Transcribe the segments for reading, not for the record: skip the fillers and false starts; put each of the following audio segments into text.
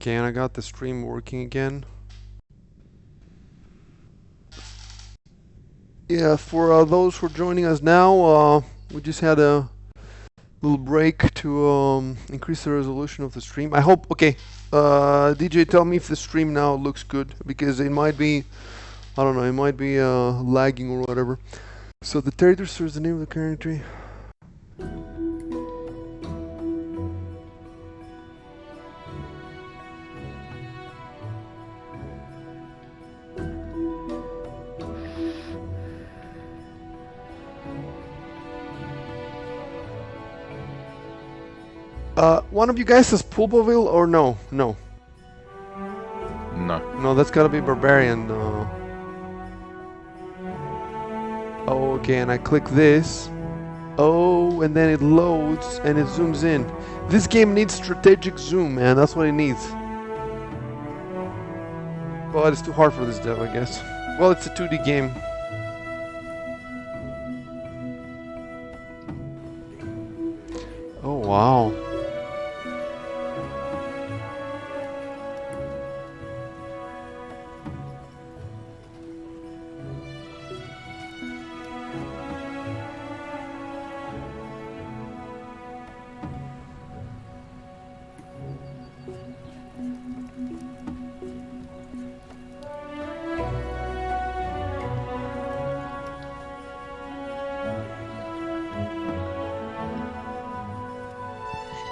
Okay, and I got the stream working again. Yeah, for those who are joining us now, we just had a little break to increase the resolution of the stream. I hope. Okay, DJ, tell me if the stream now looks good, because it might be, I don't know, it might be lagging or whatever. So the territory is the name of the country. One of you guys says Pulpoville or no? No. No. No, that's gotta be Barbarian. Oh, okay, and I click this. Oh, and then it loads and it zooms in. This game needs strategic zoom, man. That's what it needs. But it's too hard for this dev, I guess. Well, it's a 2D game. Oh, wow.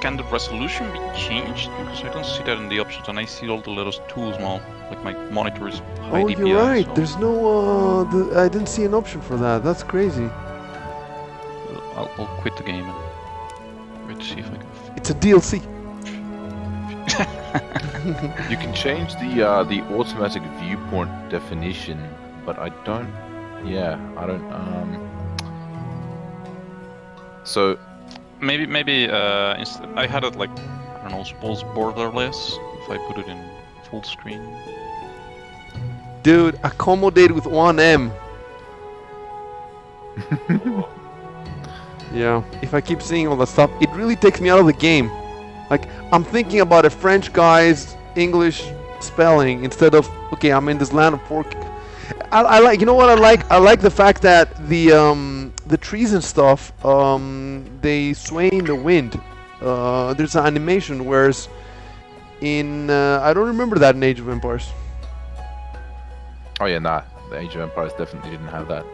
Can the resolution be changed? Because I don't see that in the options, and I see all the letters too small. Like my monitor is high Oh, DPI. you're right. So There's no. I didn't see an option for that. That's crazy. I'll quit the game and wait to see if I can. It's a DLC. You can change the automatic viewport definition, but I don't. Yeah, I don't. So Maybe I had it like, I don't know, suppose borderless if I put it in full screen. Dude, accommodate with 1M. Yeah, if I keep seeing all that stuff, it really takes me out of the game. Like, I'm thinking about a French guy's English spelling instead of, okay, I'm in this land of pork. I like, you know what I like? I like the fact that the trees and stuff, they sway in the wind. There's an animation, whereas in, I don't remember that in Age of Empires. oh yeah, nah, the Age of Empires definitely didn't have that.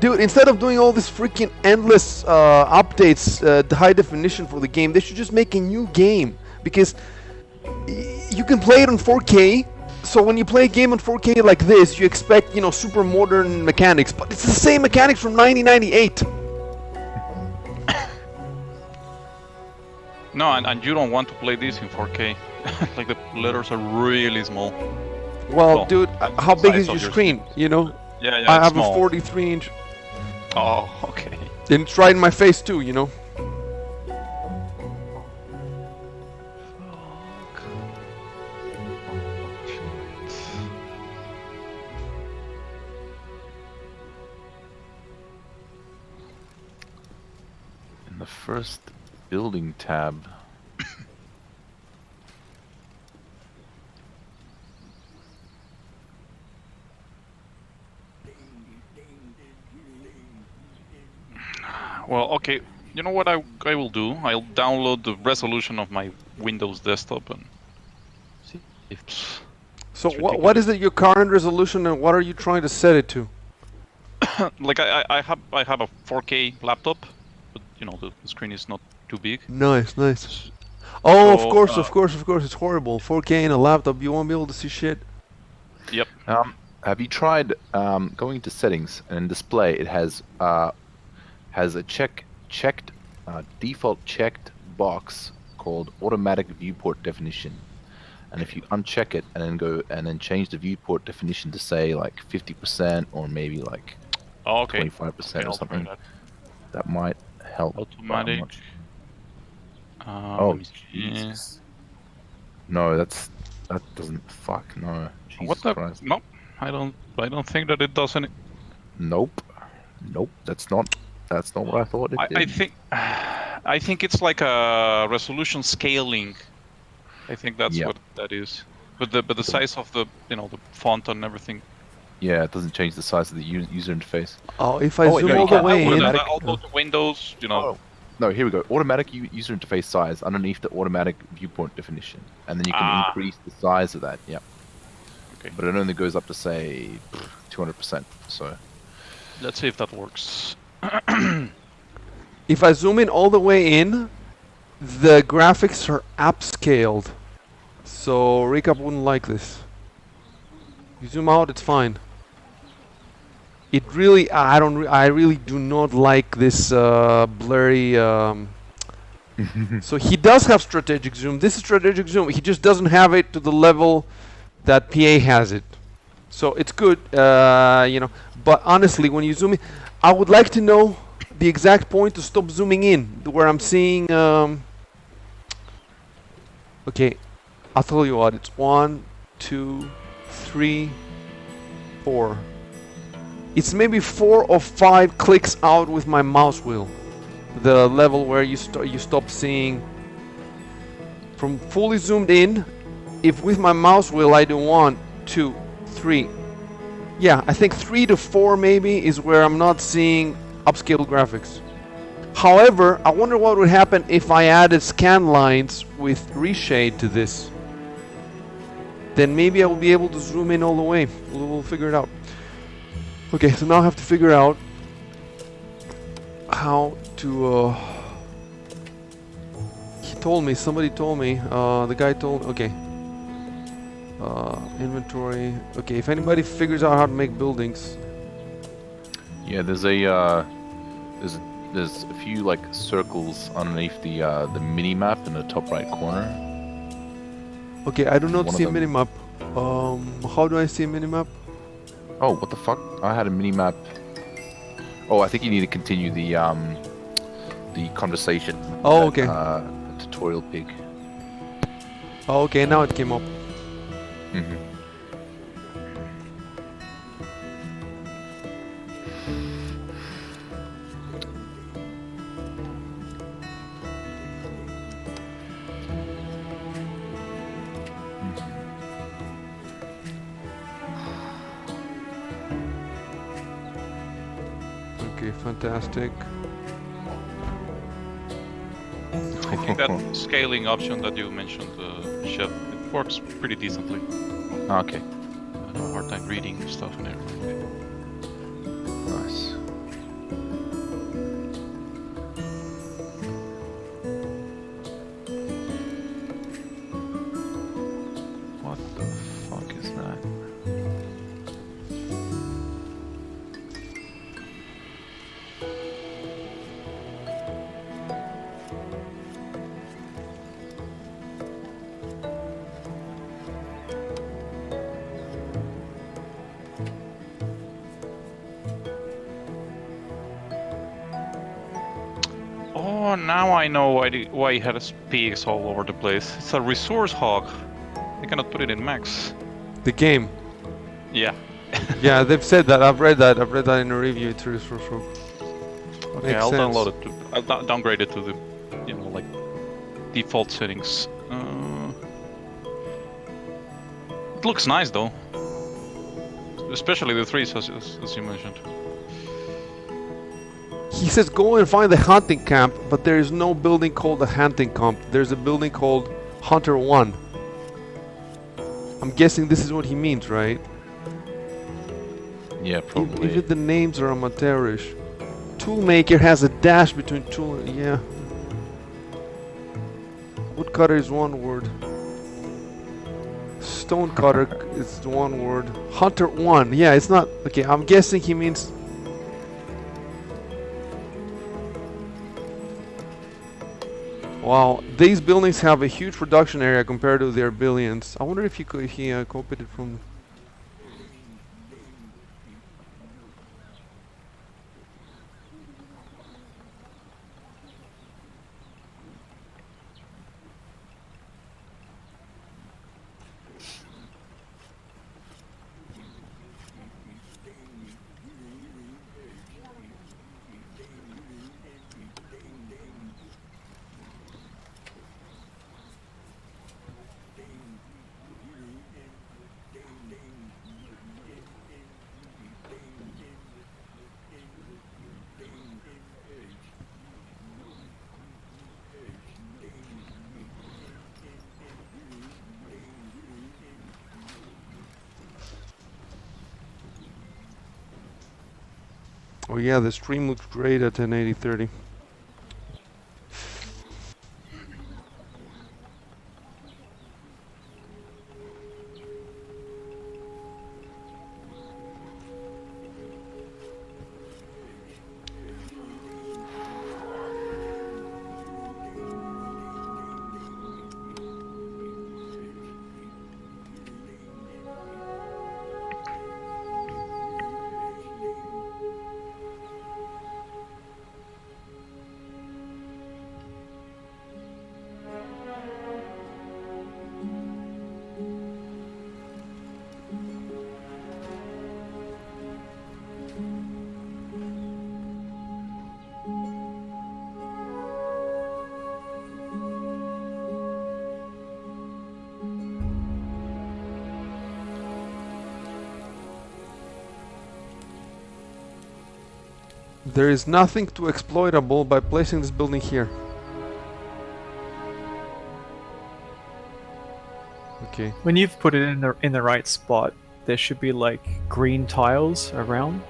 Dude, instead of doing all this freaking endless updates, the high definition for the game, they should just make a new game, because you can play it on 4K. So when you play a game on 4K like this, you expect, you know, super modern mechanics, but it's the same mechanics from 1998. No, and you don't want to play this in 4K. Like the letters are really small. Well, dude, how big size is of your screen? You know, Yeah, I it's have small. a 43-inch, Oh, okay. and it's right in my face too. You know. In the first building tab. Well, okay. You know what I will do? I'll download the resolution of my Windows desktop and see if it's So It's what is it your current resolution, and what are you trying to set it to? like I have a 4K laptop, but you know the screen is not too big. Nice, nice. Oh, of So, course, of course, of course. It's horrible. 4K in a laptop, you won't be able to see shit. Yep. Have you tried going to settings, and in display it has a checked default checked box called automatic viewport definition, and if you uncheck it and then change the viewport definition to say like 50% or maybe like Oh, okay. 25% or I'll something, try that might help. that. Automatic. Oh Let me see. Jesus! No, that doesn't. Fuck no. Jesus What the? Christ. No, I don't think that it does any. Nope. Nope. That's not. That's not what I thought it I did. think I think it's like a resolution scaling. I think that's Yeah. what that is. But the size of the the font and everything. Yeah, it doesn't change the size of the user interface. Oh, if I Oh, wait, zoom no, you all the can. I'll way do that. in. Automatic. I'll go to Windows. Oh, no, here we go. Automatic user interface size underneath the automatic viewport definition. And then you can increase the size of that. Yeah. Okay. But it only goes up to, say, 200%. So, Let's see if that works. If I zoom in all the way in, the graphics are upscaled. So Recap wouldn't like this. You zoom out, it's fine. It really, I really do not like this blurry. So he does have strategic zoom. This is strategic zoom. He just doesn't have it to the level that PA has it. So it's good, But honestly, when you zoom in, I would like to know the exact point to stop zooming in, where I'm seeing. Okay, I'll tell you what. It's 1, 2, 3, 4. It's maybe 4 or 5 clicks out with my mouse wheel. The level where you stop seeing. From fully zoomed in, if with my mouse wheel I do 1, 2, 3. Yeah, I think 3 to 4 maybe is where I'm not seeing upscale graphics. However, I wonder what would happen if I added scan lines with reshade to this. Then maybe I will be able to zoom in all the way. We'll figure it out. Okay, so now I have to figure out how to. He told me, somebody told me, the guy told. Okay. Inventory. Okay, if anybody figures out how to make buildings. yeah, there's a few like circles underneath the mini map in the top right corner. Okay, I do not One of see a them- minimap. How do I see a minimap? Oh, what the fuck? I had a mini map. Oh, I think you need to continue the conversation. Oh, that, okay. Tutorial pig. Oh, okay, now it came up. Mm-hmm. Okay, fantastic. I think that scaling option that you mentioned, Chef, it works pretty decently. Okay. I have a hard time reading stuff and everything. Nice. What the fuck is that? Oh, now I know why he had pigs all over the place. It's a resource hog. I cannot put it in max. The game. Yeah. Yeah, they've said that. I've read that. I've read that in a review. It's really true. Okay, Makes I'll sense. download it. I'll downgrade it to the, like default settings. It looks nice though, especially the trees as you mentioned. He says go and find the hunting camp, but there is no building called the hunting camp. There's a building called Hunter 1. I'm guessing this is what he means, right? Yeah, probably. Even the names are amateurish. Toolmaker has a dash between tool. Yeah. Woodcutter is one word. Stonecutter is one word. Hunter 1. Yeah, it's not. Okay, I'm guessing he means. Wow, these buildings have a huge production area compared to their billions. I wonder if he copied it from. Oh yeah, the stream looks great at 1080-30. There is nothing too exploitable by placing this building here. Okay. When you've put it in the right spot, there should be like green tiles around.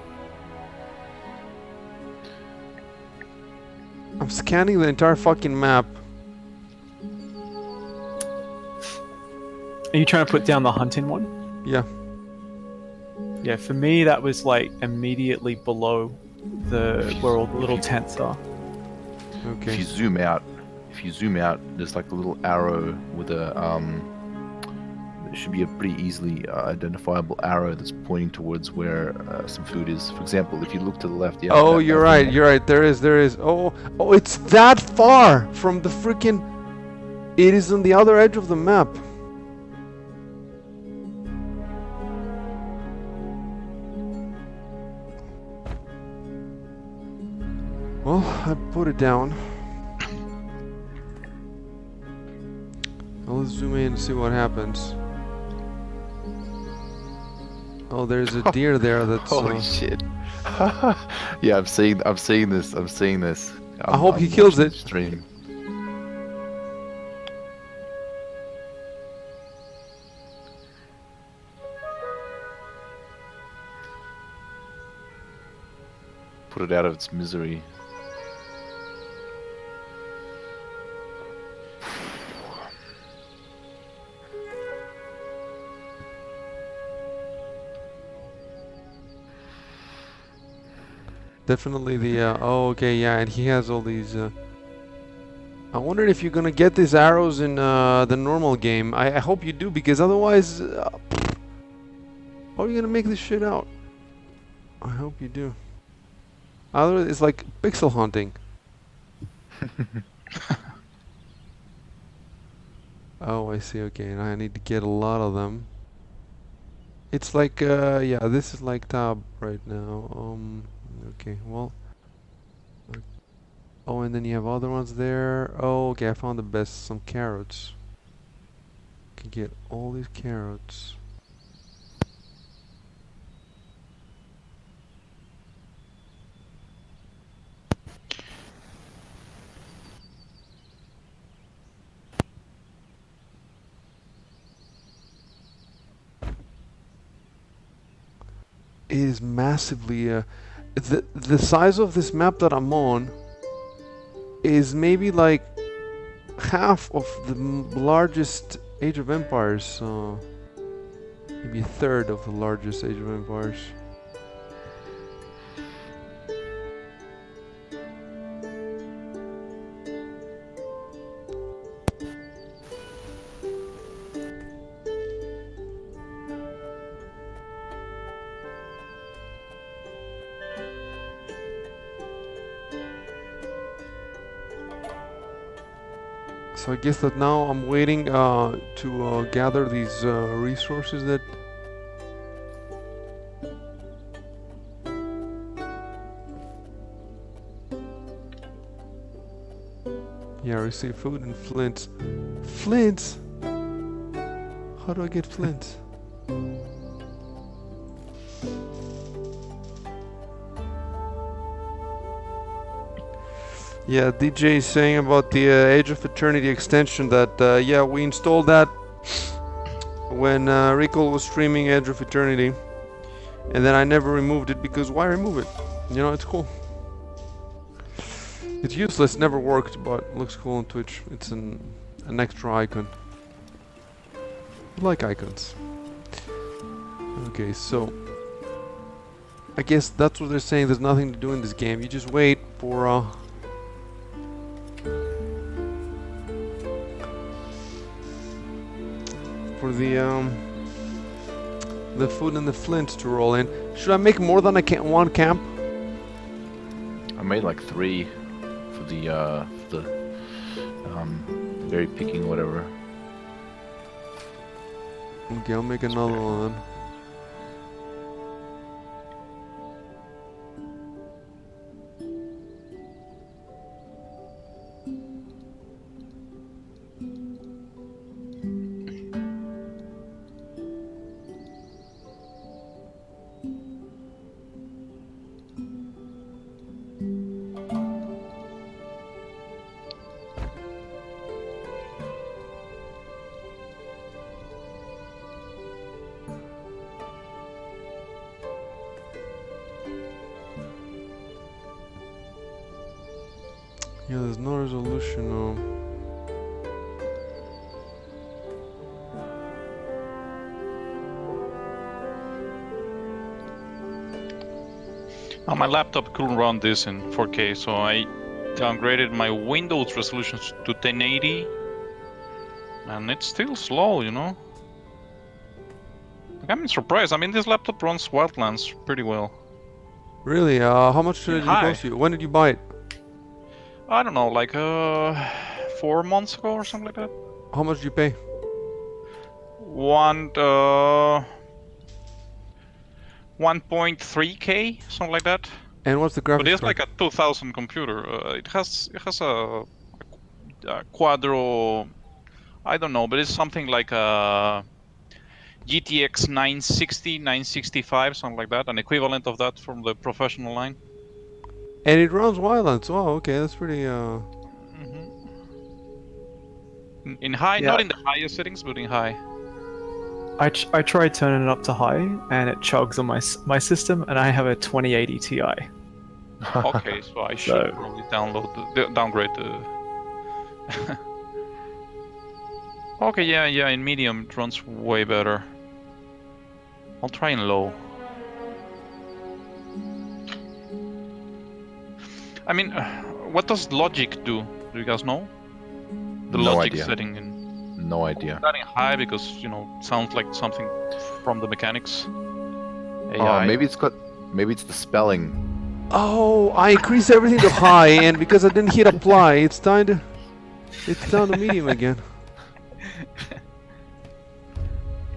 I'm scanning the entire fucking map. Are you trying to put down the hunting one? Yeah. Yeah, for me that was like immediately below where all the little tents are. Okay. If you zoom out, there's like a little arrow with a there should be a pretty easily identifiable arrow that's pointing towards where some food is. For example, if you look to the left, yeah. Oh, you're right. You're right. There is. Oh, it's that far from the freaking. It is on the other edge of the map. Well, I put it down. Well, let's zoom in and see what happens. Oh, there's a deer there that's... Holy shit. Yeah, I'm seeing this. I hope he kills watching it. the stream. Put it out of its misery. Definitely the, oh, okay, yeah, and he has all these, I wondered if you're gonna get these arrows in, the normal game. I hope you do, because otherwise, how are you gonna make this shit out? I hope you do. Otherwise, it's like pixel hunting. Oh, I see, okay, and I need to get a lot of them. It's like, yeah, this is like tab right now, okay, well... Oh, and then you have other ones there. Oh, okay, I found the best, some carrots. Can get all these carrots. It is massively, the size of this map that I'm on is maybe like half of the largest Age of Empires, so maybe a third of the largest Age of Empires. So I guess that now I'm waiting to gather these resources that... Yeah, I receive food and flints. Flints? How do I get flints? Yeah, DJ is saying about the Age of Eternity extension that, yeah, we installed that when Recall was streaming Age of Eternity. And then I never removed it because why remove it? You know, it's cool. It's useless, never worked, but looks cool on Twitch. It's an extra icon. I like icons. Okay, so I guess that's what they're saying. There's nothing to do in this game. You just wait for the food and the flints to roll in. Should I make more than one camp? I made like 3 for the berry picking, whatever. Okay, I'll make another one. Yeah, there's no resolution. My laptop couldn't run this in 4K, so I downgraded my Windows resolution to 1080, and it's still slow, you know? Like, I'm surprised. I mean, this laptop runs Wildlands pretty well. Really? How much did it Hi. cost you? When did you buy it? I don't know, like 4 months ago or something like that. How much did you pay? 1.3K, something like that. And what's the graphics But it's card? like a 2000 computer. It has a Quadro. I don't know, but it's something like a GTX 960, 965, something like that, an equivalent of that from the professional line. And it runs Wildlands. Oh, okay, that's pretty. In high, Yeah. not in the highest settings, but in high. I tried turning it up to high, and it chugs on my system, and I have a 2080 Ti. Okay, so I should probably downgrade the. Okay, yeah, in medium it runs way better. I'll try in low. I mean, what does logic do? Do you guys know? The No logic idea. setting in. No idea. Not in high because, you know, sounds like something from the mechanics. Oh, AI. maybe it's the spelling. Oh, I increased everything to high, and because I didn't hit apply, it's down to medium again.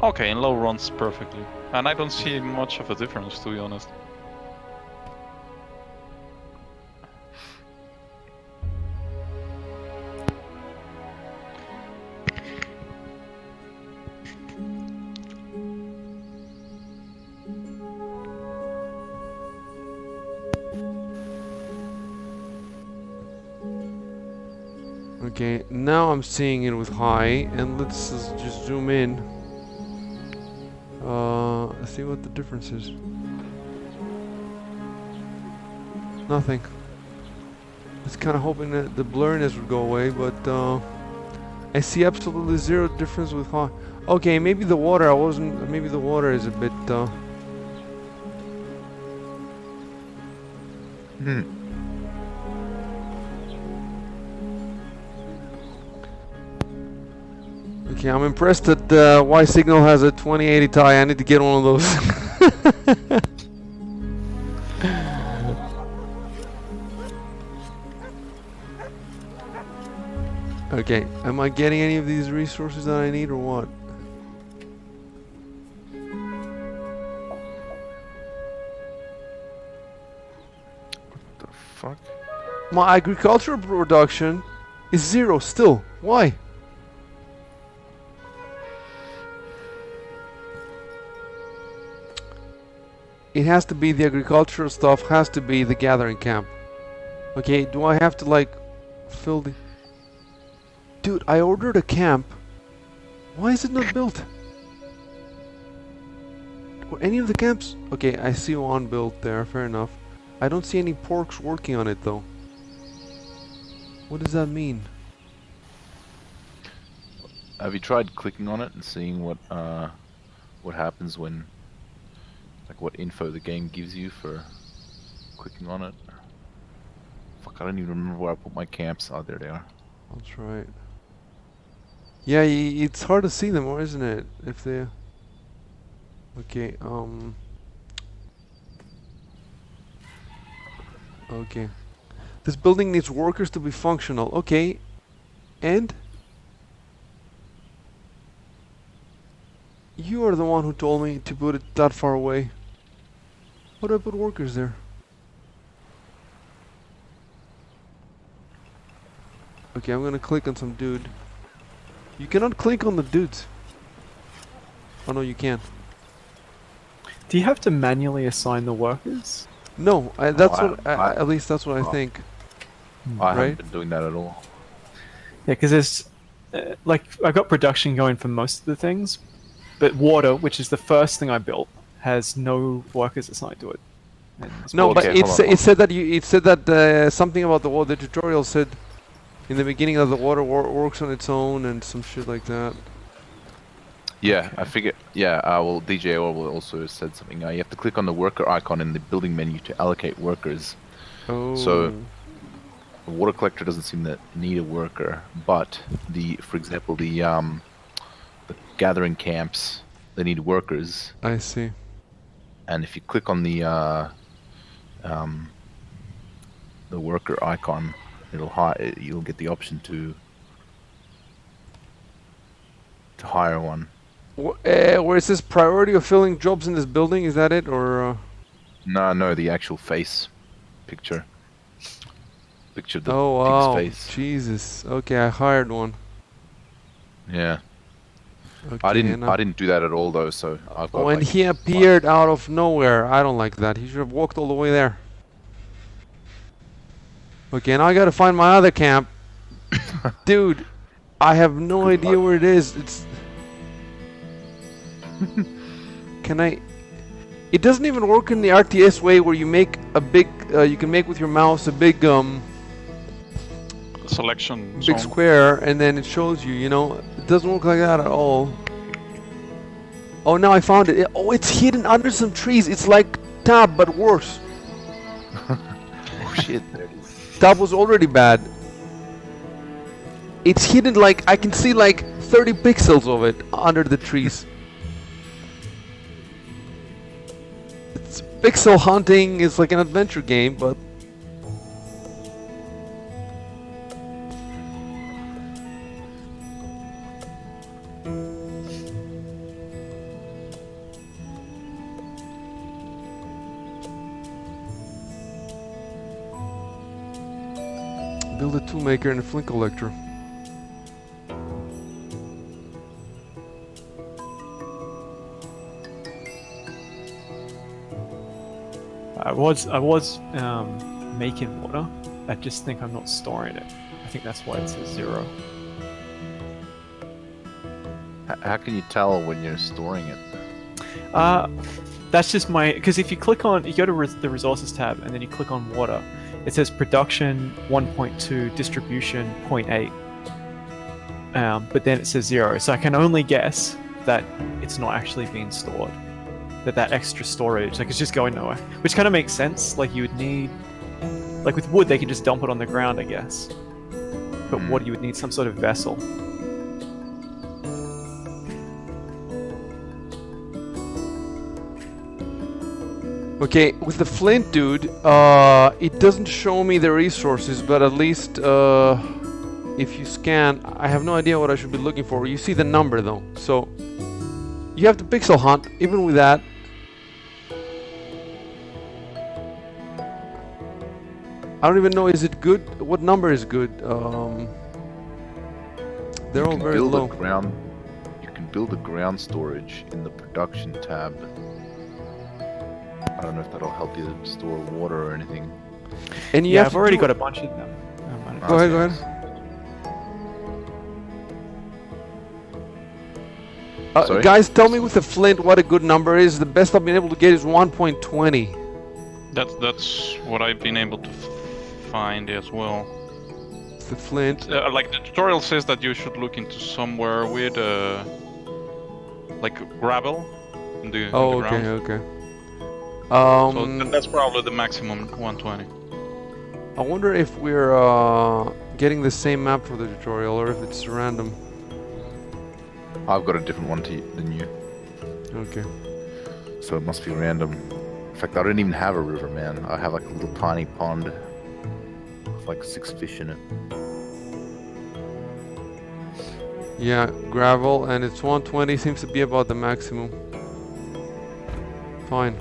Okay, in low runs perfectly. And I don't see much of a difference, to be honest. Okay, now I'm seeing it with high, and let's just zoom in. See what the difference is. Nothing. I was kind of hoping that the blurriness would go away, but I see absolutely zero difference with high. Okay, maybe the water. Maybe the water is a bit. Okay, I'm impressed that Y Signal has a 2080 Ti. I need to get one of those. Okay, am I getting any of these resources that I need or what? The fuck? My agricultural production is 0 still. Why? It has to be the agricultural stuff, has to be the gathering camp. Okay, do I have to like fill the... Dude, I ordered a camp. Why is it not built? Were any of the camps... Okay, I see one built there, fair enough. I don't see any porks working on it though. What does that mean? Have you tried clicking on it and seeing what happens when, like, what info the game gives you for clicking on it? Fuck, I don't even remember where I put my camps. Oh, there they are. I'll try it. Yeah, it's hard to see them, or isn't it? If they... Okay, okay. This building needs workers to be functional. Okay. And? You are the one who told me to put it that far away. Why do I put workers there? Okay, I'm gonna click on some dude. You cannot click on the dudes. Oh no, you can. Do you have to manually assign the workers? No, that's what. At least that's what I think. I haven't Right? been doing that at all. Yeah, because there's like I got production going for most of the things, but water, which is the first thing I built, has no workers assigned to it. And it's No, but Okay, hold on. it said that it said that something about the water. The tutorial said in the beginning that the water works on its own and some shit like that. Yeah, I figured. Yeah, well, DJ Orwell also said something. You have to click on the worker icon in the building menu to allocate workers. Oh. So the water collector doesn't seem to need a worker, but for example, the gathering camps, they need workers. I see. And if you click on the worker icon, you'll get the option to hire one. Where it says priority of filling jobs in this building, is that it, or? No, the actual face picture. Picture the Oh wow, pig's face. Jesus. Okay, I hired one. Yeah, Okay, I and didn't do that at all though. So I've got. Oh, and like, he appeared out of nowhere. I don't like that. He should have walked all the way there. Okay, now I gotta find my other camp. Dude, I have no Good idea luck. where it is. It's... Can I... It doesn't even work in the RTS way where you make a big... you can make with your mouse a big Selection big zone. square, and then it shows you, you know? It doesn't work like that at all. Oh, now I found it. Oh, it's hidden under some trees. It's like Tab, but worse. Oh shit! There it is. Tab was already bad. It's hidden like... I can see like 30 pixels of it under the trees. It's pixel hunting. It's like an adventure game, but... Build a toolmaker and a flint collector. I was making water. I just think I'm not storing it. I think that's why it says 0. How can you tell when you're storing it? That's just my... Because if you click on... You go to the resources tab and then you click on water. It says production 1.2, distribution 0.8. But then it says 0. So I can only guess that it's not actually being stored. That extra storage, like, it's just going nowhere. Which kind of makes sense. Like, you would need... Like, with wood, they can just dump it on the ground, I guess. But water, you would need some sort of vessel. Okay, with the flint dude, it doesn't show me the resources, but at least if you scan, I have no idea what I should be looking for. You see the number though, so you have to pixel hunt even with that. I don't even know, is it good? What number is good? They're all very low. You can build a ground storage in the production tab. I don't know if that'll help you store water or anything. And you Yeah, have I've to already do- got a bunch of them. Go ahead, go ahead. Sorry? Guys, tell me with the flint what a good number is. The best I've been able to get is 1.20. That's what I've been able to find as well. It's the flint. Like the tutorial says that you should look into somewhere with like gravel in the Oh, ground. okay. So that's probably the maximum 120. I wonder if we're getting the same map for the tutorial or if it's random. I've got a different one than you, Okay. so it must be random. In fact, I don't even have a river, man. I have like a little tiny pond with like 6 fish in it. Yeah, gravel, and it's 120 seems to be about the maximum. Fine.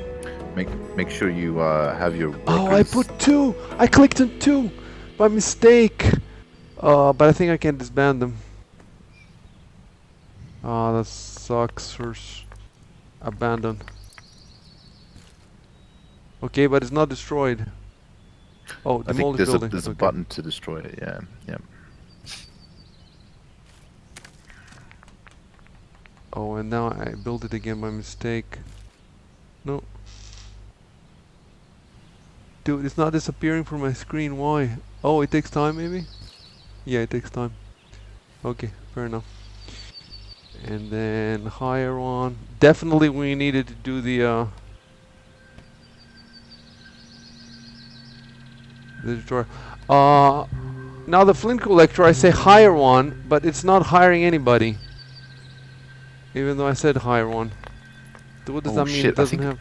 Make sure you have your workers. Oh, I put 2! I clicked on 2! By mistake! But I think I can disband them. Ah, that sucks. Abandon. Okay, but it's not destroyed. Oh, I think demolish there's building. there's a Okay. button to destroy it. Yeah. Oh, and now I built it again by mistake. No. Dude, it's not disappearing from my screen. Why? Oh, it takes time maybe? Yeah, it takes time. Okay, fair enough. And then higher one. Definitely we needed to do the tutorial. Now the flint collector, I say hire one, but it's not hiring anybody. Even though I said hire one. What does Oh, that mean? shit, It doesn't have...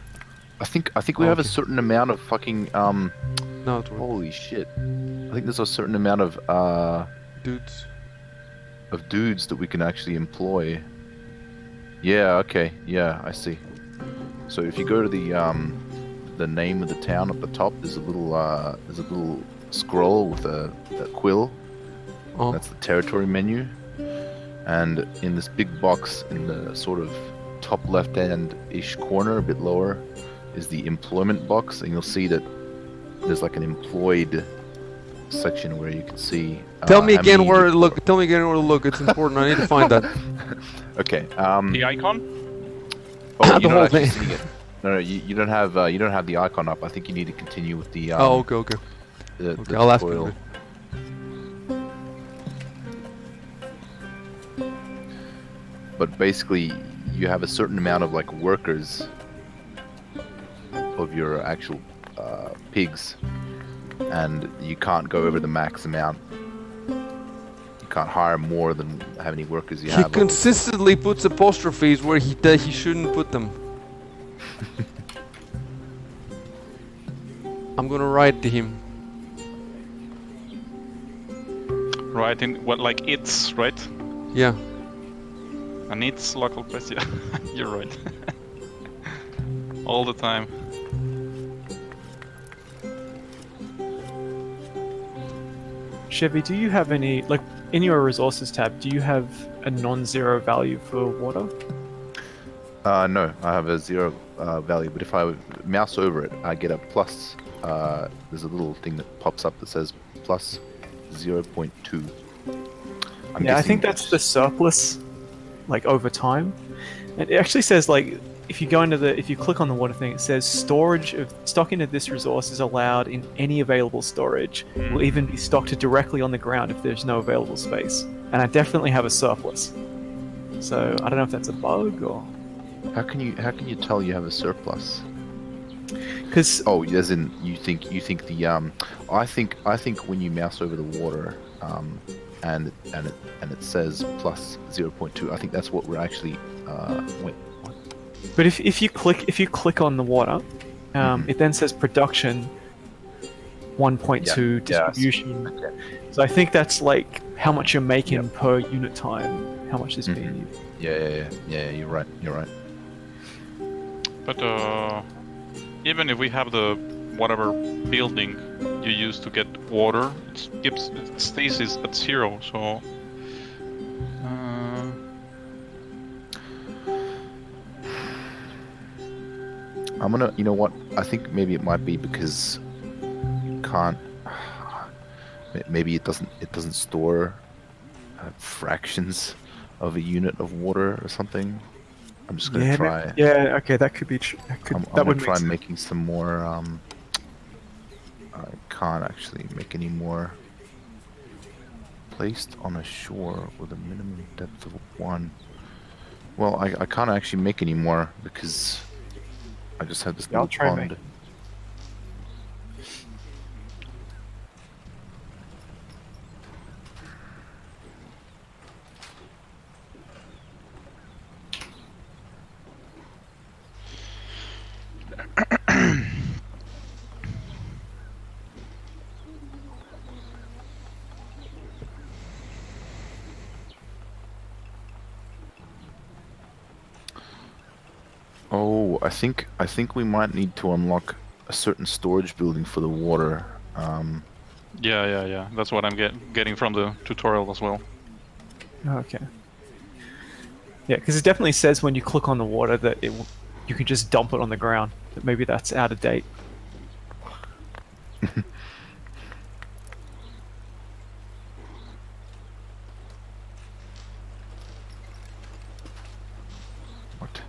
I think we Oh, have a okay. certain amount of fucking No, it works. Holy shit! I think there's a certain amount Dudes. of dudes that we can actually employ. Yeah. Okay. Yeah, I see. So if you go to the name of the town at the top, there's a little scroll with a quill. Oh. That's the territory menu. And in this big box in the sort of top left-hand-ish corner, a bit lower, is the employment box, and you'll see that there's like an employed section where you can see. Tell me how again many where to you- look. Tell me again where to look. It's important. I need to find that. Okay. The icon? Oh, The you're whole not actually thing. seeing it. No, you don't have the icon up. I think you need to continue with the Oh, okay. the Okay, I'll ask tutorial. him. But basically, you have a certain amount of like workers of your actual pigs, and you can't go over the max amount. You can't hire more than how many workers you He have. consistently puts apostrophes where he shouldn't put them. I'm gonna write to him. Right, in what, like it's, right? Yeah. And it's local place, yeah. You're right. All the time. Chevy, do you have any, like, in your resources tab, do you have a non-zero value for water? No, I have a 0 value, but if I mouse over it, I get a plus. There's a little thing that pops up that says plus 0.2. Yeah, I think that's the surplus, like, over time. And it actually says, like, if you go into if you click on the water thing, it says stocking of this resource is allowed in any available storage. Will even be stocked directly on the ground if there's no available space. And I definitely have a surplus. So I don't know if that's a bug or... How can you tell you have a surplus? Because Oh, as in you think the I think when you mouse over the water and it says plus 0.2, I think that's what we're actually wait, what? But if you click on the water, it then says production 1.2 Yeah, I see. distribution. Okay. So I think that's like how much you're making per unit time, how much is being used. Yeah, you're right. But even if we have the whatever building you use to get water, it stays at 0. So I'm gonna, you know what? I think maybe it might be because you can't. Maybe it doesn't store fractions of a unit of water or something. I'm just gonna try. Yeah, okay, that could be. I'm That gonna would try make sense. making some more can't actually make any more. Placed on a shore with a minimum depth of 1. Well, I can't actually make any more because I just have this Yeah, I'll little try and pond. Oh, I think we might need to unlock a certain storage building for the water. Yeah. That's what I'm getting from the tutorial as well. Okay. Yeah, because it definitely says when you click on the water that you can just dump it on the ground. But maybe that's out of date. What?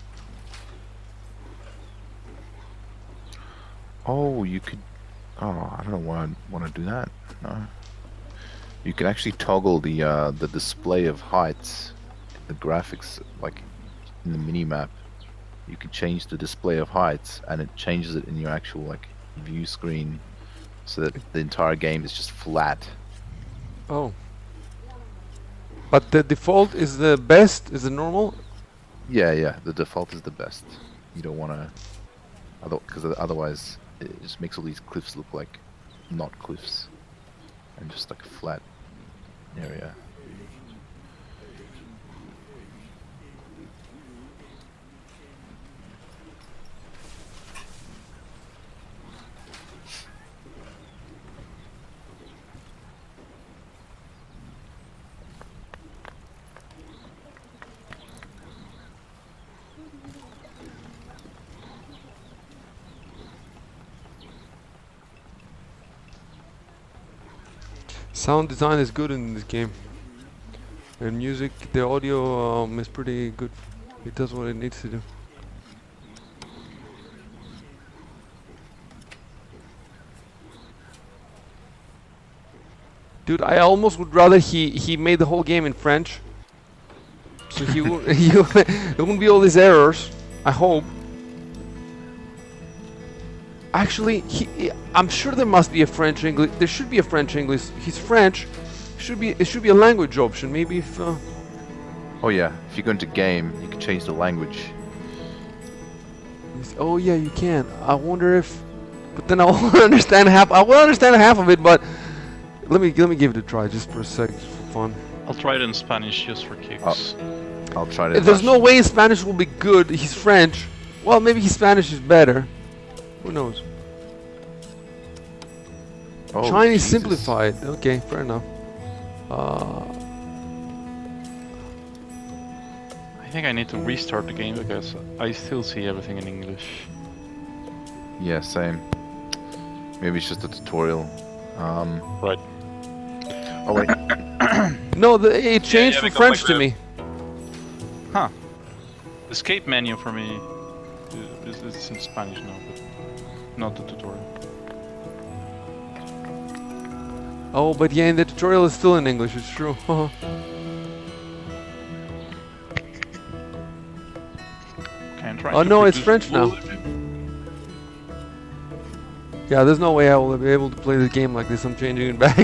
Oh, you could. Oh, I don't know why I'd want to do that. No. You can actually toggle the display of heights, the graphics, like in the mini map. You can change the display of heights, and it changes it in your actual like view screen, so that the entire game is just flat. Oh. But the default is the best, is the normal? Yeah. The default is the best. You don't want to, because otherwise it just makes all these cliffs look like not cliffs, and just like a flat area. Sound design is good in this game. And music, the audio is pretty good. It does what it needs to do. Dude, I almost would rather he made the whole game in French. So he there wouldn't be all these errors. I hope. Actually, I'm sure there must be a French English. There should be a French English. He's French. It should be a language option. Maybe if. Oh yeah, if you go into game, you can change the language. Oh yeah, you can. I wonder if. But then I won't understand half. I will understand half of it, but let me give it a try just for a sec, just for fun. I'll try it in Spanish just for kicks. I'll try to. There's no way his Spanish will be good. He's French. Well, maybe his Spanish is better. Who knows? Oh, Chinese Jesus. simplified. Okay, fair enough. I think I need to restart the game because I still see everything in English. Yeah, same. Maybe it's just a tutorial. Right. Oh wait. No, it changed from because French like to the- me. Huh. Escape menu for me is in Spanish now, but not the tutorial. Oh, but yeah, and the tutorial is still in English. It's true. Can try. Oh to no, it's produce French now. wood. Yeah, there's no way I will be able to play this game like this. I'm changing it back.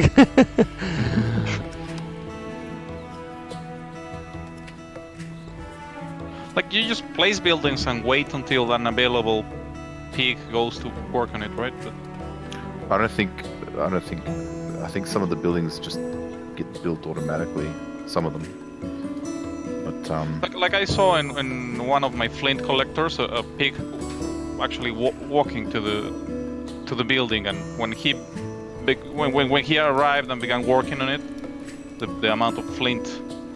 Like you just place buildings and wait until an available pig goes to work on it, right? But I think some of the buildings just get built automatically. Some of them. But like I saw in one of my flint collectors, a pig actually walking to the building, and when he arrived and began working on it, the amount of flint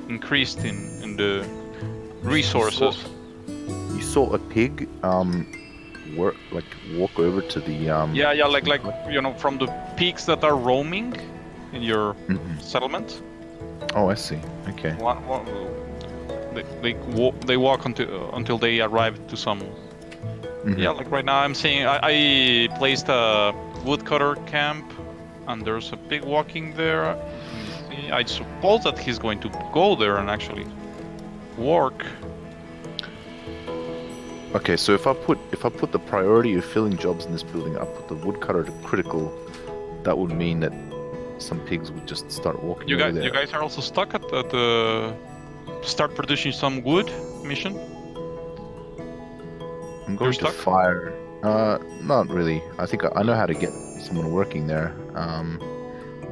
increased in the resources. you saw a pig walk over to the Yeah, like from the pigs that are roaming in your settlement. Oh, I see. Okay. They walk until they arrive to some. Yeah, like right now I'm seeing I placed a woodcutter camp And there's a pig walking there. Let me see. I suppose that he's going to go there and actually work. Okay, so if I put the priority of filling jobs in this building, I put the woodcutter to critical, that would mean that some pigs would just start walking You over guys, there. you guys are also stuck at the start producing some wood mission. I'm going to stuck? fire. Not really. I think I know how to get someone working there.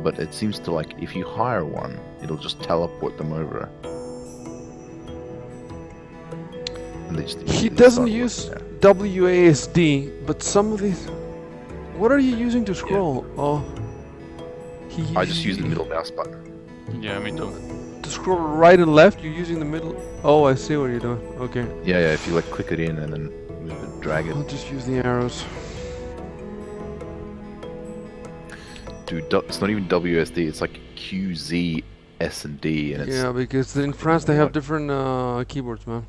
But it seems to like if you hire one, it'll just teleport them over. And they just He immediately doesn't start use working there. WASD, but some of these. What are you using to scroll? Oh, I just use the middle mouse button. Yeah, me too. To scroll right and left. You're using the middle. Oh, I see what you're doing. Okay. Yeah, if you like click it in and then move it, drag it. I'll just use the arrows. Dude, it's not even WSD. It's like QZ, S and D, and it's. Yeah, because in France they have different keyboards, man.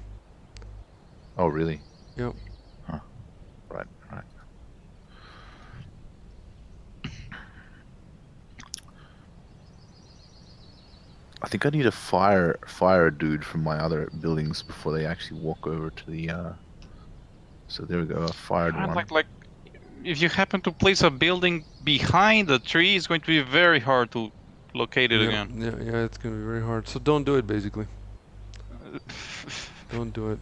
Oh really? Yep. Huh. Right. I think I need to fire a dude from my other buildings before they actually walk over to the. So there we go. I fired one. Like, if you happen to place a building behind the tree, it's going to be very hard to locate it again. Yeah, it's gonna be very hard. So don't do it, basically. Don't do it.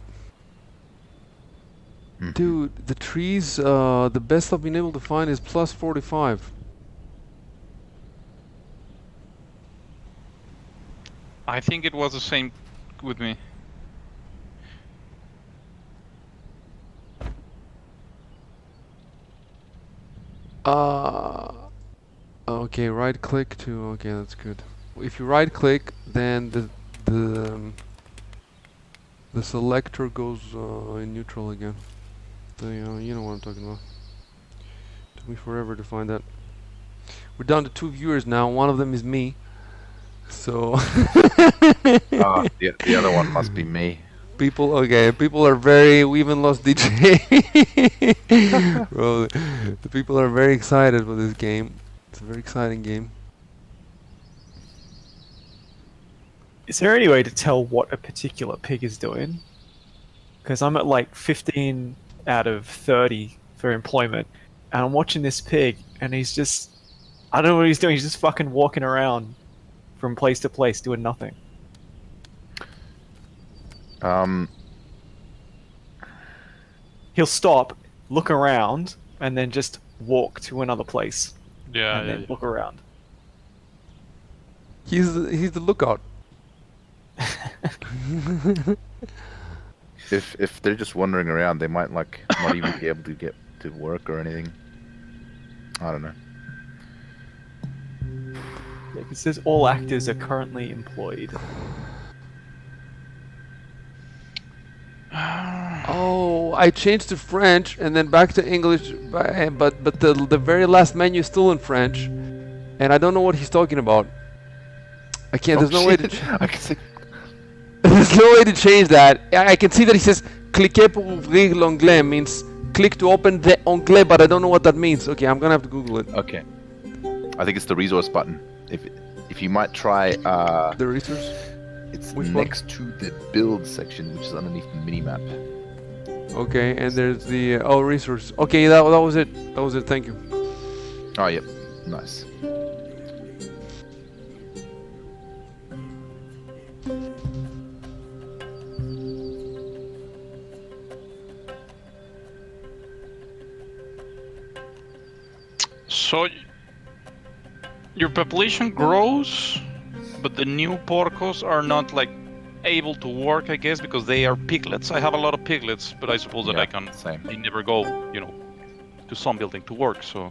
Mhm. Dude, the trees, the best I've been able to find is plus 45. I think it was the same with me. Okay, right click to, okay, that's good. If you right click, then the selector goes in neutral again. You know what I'm talking about. Took me forever to find that. We're down to 2 viewers now. One of them is me. So The other one must be me. people are very. We even lost DJ. Bro, the people are very excited for this game. It's a very exciting game. Is there any way to tell what a particular pig is doing? Because I'm at like 15 out of 30 for employment, and I'm watching this pig, and he's just, I don't know what he's doing. He's just fucking walking around from place to place doing nothing. He'll stop, look around, and then just walk to another place, and then look around. He's the lookout. If they're just wandering around, they might like not even be able to get to work or anything. I don't know. Yeah, it says all actors are currently employed. Oh, I changed to French and then back to English, but the very last menu is still in French, and I don't know what he's talking about. I can't. There's no way to. I can see. There's no way to change that. I can see that he says "cliquez pour ouvrir l'onglet" means click to open the onglet, but I don't know what that means. Okay, I'm gonna have to Google it. Okay. I think it's the resource button. If you might try. The resource. It's Which next to the build section, which is underneath the minimap. Okay, and there's the resource. Okay, that was it. That was it. Thank you. Oh, yep. Nice. So your population grows, but the new porcos are not like able to work, I guess, because they are piglets. I have a lot of piglets, but I suppose that Yeah, I can. same. They never go, to some building to work. So.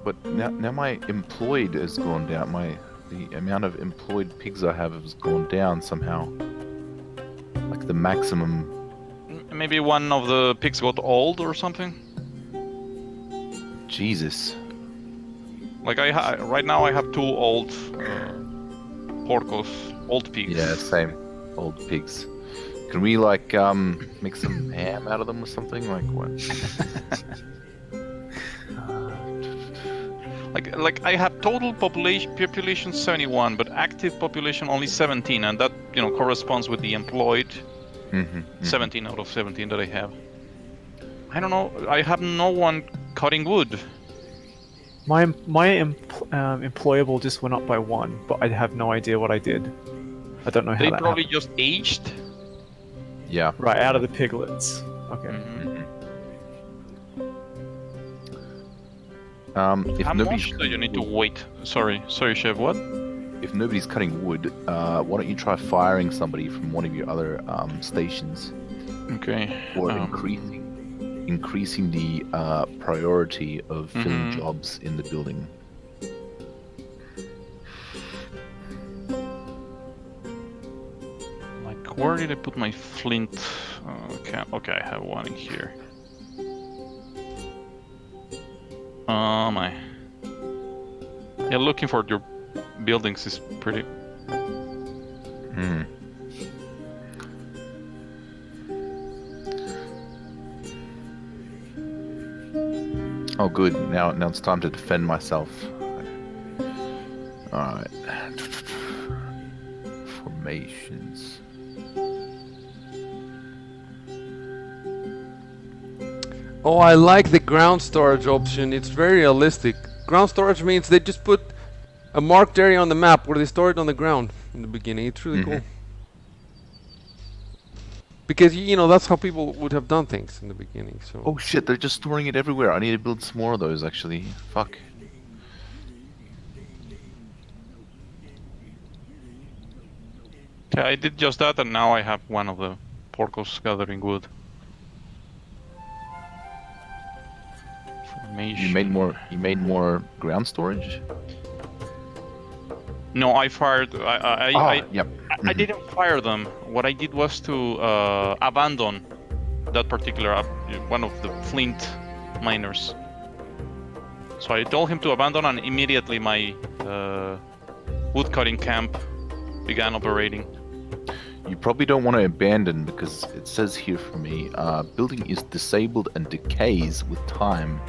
But now my employed has gone down. The amount of employed pigs I have has gone down somehow. Like the maximum. Maybe one of the pigs got old or something. Jesus. Like right now I have 2 old porcos, old pigs. Yeah, same. Old pigs. Can we like make some ham out of them or something? Like what? Like I have total population 71, but active population only 17, and that corresponds with the employed 17 out of 17 that I have. I don't know. I have no one cutting wood. My employable just went up by 1, but I have no idea what I did. I don't know how They that probably happened. just aged. Yeah. Right, out of the piglets. Okay. If How nobody's much do you need to wood- wait? Sorry, Chef. What? If nobody's cutting wood, why don't you try firing somebody from one of your other stations, Okay. or increasing the priority of filling Mhm. jobs in the building. Like, where did I put my flint? Okay, I have one in here. Oh my. Yeah, looking for your buildings is pretty. Oh, good. Now it's time to defend myself. All right. Formations. Oh, I like the ground storage option. It's very realistic. Ground storage means they just put a marked area on the map where they store it on the ground in the beginning. It's really cool. Because that's how people would have done things in the beginning. So. Oh shit! They're just storing it everywhere. I need to build some more of those. Actually, fuck. Okay, I did just that, and now I have one of the porcos gathering wood. Formation. You made more ground storage. No, I fired. Yep. I didn't fire them. What I did was to abandon that particular one of the flint miners. So I told him to abandon, and immediately my woodcutting camp began operating. You probably don't want to abandon because it says here for me, building is disabled and decays with time.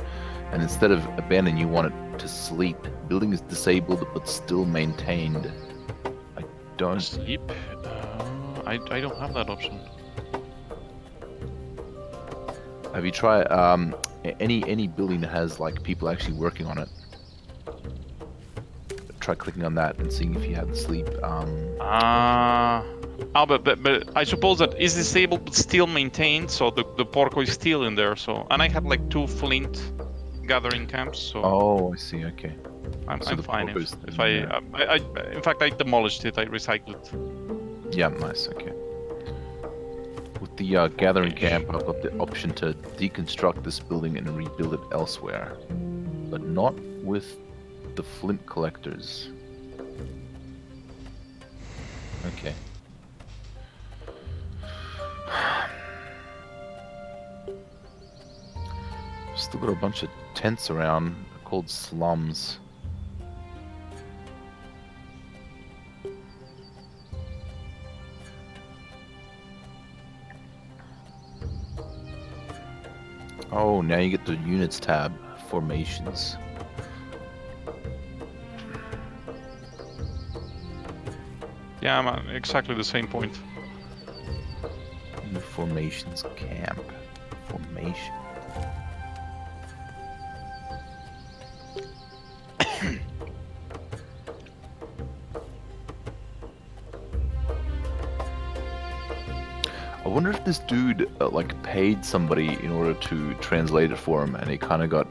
And instead of abandon, you want it to sleep. Building is disabled but still maintained. I don't Sleep? I don't have that option. Have you tried any building that has like people actually working on it? Try clicking on that and seeing if you have sleep. But I suppose that is disabled but still maintained, so the porco is still in there. So, and I have like 2 flint gathering camps. So Oh, I see. Okay. I'm So the fine porco's if still in I in fact I demolished it. I recycled it. Yeah, nice. Okay. With the gathering camp, I've got the option to deconstruct this building and rebuild it elsewhere, but not with the flint collectors. Okay. Still got a bunch of tents around called slums. Oh, now you get the units tab, formations. Yeah, I'm at exactly the same point. New formations camp. Formation. I wonder if this dude like paid somebody in order to translate it for him, and he kind of got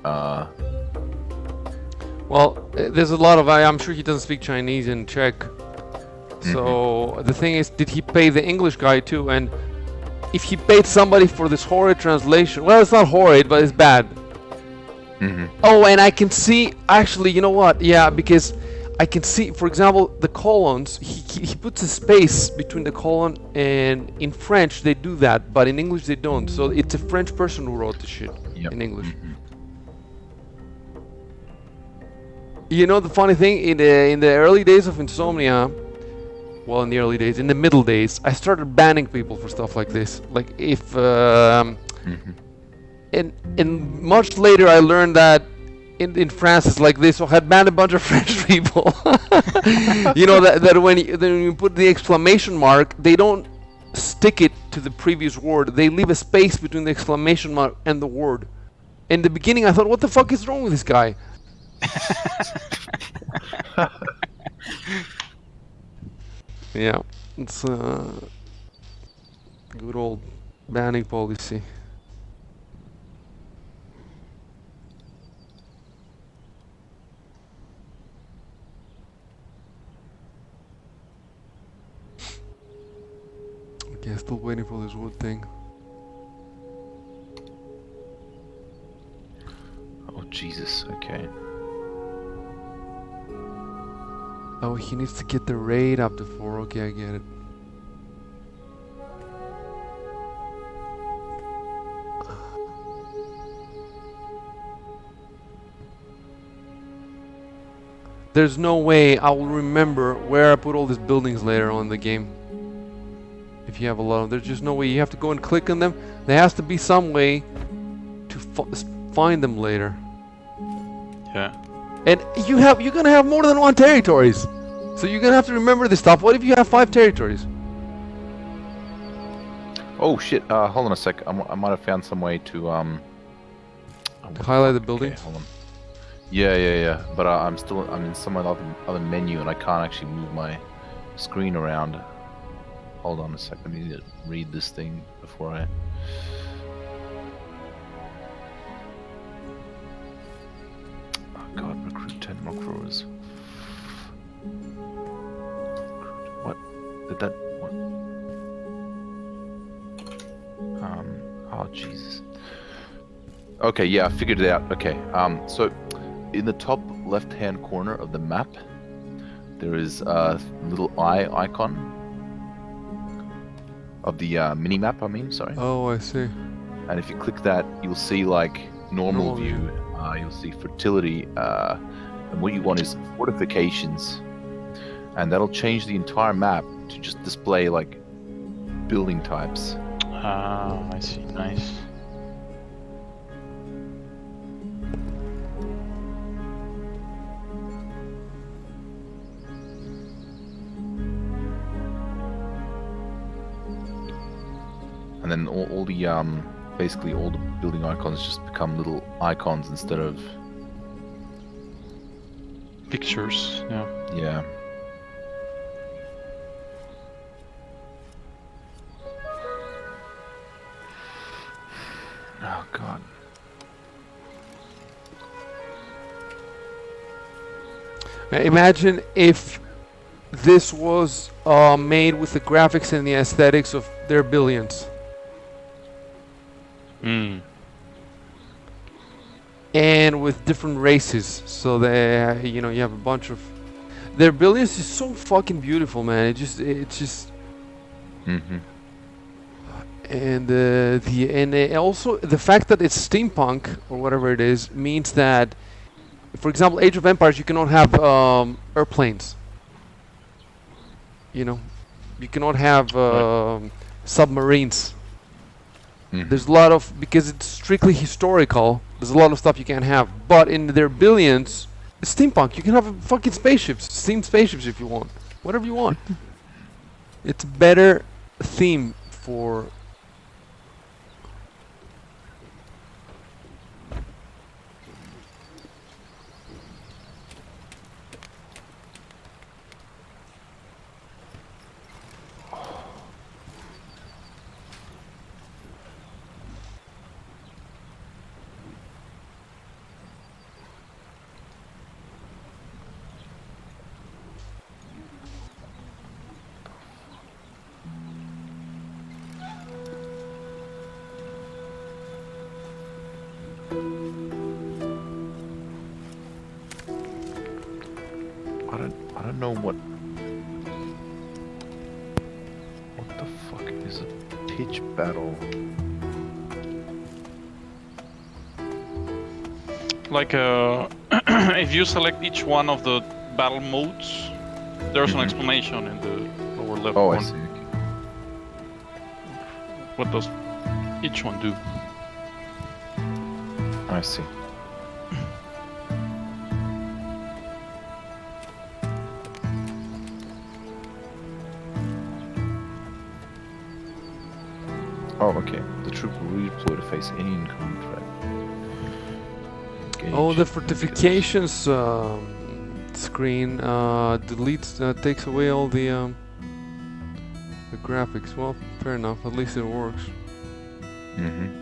Well, there's a lot of. I'm sure he doesn't speak Chinese and Czech. So the thing is, did he pay the English guy too? And if he paid somebody for this horrid translation, well, it's not horrid, but it's bad. Oh, and I can see. Actually, you know what? Yeah, because I can see, for example, the colons. He puts a space between the colon, and in French they do that, but in English they don't. So it's a French person who wrote the shit in English. You know the funny thing, in the early days of Insomnia, well, in the early days, in the middle days, I started banning people for stuff like this. Like if and much later I learned that in France is like this, or had banned a bunch of French people. You know that when you put the exclamation mark, they don't stick it to the previous word. They leave a space between the exclamation mark and the word. In the beginning, I thought, what the fuck is wrong with this guy? Yeah, it's good old banning policy. Okay, still waiting for this wood thing. Oh Jesus. Okay. Oh, he needs to get the raid up to 4. Okay, I get it. There's no way I will remember where I put all these buildings later on in the game. If you have a lot of them, there's just no way. You have to go and click on them. There has to be some way to find them later. Yeah. And you're gonna have more than 1 territories, so you're gonna have to remember this stuff. What if you have 5 territories? Oh shit. Hold on a sec. I might have found some way to Highlight the buildings. Okay, hold on. Yeah. But I'm in some other menu and I can't actually move my screen around. Hold on a sec. I need to read this thing before I. Oh God! Recruit 10 more crewers. What? Did that? What? Oh Jesus. Okay, yeah, I figured it out. Okay, so in the top left-hand corner of the map, there is a little eye icon of the mini-map, I mean, sorry. Oh, I see. And if you click that, you'll see like normal Normal view. view. You'll see fertility, and what you want is fortifications, and that'll change the entire map to just display like building types. Ah, I see. Nice. And then all the basically all the building icons just become little icons instead of Pictures. Yeah. yeah. Oh God. Imagine if this was made with the graphics and the aesthetics of their billions. And with different races, so they, you know, you have a bunch of. Their billions is so fucking beautiful, man. It's just. Mm-hmm. And also the fact that it's steampunk or whatever it is means that, for example, Age of Empires, you cannot have airplanes. You know, you cannot have submarines. Mm-hmm. There's a lot of, because it's strictly historical, there's a lot of stuff you can't have. But in their billions, it's steampunk. You can have fucking spaceships, steam spaceships if you want, whatever you want. It's a better theme for. I don't know what the fuck is a pitch battle? Like if you select each one of the battle modes, there's an explanation in the lower left Oh, one. I see. What does each one do? I see. Oh, okay. The troop will redeploy to face any incoming threat. Oh, the Engage fortifications screen deletes, takes away all the graphics. Well, fair enough. At least it works. Mm-hmm.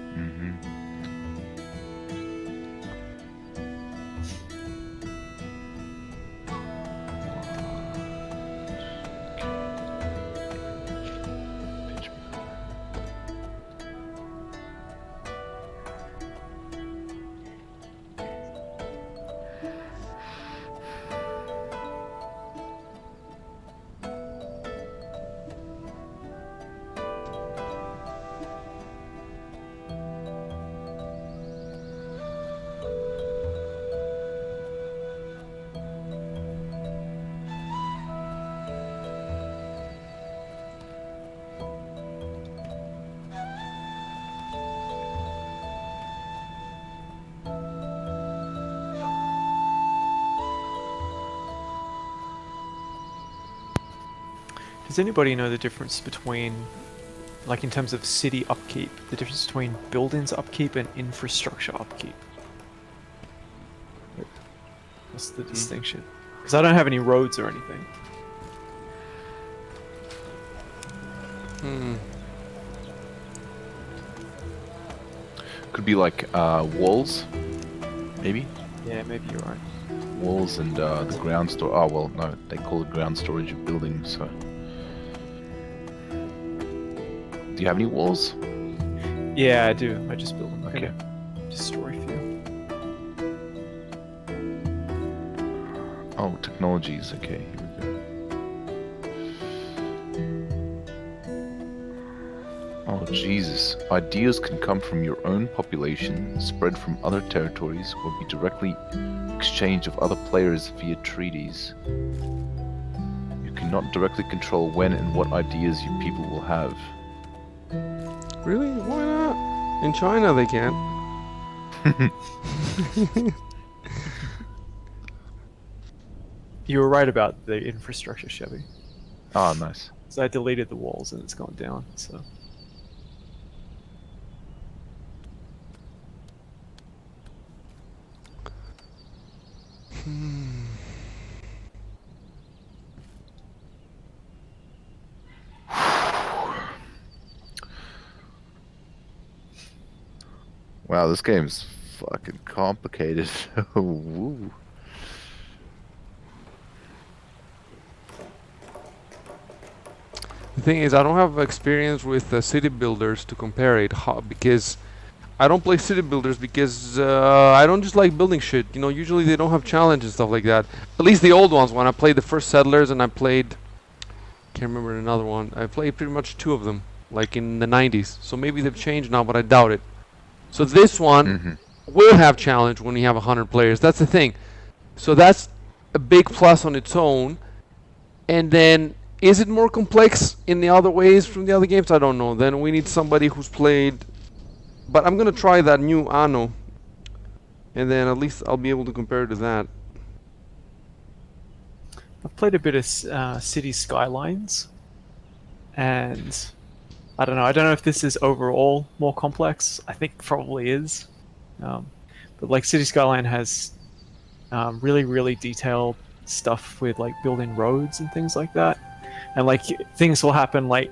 Does anybody know the difference between, like in terms of city upkeep, the difference between buildings upkeep and infrastructure upkeep? What's the distinction? Because I don't have any roads or anything. Could be like walls, maybe. Yeah, maybe you're right. Walls and the ground store. Oh well, no, they call it ground storage of buildings. So, do you have any walls? Yeah, I do. I just build them. Okay. Destroy few. Oh, technologies. Okay, here we go. Oh Jesus! Ideas can come from your own population, spread from other territories, or be directly exchanged with other players via treaties. You cannot directly control when and what ideas your people will have. Really? Why not? In China they can. You were right about the infrastructure, Chevy. Ah, nice. So I deleted the walls and it's gone down. So. Wow, this game's fucking complicated. Woo. The thing is, I don't have experience with city builders to compare it, because I don't play city builders because I don't just like building shit. You know, usually they don't have challenges and stuff like that. At least the old ones. When I played the first Settlers and I played, can't remember another one. I played pretty much two of them, like in the 90s. So maybe they've changed now, but I doubt it. So this one will have challenge when you have 100 players. That's the thing. So that's a big plus on its own. And then, is it more complex in the other ways from the other games? I don't know. Then we need somebody who's played. But I'm gonna try that new Anno, and then at least I'll be able to compare to that. I've played a bit of City Skylines, and I don't know. I don't know if this is overall more complex. I think it probably is. But like City Skyline has really, really detailed stuff with like building roads and things like that. And like things will happen like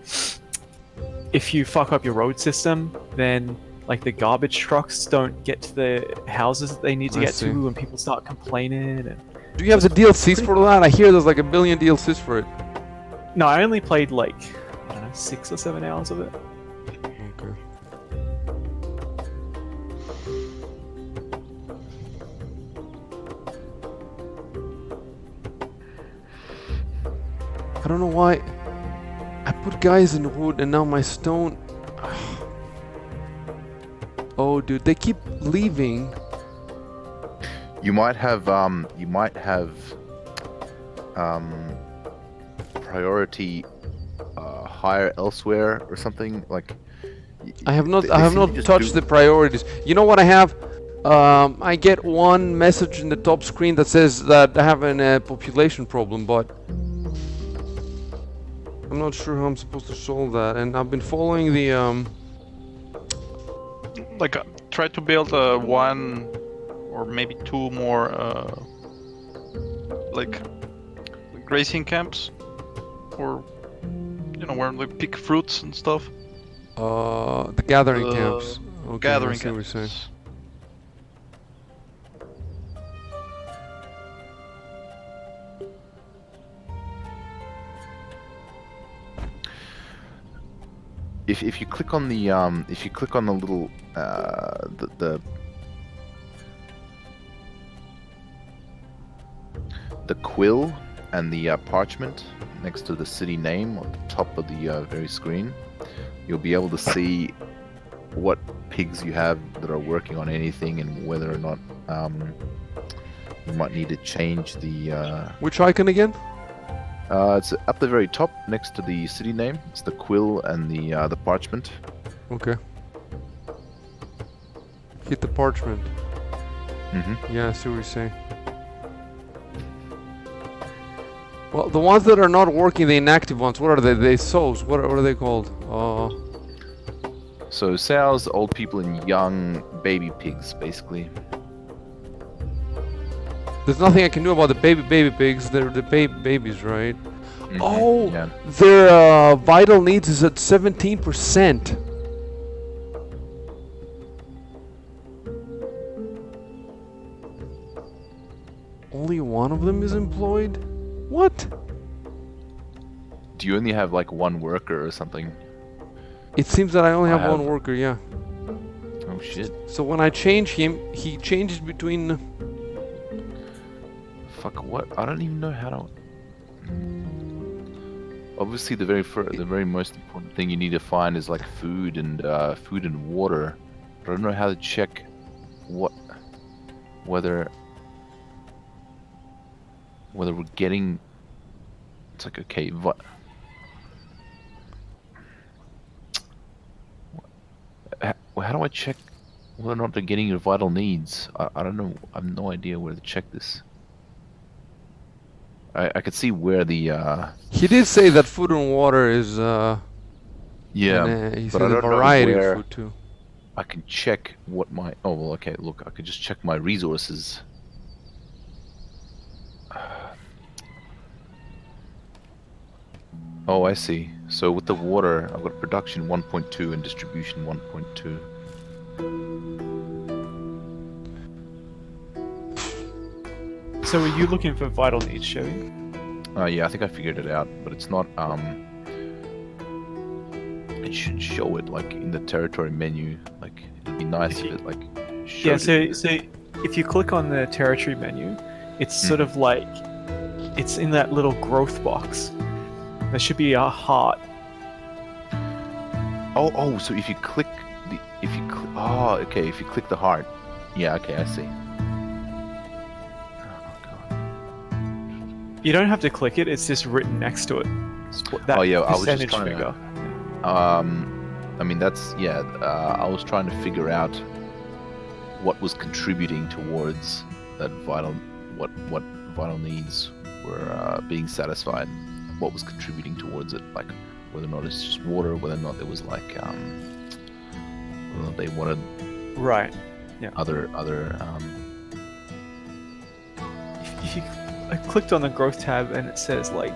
if you fuck up your road system, then like the garbage trucks don't get to the houses that they need to I get see. to, and people start complaining. And Do you have the DLCs for that? I hear there's like 1 billion DLCs for it. no, I only played like I don't know 6 or 7 hours of it. Okay. I don't know why I put guys in wood and now my stone. Oh, dude, they keep leaving. You might have priority higher elsewhere or something like. I have not they seem to just touched the priorities. You know what I have? I get one message in the top screen that says that I have a population problem, but I'm not sure how I'm supposed to solve that. And I've been following the like try to build one or maybe two more like grazing camps, or where they pick fruits and stuff. The gathering Uh, camps. Okay, Gathering I see what you're saying. camps. If you click on the little the quill and the parchment next to the city name on the top of the very screen, you'll be able to see what pigs you have that are working on anything and whether or not you might need to change the Which icon again? it's up the very top next to the city name. It's the quill and the parchment. Okay. Hit the parchment. Yeah, I see what you're saying. Well, the ones that are not working, the inactive ones, what are they? They sows. What are they called? So sows, old people, and young baby pigs, basically. There's nothing I can do about the baby pigs. They're the babies, right? Oh, yeah. their vital needs is at 17%. Only one of them is employed? What? Do you only have like one worker or something? It seems that I only I have one have- worker, yeah. Oh shit! So when I change him, he changes between... Fuck what? I don't even know how to. Obviously, the very most important thing you need to find is like food and water. But I don't know how to check whether we're getting. It's like okay, how do I check whether or not they're getting your vital needs? I don't know. I have no idea where to check this. I could see where the He did say that food and water is... yeah, and, he but said I a don't know variety of where food too. I can check what my. Oh well, okay. Look, I could just check my resources. Oh, I see. So with the water, I've got production 1.2 and distribution 1.2. So are you looking for vital needs, Chevy? Yeah, I think I figured it out, but it's not. It should show it like in the territory menu. Like it'd be nice if it like showed Yeah, it. so if you click on the territory menu, it's sort of like it's in that little growth box. There should be a heart. Oh, so if you click if you click the heart. Yeah, okay, I see. Oh god. You don't have to click it; it's just written next to it. That Oh, yeah, I was just percentage trying to- figure. I mean that's I was trying to figure out what was contributing towards that what vital needs were being satisfied. What was contributing towards it, like whether or not it's just water, whether or not there was like whether or not they wanted Right. Yeah. other If you I clicked on the growth tab and it says like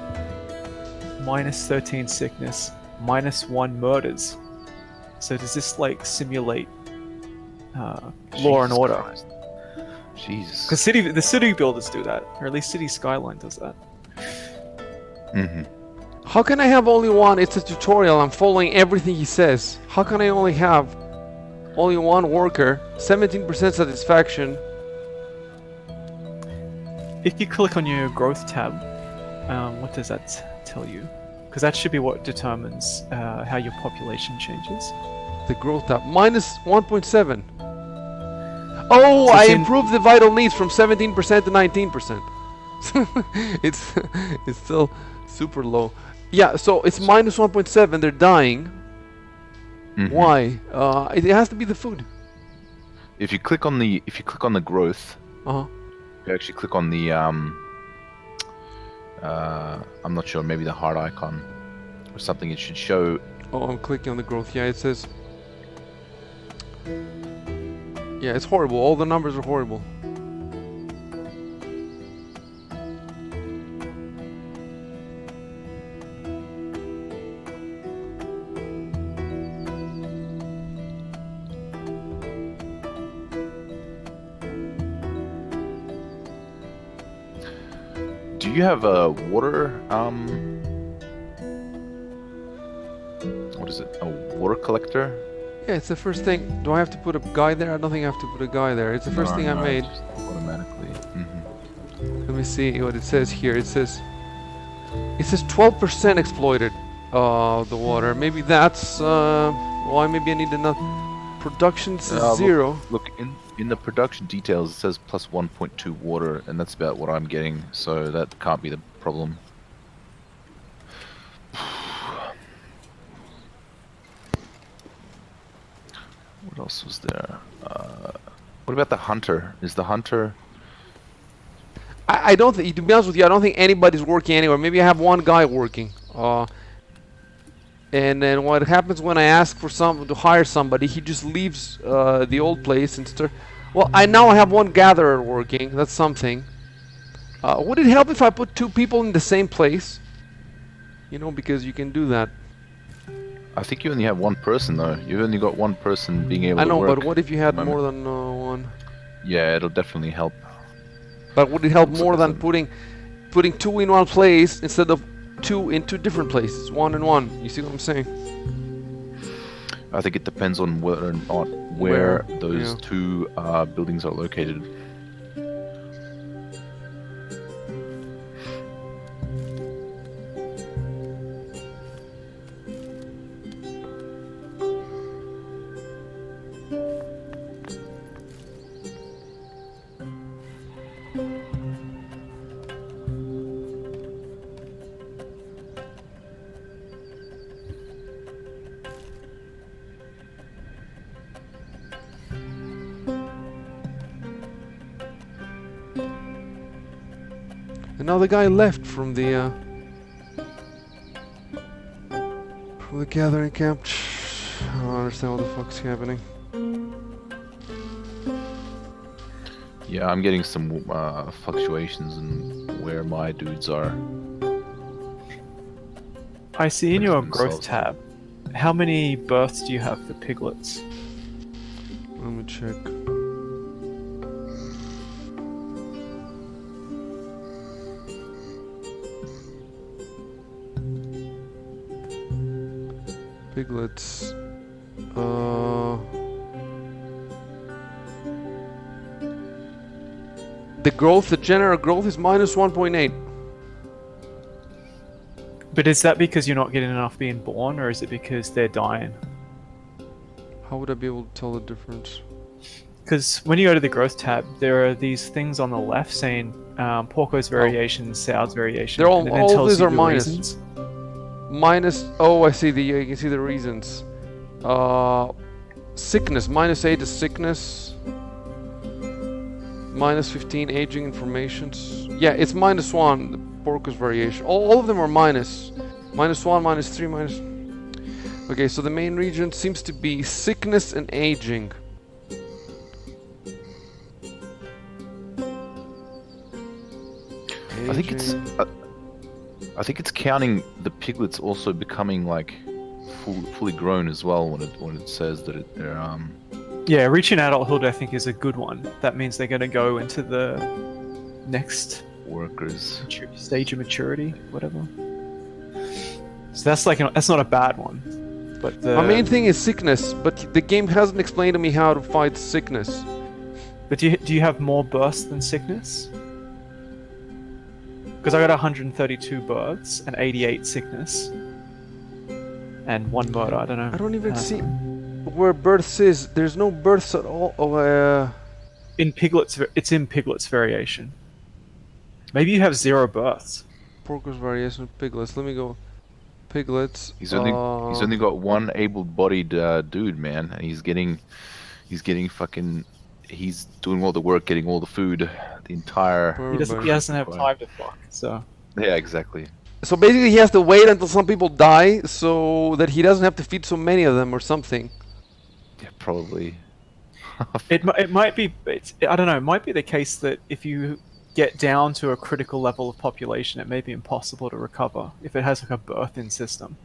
-13 sickness, -1 murders. So does this like simulate law and Jesus order? Christ. Jesus. Because the city builders do that, or at least City Skyline does that. How can I have only one? It's a tutorial. I'm following everything he says. How can I only have only one worker? 17% satisfaction. If you click on your growth tab, what does that tell you? Because that should be what determines how your population changes. The growth tab. -1.7. Oh, So I it's in- improved the vital needs from 17% to 19%. it's still super low. Yeah, so it's -1.7. They're dying. Why? It has to be the food. If you click on the growth, Uh-huh. you actually click on the I'm not sure, maybe the heart icon or something. It should show. Oh, I'm clicking on the growth. Yeah, it says Yeah, it's horrible. All the numbers are horrible. Do you have a water? What is it? A water collector? Yeah, it's the first thing. Do I have to put a guy there? I don't think I have to put a guy there. It's the first thing I made. Just automatically. Let me see what it says here. It says 12% exploited. The water. Maybe that's why. Maybe I need another. Production's zero. Look in the production details. It says plus 1.2 water, and that's about what I'm getting. So that can't be the problem. What else was there? What about the hunter? Is the hunter? I don't think. To be honest with you, I don't think anybody's working anywhere. Maybe I have one guy working. And then what happens when I ask for to hire somebody, he just leaves the old place and start. Well, now I have one gatherer working. That's something. Would it help if I put 2 people in the same place? You know, because you can do that. I think you only have one person though. You've only got one person being able to work. I know, but what if you had at the more moment. than one? Yeah, it'll definitely help. But would it help So more than doesn't- putting 2 in one place instead of 2 in 2 different places? 1 and 1. You see what I'm saying? I think it depends on whether or not where those yeah. 2 buildings are located. And now the guy left from the gathering camp. I don't understand what the fuck's happening. Yeah, I'm getting some fluctuations in where my dudes are. I see in your Themselves. growth tab, how many births do you have for piglets? Let me check. Piglets. The general growth is minus 1.8. But is that because you're not getting enough being born, or is it because they're dying? How would I be able to tell the difference? Because when you go to the growth tab, there are these things on the left saying Porco's variation, Sow's variation. They're all- and it then all tells these you are the minus. reasons. Minus. Oh, I see you can see the reasons. Sickness. Minus 8 is sickness. Minus 15 aging informations. Yeah, it's minus 1. The Porco's variation. All of them are minus. Minus 1, minus 3, minus. Okay, so the main region seems to be sickness and aging. I think it's. I think it's counting the piglets also becoming like fully grown as well when it says that they're Yeah, reaching adulthood I think is a good one. That means they're going to go into the next workers. stage of maturity, whatever. So that's that's not a bad one. But My main thing is sickness, but the game hasn't explained to me how to fight sickness. But do you have more births than sickness? Because I got 132 births and 88 sickness. And 1 murder, I don't know. I don't even see where births is. There's no births at all. In piglets, it's in piglets variation. Maybe you have 0 births. Porco's variation of piglets. Let me go. Piglets. He's only got one able-bodied dude, man, and he's doing all the work, getting all the food, the entire. He doesn't have time to fuck. So Yeah, exactly. So basically, he has to wait until some people die, so that he doesn't have to feed so many of them, or something. Yeah, probably. It might be. I don't know. It might be the case that if you get down to a critical level of population, it may be impossible to recover if it has like a birth-in system.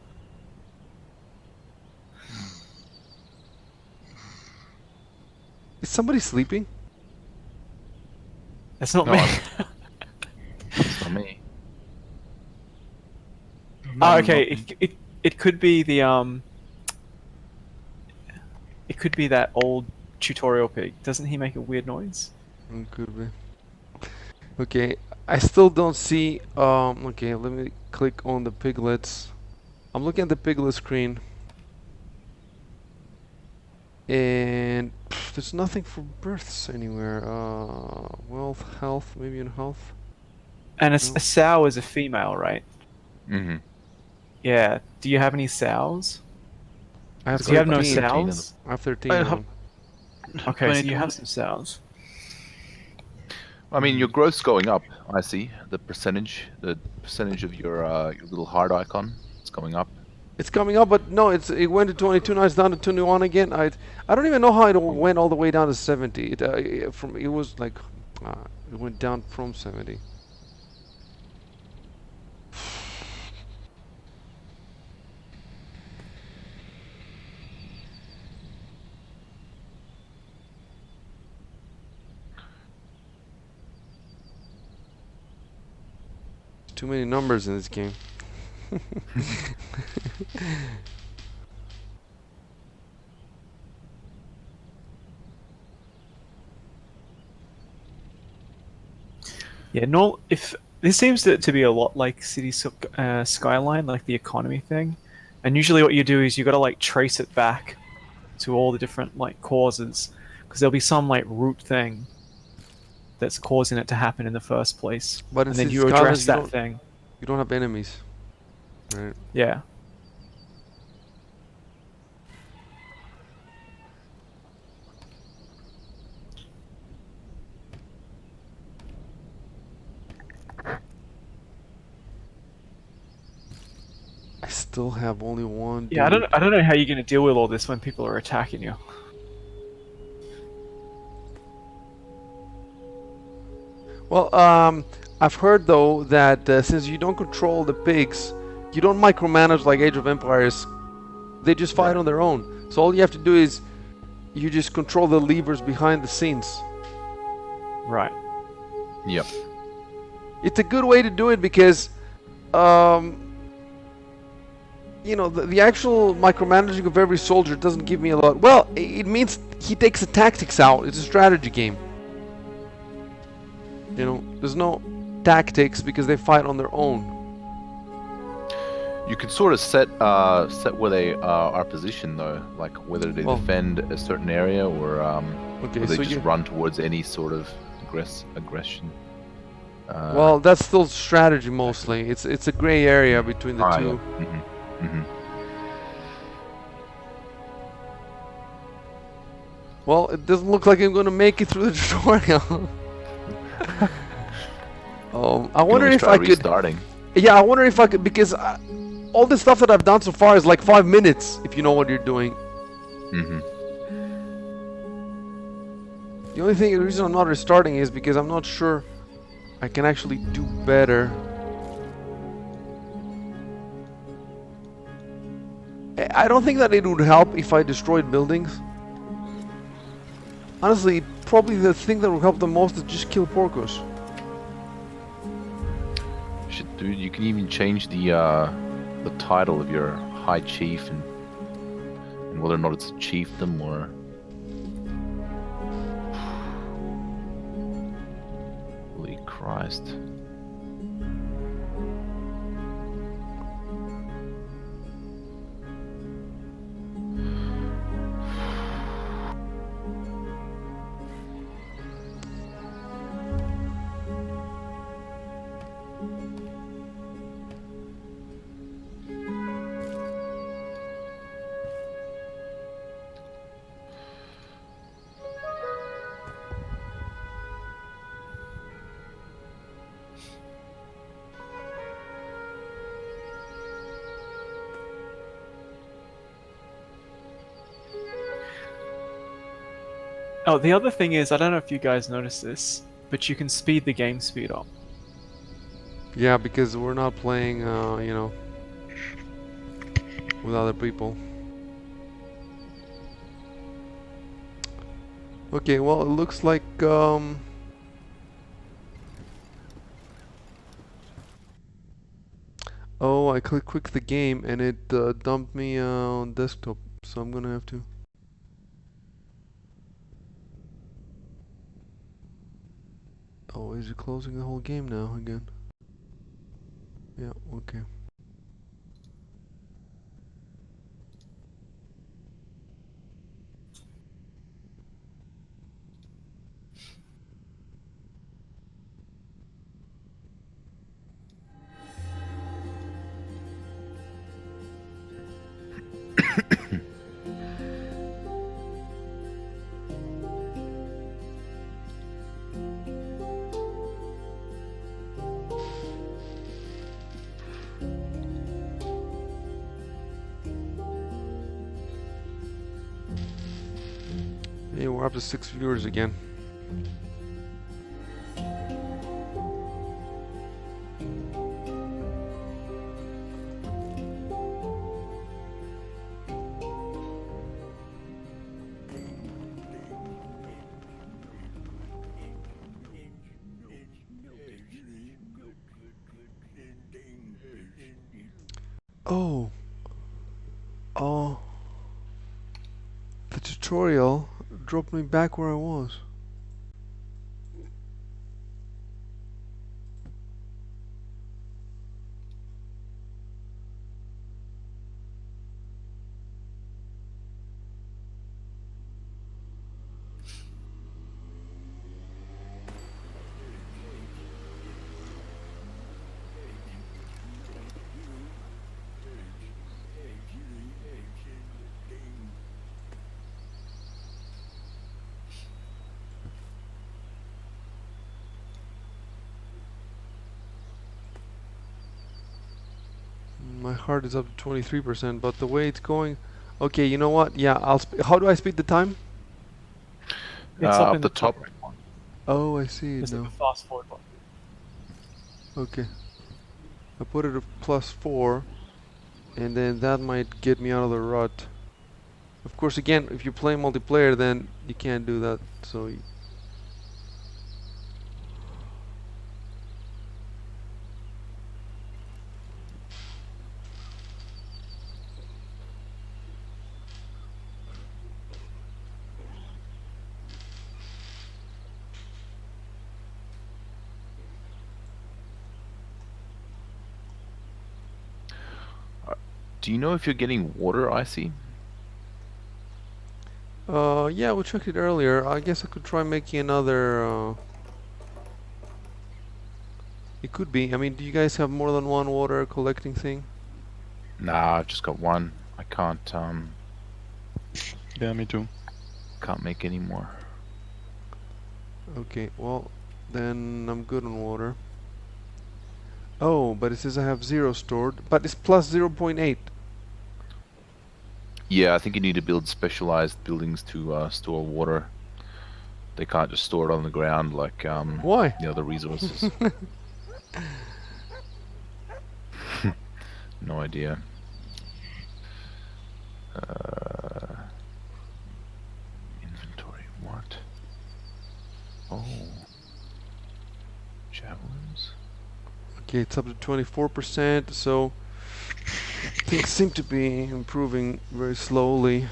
Is somebody sleeping? That's not No, me. It's not me. Oh, okay. It could be the It could be that old tutorial pig. Doesn't he make a weird noise? Could be. Okay, I still don't see. Okay, let me click on the piglets. I'm looking at the piglet screen, and there's nothing for births anywhere. Wealth, health, maybe in health. And No. a sow is a female, right? Mm-hmm. Yeah. Do you have any sows? I have Do you have no 13. 13 of sows? I have 13 I of have them. Okay, so you 22. have some sows. I mean, your growth's going up. I see the percentage of your little heart icon. It's going up. It's coming up, but no, it went to 22. Now it's down to 21 again. I don't even know how it went all the way down to 70. It was like it went down from 70. Too many numbers in this game. Yeah, no. If this seems to be a lot like Skyline, like the economy thing, and usually what you do is you got to like trace it back to all the different like causes, because there'll be some like root thing that's causing it to happen in the first place, But in and then City you address Skylines, that thing. you don't have enemies, right? Yeah. I still have only one. Yeah, Dude. I don't know how you're gonna deal with all this when people are attacking you. Well, I've heard though that since you don't control the pigs, you don't micromanage like Age of Empires. They just fight Right. on their own. So all you have to do is you just control the levers behind the scenes. Right. Yep. It's a good way to do it because, you know, the actual micromanaging of every soldier doesn't give me a lot. Well, it means he takes the tactics out. It's a strategy game. You know, there's no tactics because they fight on their own. You can sort of set where they are positioned though, like whether they Well, defend a certain area or okay, they so just you. run towards any sort of aggression. Well, that's still strategy mostly. It's a gray area between the two. Yeah. Mm-hmm. Well, it doesn't look like I'm gonna make it through the tutorial. I wonder if I could. Restarting. Yeah, I wonder if I could because all the stuff that I've done so far is like 5 minutes if you know what you're doing. Mm-hmm. The only thing, the reason I'm not restarting is because I'm not sure I can actually do better. I don't think that it would help if I destroyed buildings. Honestly, probably the thing that would help the most is just kill porcos. Dude, you can even change the title of your high chief and whether or not it's a chiefdom or. Holy Christ. Oh, the other thing is, I don't know if you guys noticed this, but you can speed the game speed up. Yeah, because we're not playing, you know, with other people. Okay, well, it looks like, oh, I clicked the game and it dumped me on desktop, so I'm gonna have to. Oh, is it closing the whole game now again? Yeah, okay. Hey, we're up to 6 viewers again. Oh, oh, the tutorial dropped me back where I was. My heart is up to 23%, but the way it's going... Okay, you know what? Yeah, how do I speed the time? It's up Up in the the top top. right corner. Oh, I see it There's like now. a fast forward button. Okay. I put it at +4, and then that might get me out of the rut. Of course, again, if you play multiplayer, then you can't do that, so... Do you know if you're getting water, Icy? Yeah, we checked it earlier. I guess I could try making another, It could be. I mean, do you guys have more than one water collecting thing? Nah, I've just got one. I Yeah, me too. can't make any more. Okay, well, then I'm good on water. Oh, but it says I have 0 stored, but it's plus 0.8. Yeah, I think you need to build specialized buildings to store water. They can't just store it on the ground like Why? the other resources. No idea. Inventory, what? Oh. Javelins? Okay, it's up to 24%, so things seem to be improving very slowly.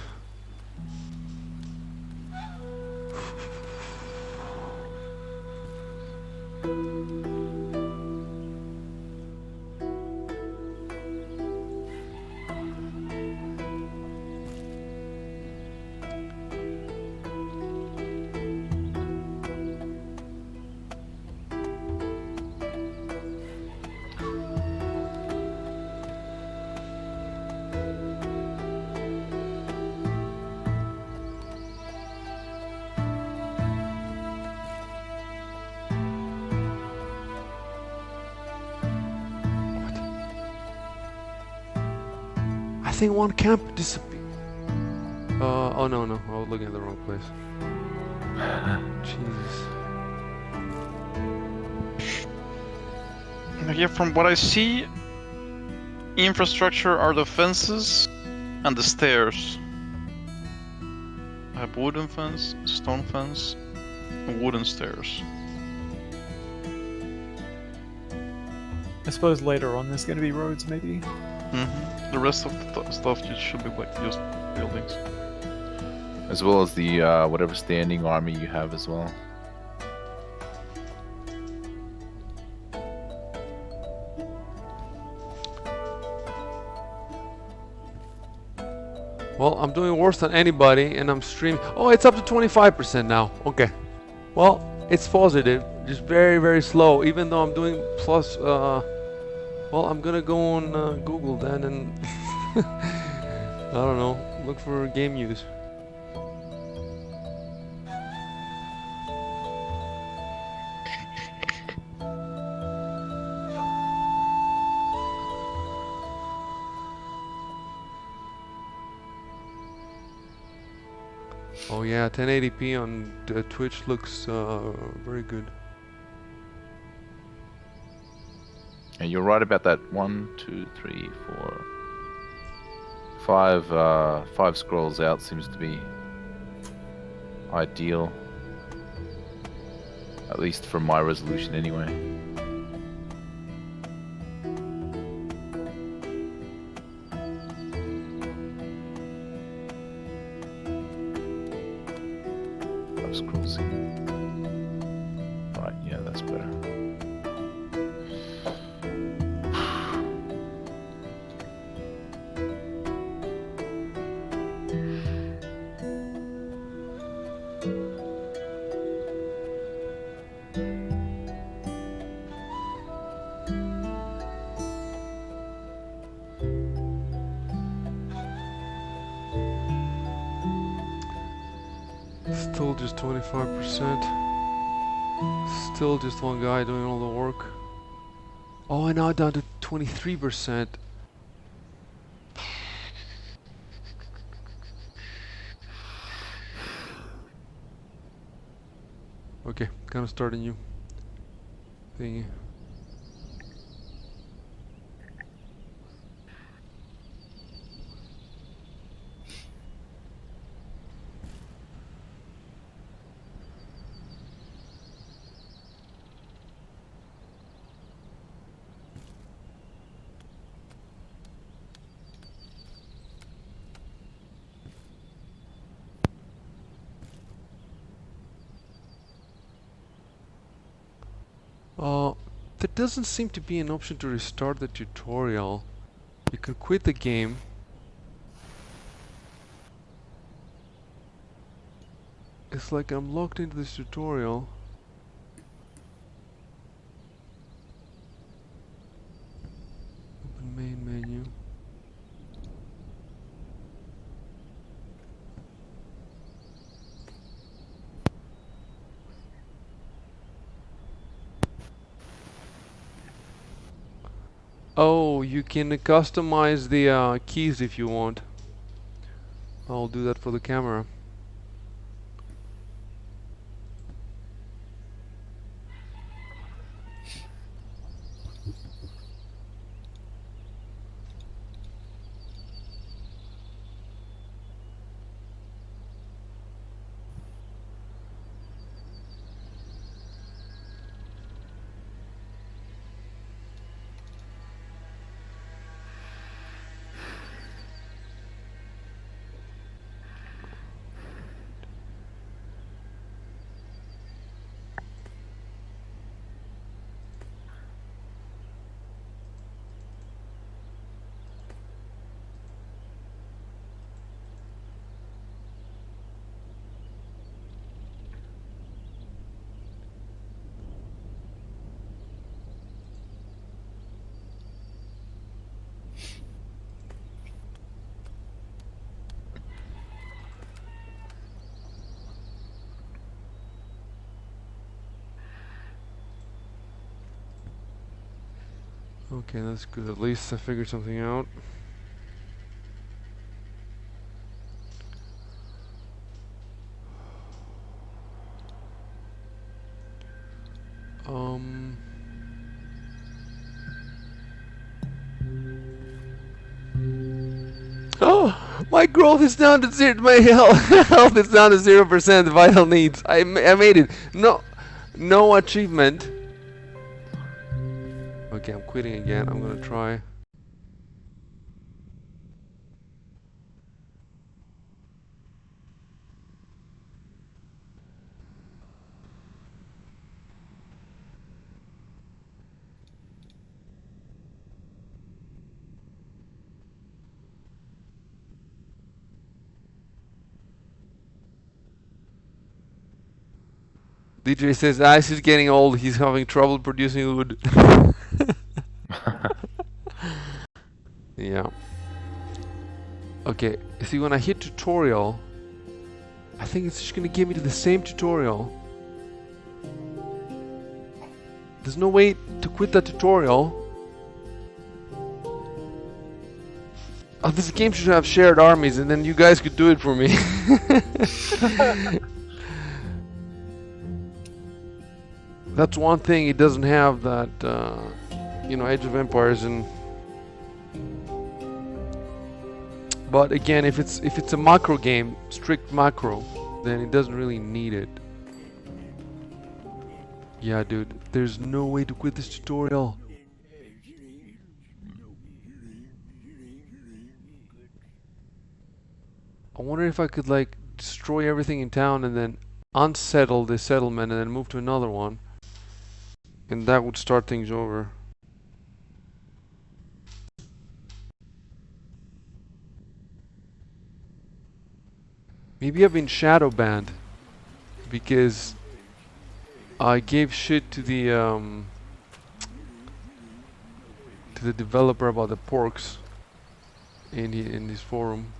I think one camp disappeared. Oh no, I was looking at the wrong place. Jesus. Here, from what I see, infrastructure are the fences and the stairs. I have wooden fence, stone fence, and wooden stairs. I suppose later on there's going to be roads, maybe. The rest of the stuff just should be like just buildings. As well as the whatever standing army you have as well. Well, I'm doing worse than anybody, and I'm streaming. Oh, it's up to 25% now. Okay. Well, it's positive, just very, very slow. Even though I'm doing plus. Well, I'm gonna go on Google then, and I don't know, look for game news. Oh yeah, 1080p on Twitch looks very good. And you're right about that. 1, 2, 3, 4, 5 scrolls out seems to be ideal. At least for my resolution anyway. Scrolls here. Right, yeah, that's better. Still just 25%. Still just one guy doing all the work. Oh, and now down to 23%. Okay, gonna start a new thingy. There doesn't seem to be an option to restart the tutorial. You can quit the game. It's like I'm locked into this tutorial. Open main menu. Oh, you can customize the keys if you want. I'll do that for the camera. Okay, that's good. At least I figured something out. Um. Oh, my growth is down to zero. My health is down to 0%. Vital needs. I made it. No achievement. Okay, I'm quitting again. I'm gonna try. DJ says Ice is getting old. He's having trouble producing wood. Yeah. Okay. See, when I hit tutorial, I think it's just gonna give me to the same tutorial. There's no way to quit that tutorial. Oh, this game should have shared armies, and then you guys could do it for me. That's one thing it doesn't have, that you know, Age of Empires. And but again, if it's a macro game, strict macro, then it doesn't really need it. Yeah, dude, there's no way to quit this tutorial. I wonder if I could like destroy everything in town and then unsettle this settlement and then move to another one. And that would start things over. Maybe I've been shadow banned because I gave shit to the developer about the porks in his forum.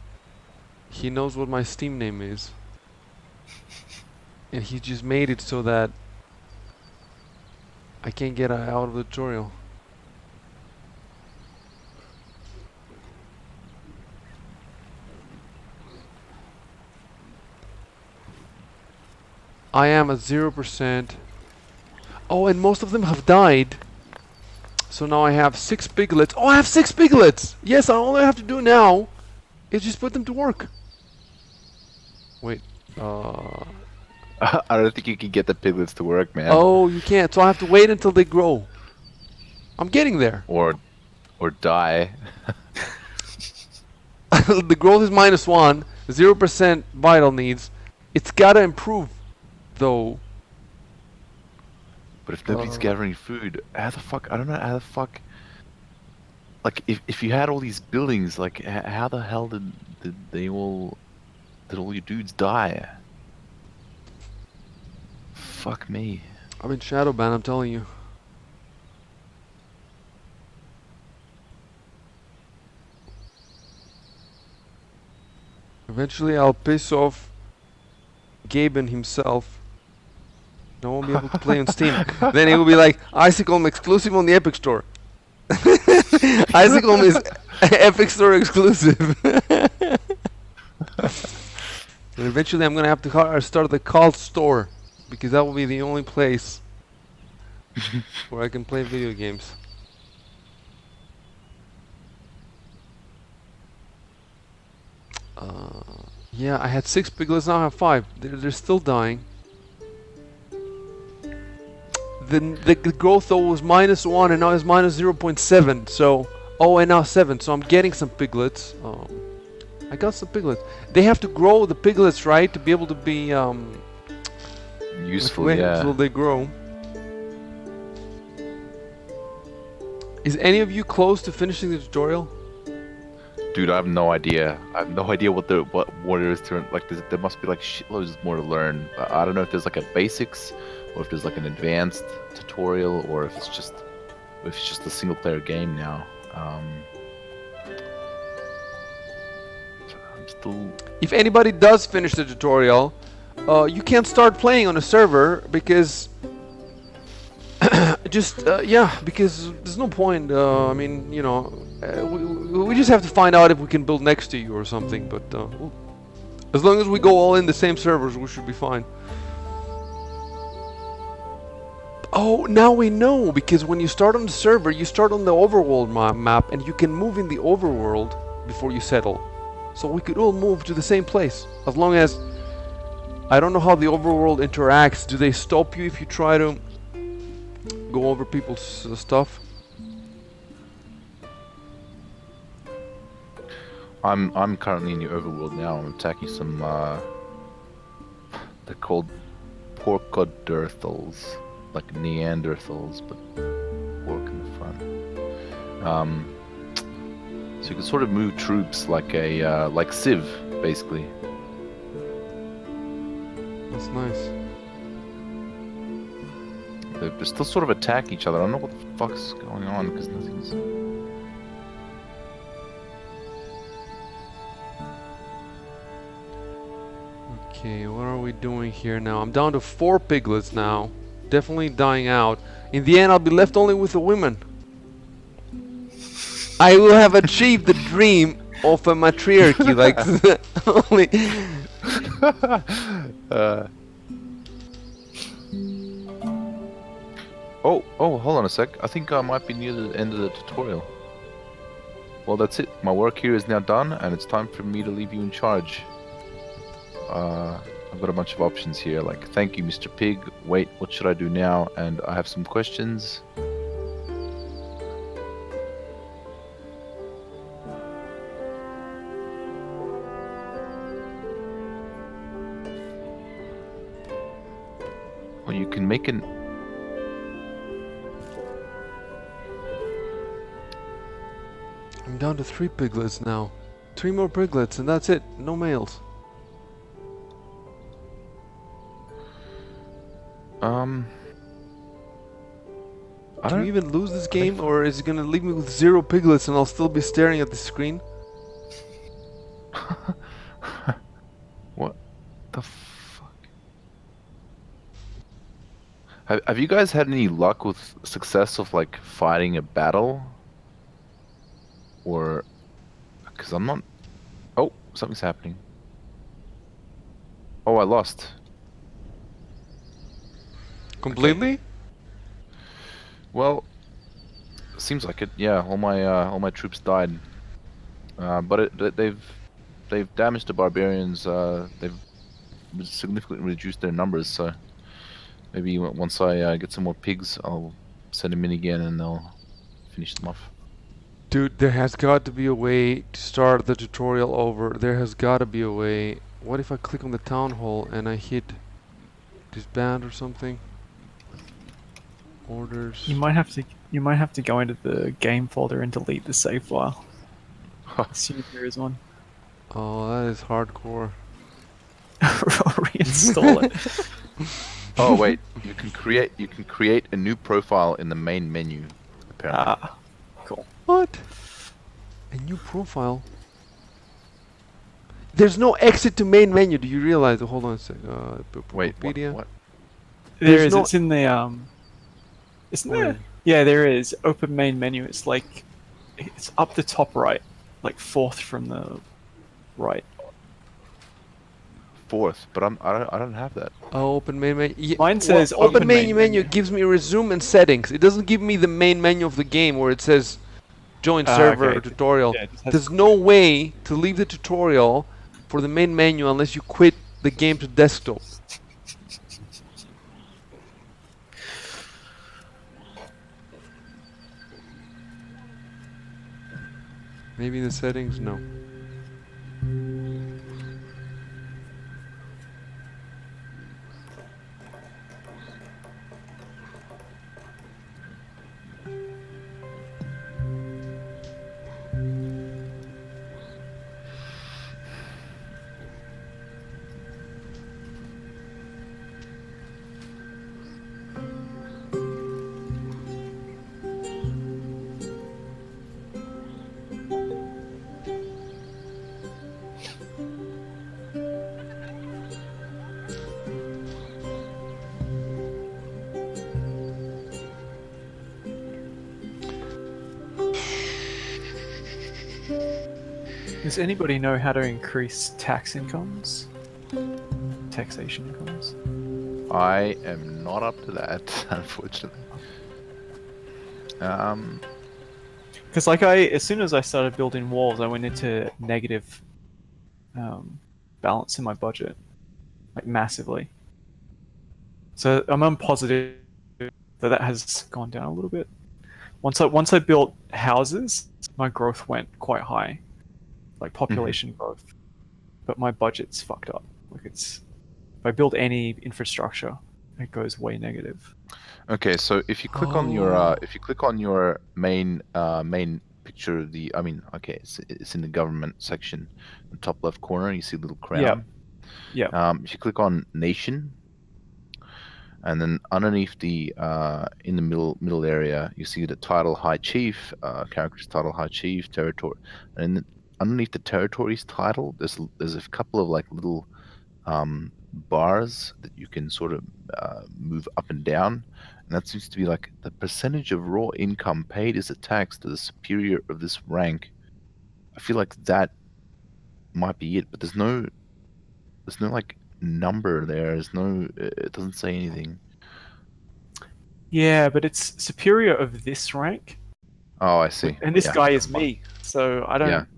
He knows what my Steam name is, and he just made it so that I can't get out of the tutorial. I am at 0%. Oh, and most of them have died. So now I have 6 piglets. Oh, I have 6 piglets! Yes, all I have to do now is just put them to work. Wait, I don't think you can get the piglets to work, man. oh, you can't. So I have to wait until they grow. I'm getting there. Or die. The growth is -1, 0% vital needs. It's gotta improve, though. But if nobody's gathering food, how the fuck? I don't know how the fuck. Like, if you had all these buildings, like, how the hell did all your dudes die? Fuck me. I've been shadow banned, I'm telling you. Eventually I'll piss off Gaben himself. I won't be able to play on Steam. Then it will be like, Icicle exclusive on the Epic Store. Icicle is Epic Store exclusive. And eventually I'm gonna have to start the cult store, because that will be the only place where I can play video games. Yeah, I had 6 piglets, now I have 5. They're still dying. The growth though was -1 and now it's -0.7. So, oh, and now 7. So I'm getting some piglets. I got some piglets. They have to grow the piglets, right, to be able to be Useful, wait yeah. until they grow. Is any of you close to finishing the tutorial? Dude, I have no idea. I have no idea what it is to like. There must be like shitloads more to learn. I don't know if there's like a basics, or if there's like an advanced tutorial, or if it's just a single player game now. I'm still. If anybody does finish the tutorial, you can't start playing on a server because because there's no point. I mean, you know, we just have to find out if we can build next to you or something. But as long as we go all in the same servers, we should be fine. Oh, now we know, because when you start on the server, you start on the overworld map, and you can move in the overworld before you settle. So we could all move to the same place, as long as... I don't know how the overworld interacts. Do they stop you if you try to go over people's stuff? I'm currently in the overworld now. I'm attacking some they're called porcodurthals, like Neanderthals, but pork in the front. So you can sort of move troops like a like Civ, basically. That's nice. They still sort of attack each other. I don't know what the fuck's going on because nothing's. Okay, what are we doing here now? I'm down to 4 piglets now. Definitely dying out. In the end, I'll be left only with the women. I will have achieved the dream of a matriarchy, like only. Oh, hold on a sec. I think I might be near the end of the tutorial. Well, that's it. My work here is now done, and it's time for me to leave you in charge. I've got a bunch of options here, like thank you, Mr. Pig. Wait, what should I do now? And I have some questions. Well, you can make an. I'm down to 3 piglets now. 3 more piglets, and that's it. No males. I Can don't we even lose this game, or is it gonna leave me with 0 piglets and I'll still be staring at the screen? What the fuck? Have you guys had any luck with success of like fighting a battle? Or because I'm not. Oh, something's happening. Oh, I lost. Completely? Well, seems like it. Yeah, all my troops died. But they've damaged the barbarians. They've significantly reduced their numbers. So maybe once I get some more pigs, I'll send them in again and they'll finish them off. Dude, there has got to be a way to start the tutorial over. There has got to be a way. What if I click on the town hall and I hit disband or something? Orders. You might have to go into the game folder and delete the save file. Assume there is one. Oh, that is hardcore. Reinstall it. Oh wait, you can create a new profile in the main menu. Apparently. Ah, cool. What? A new profile? There's no exit to main menu. Do you realize? Hold on a sec. Wait, Wikipedia. what? There There's is. no- It's in the Isn't Where? there? Yeah, there is. Open main menu. It's like, it's up the top right, like 4th from the right. 4th, but I don't have that. Oh, open main menu. Mine says open open main main menu menu. gives me resume and settings. It doesn't give me the main menu of the game where it says join server okay. or tutorial. Yeah, it just has- There's no way to leave the tutorial for the main menu unless you quit the game to desktop. Maybe in the settings? No. Does anybody know how to increase tax incomes? Taxation incomes? I am not up to that, unfortunately. Because like as soon as I started building walls, I went into negative balance in my budget, like massively. So I'm on positive that has gone down a little bit. Once I built houses, my growth went quite high, like population growth. But my budget's fucked up. Like if I build any infrastructure, it goes way negative. Okay, so if you click on your main picture of the, I mean, okay, it's in the government section, the top left corner. You see a little Yeah, crown. yeah. If you click on nation, and then underneath the in the middle area, you see the title High Chief, character's title High Chief, territory, and then underneath the territory's title, there's a couple of like little bars that you can sort of move up and down, and that seems to be like the percentage of raw income paid as a tax to the superior of this rank. I feel like that might be it, but there's no like number there. There's no, it doesn't say anything. Yeah, but it's superior of this rank, Oh, I see. and this Yeah, guy is me, so I yeah. don't.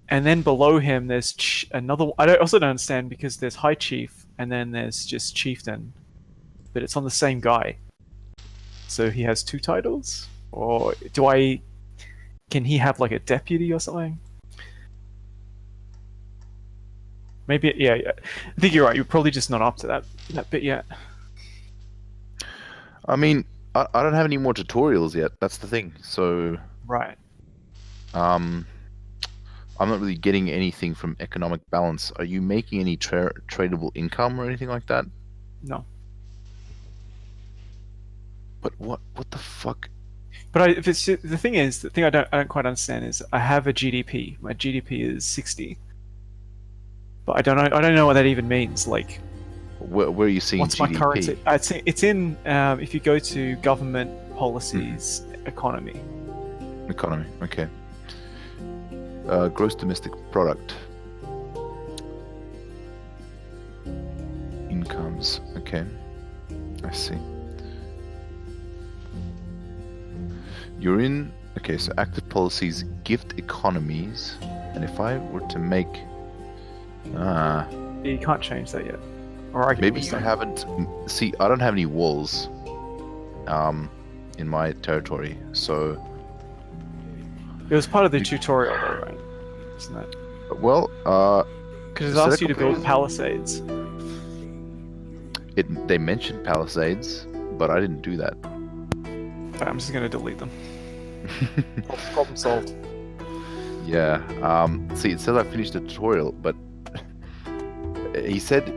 And then below him, there's another. I also don't understand because there's High Chief, and then there's just Chieftain, but it's on the same guy. So he has two titles, or do I? Can he have like a deputy or something? Maybe, yeah, yeah. I think you're right. You're probably just not up to that bit yet. I mean, I don't have any more tutorials yet. That's the thing. So, Right. I'm not really getting anything from economic balance. Are you making any tradable income or anything like that? No. But what the fuck? But if it's the thing is, the thing I don't quite understand is I have a GDP. My GDP is 60, but I don't know what that even means. Like, Where are you seeing what's my GDP? currency? It's in if you go to government policies, economy. Economy. Okay. Gross domestic product. Incomes. Okay. I see. You're in. Okay, so active policies, gift economies, and if I were to make, You can't change that yet. Or I can maybe you haven't. See, I don't have any walls, in my territory, so. It was part of the tutorial, though, right? Isn't that? Well, Because it asked you to build palisades. They mentioned palisades, but I didn't do that. Okay, I'm just gonna delete them. Problem solved. Yeah. See, it says I finished the tutorial, but he said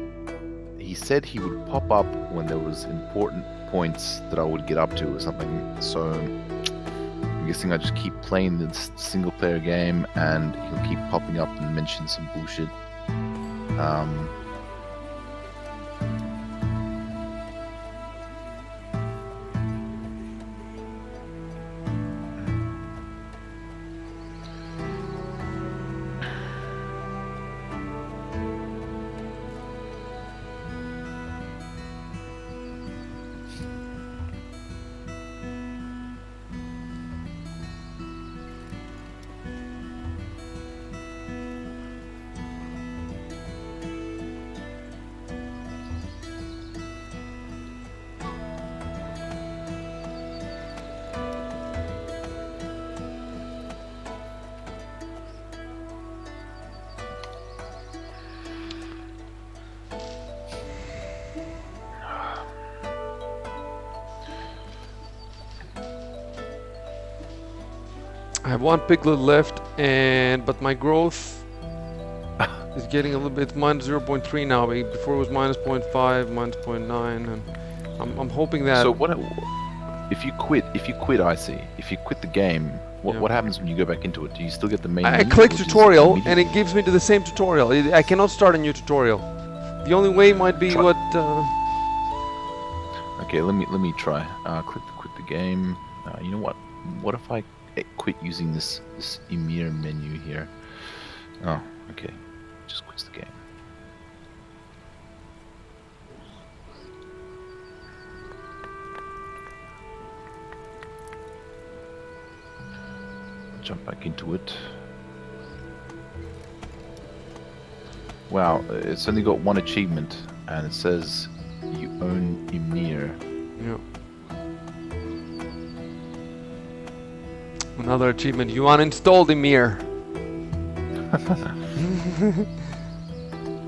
he would pop up when there was important points that I would get up to or something. So I'm guessing I just keep playing this single player game, and he'll keep popping up and mention some bullshit. I have one piglet left, but my growth is getting a little bit minus 0.3 now. Before it was minus 0.5, minus 0.9, and I'm hoping that. So what? If you quit, Icy, if you quit the game, what happens when you go back into it? Do you still get the main? I menu, click or does it tutorial, and immediately- it gives me to the same tutorial. I cannot start a new tutorial. The only way might be what. Okay, let me try. Quit the game. You know what? What if I quit using this Ymir menu here? Oh, okay. Just quits the game. jump back into it. Wow, it's only got one achievement, and it says you own Ymir. Yeah. Another achievement. You uninstalled Ymir.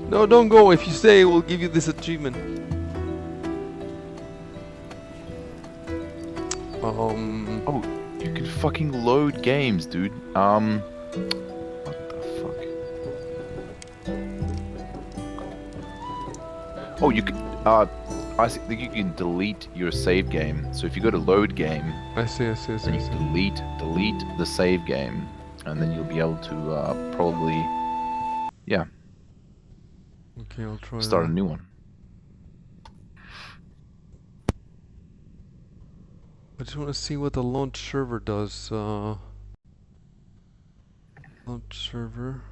No, don't go. If you stay, we'll give you this achievement. Oh, you can fucking load games, dude. What the fuck? Oh, you can. I think you can delete your save game. So if you go to load game, I see. then you can delete the save game, and then you'll be able to probably, yeah, Okay, I'll try start a that. new one. I just want to see what the launch server does. Launch server.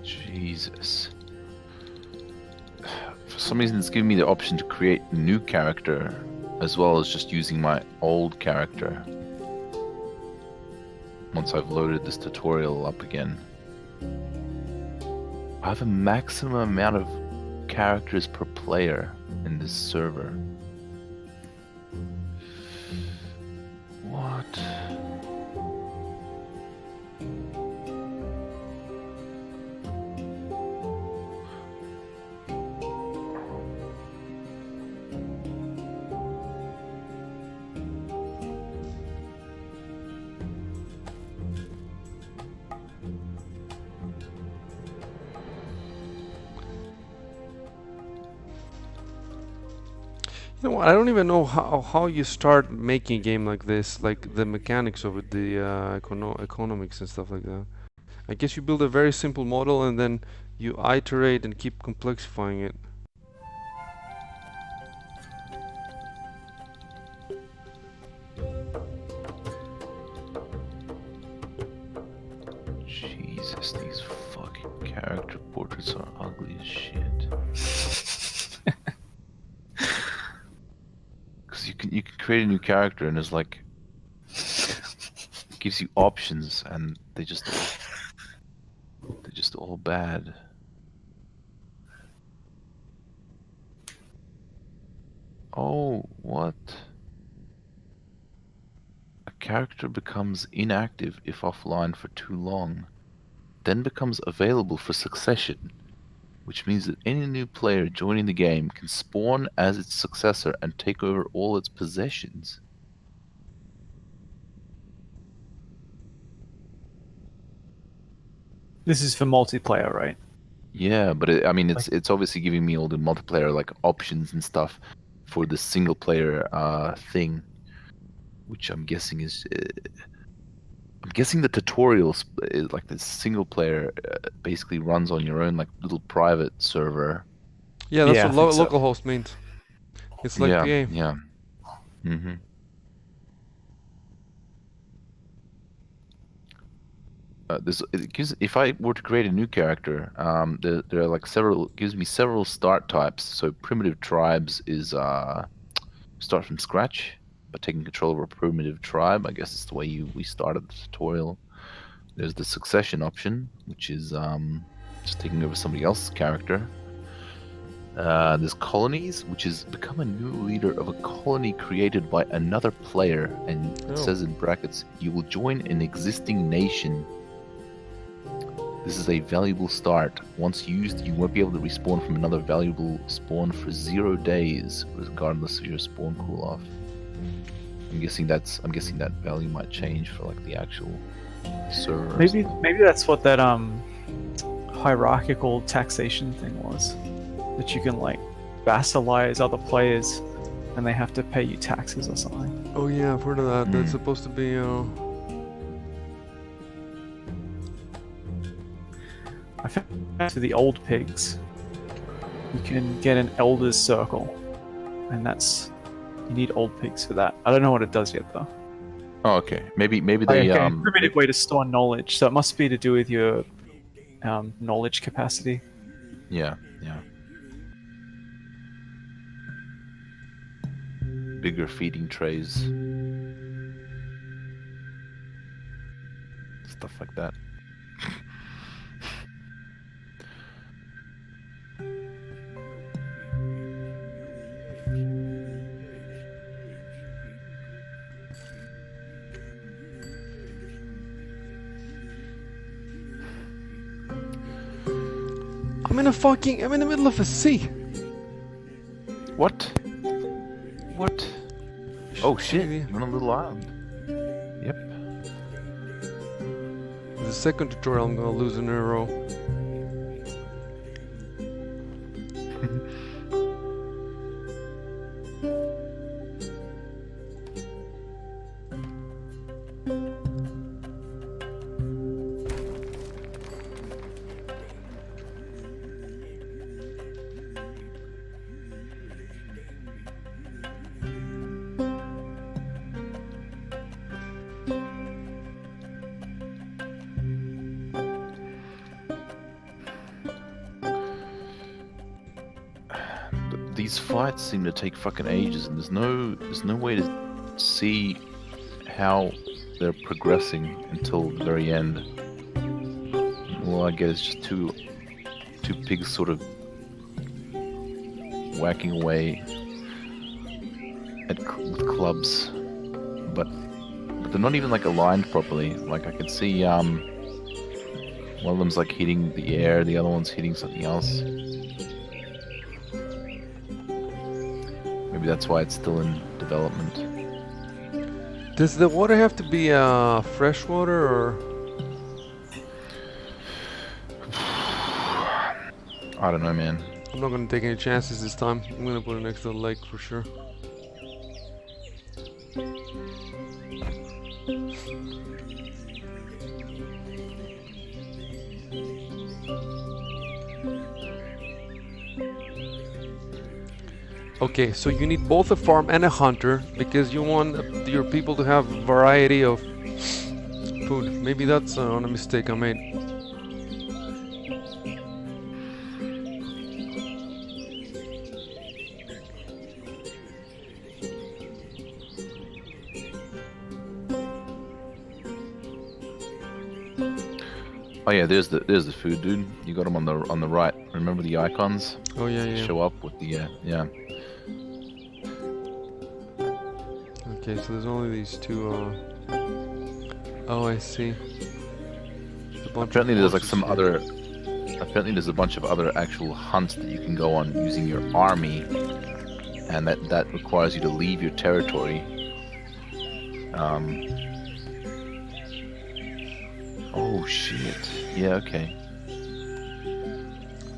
Jesus. For some reason, it's giving me the option to create a new character, as well as just using my old character. Once I've loaded this tutorial up again. I have a maximum amount of characters per player in this server. What? You know what? I don't even know how you start making a game like this, like the mechanics of it, the economics and stuff like that. I guess you build a very simple model and then you iterate and keep complexifying it. Jesus, these fucking character portraits are ugly as shit. Because you can create a new character and it's like it gives you options and they're just all bad. Oh, what? A character becomes inactive if offline for too long, then becomes available for succession, which means that any new player joining the game can spawn as its successor and take over all its possessions. This is for multiplayer, right? Yeah, but I mean, it's obviously giving me all the multiplayer like options and stuff for the single player thing, which I'm guessing is. I'm guessing the tutorials is like the single player basically runs on your own like little private server. Yeah, that's Yeah, what I think so. localhost means. It's like Yeah, PA. yeah. Mm-hmm. If I were to create a new character, there are like several. It gives me several start types. So primitive tribes is start from scratch by taking control over a primitive tribe. I guess it's the way we started the tutorial. There's the succession option, which is just taking over somebody else's character. There's colonies, which is become a new leader of a colony created by another player, and it says in brackets, you will join an existing nation. This is a valuable start. Once used, you won't be able to respawn from another valuable spawn for 0 days, regardless of your spawn cool off. I'm guessing that value might change for like the actual server. or Maybe something. maybe that's what that hierarchical taxation thing was. That you can like vassalize other players and they have to pay you taxes or something. Oh yeah, I've heard of that. That's Mm. supposed to be. I found for the old pigs, you can get an elders circle, and that's you need old pigs for that. I don't know what it does yet though. Oh, okay. Maybe Like they a primitive way to store knowledge, so it must be to do with your knowledge capacity. yeah. Bigger feeding trays. Stuff like that. I'm in the middle of a sea. What? Oh shit! Maybe. You're on a little island. Yep. The second tutorial, I'm gonna lose an arrow. These fights seem to take fucking ages, and there's no way to see how they're progressing until the very end. All I get is just two pigs sort of whacking away with clubs, but they're not even like aligned properly. Like I can see one of them's like hitting the air, the other one's hitting something else. Maybe that's why it's still in development. Does the water have to be fresh water or? I don't know, man. I'm not gonna take any chances this time. I'm gonna put it next to the lake for sure. Okay, so you need both a farm and a hunter because you want your people to have variety of food. Maybe that's a mistake I made. Oh yeah, there's the food, dude. You got them on the right. Remember the icons? Oh yeah, yeah. Show up with the yeah. Okay, so there's only these two. Oh, I see. A bunch Apparently of there's like horses some here. other. Apparently there's a bunch of other actual hunts that you can go on using your army, and that requires you to leave your territory. Oh shit. Yeah. Okay.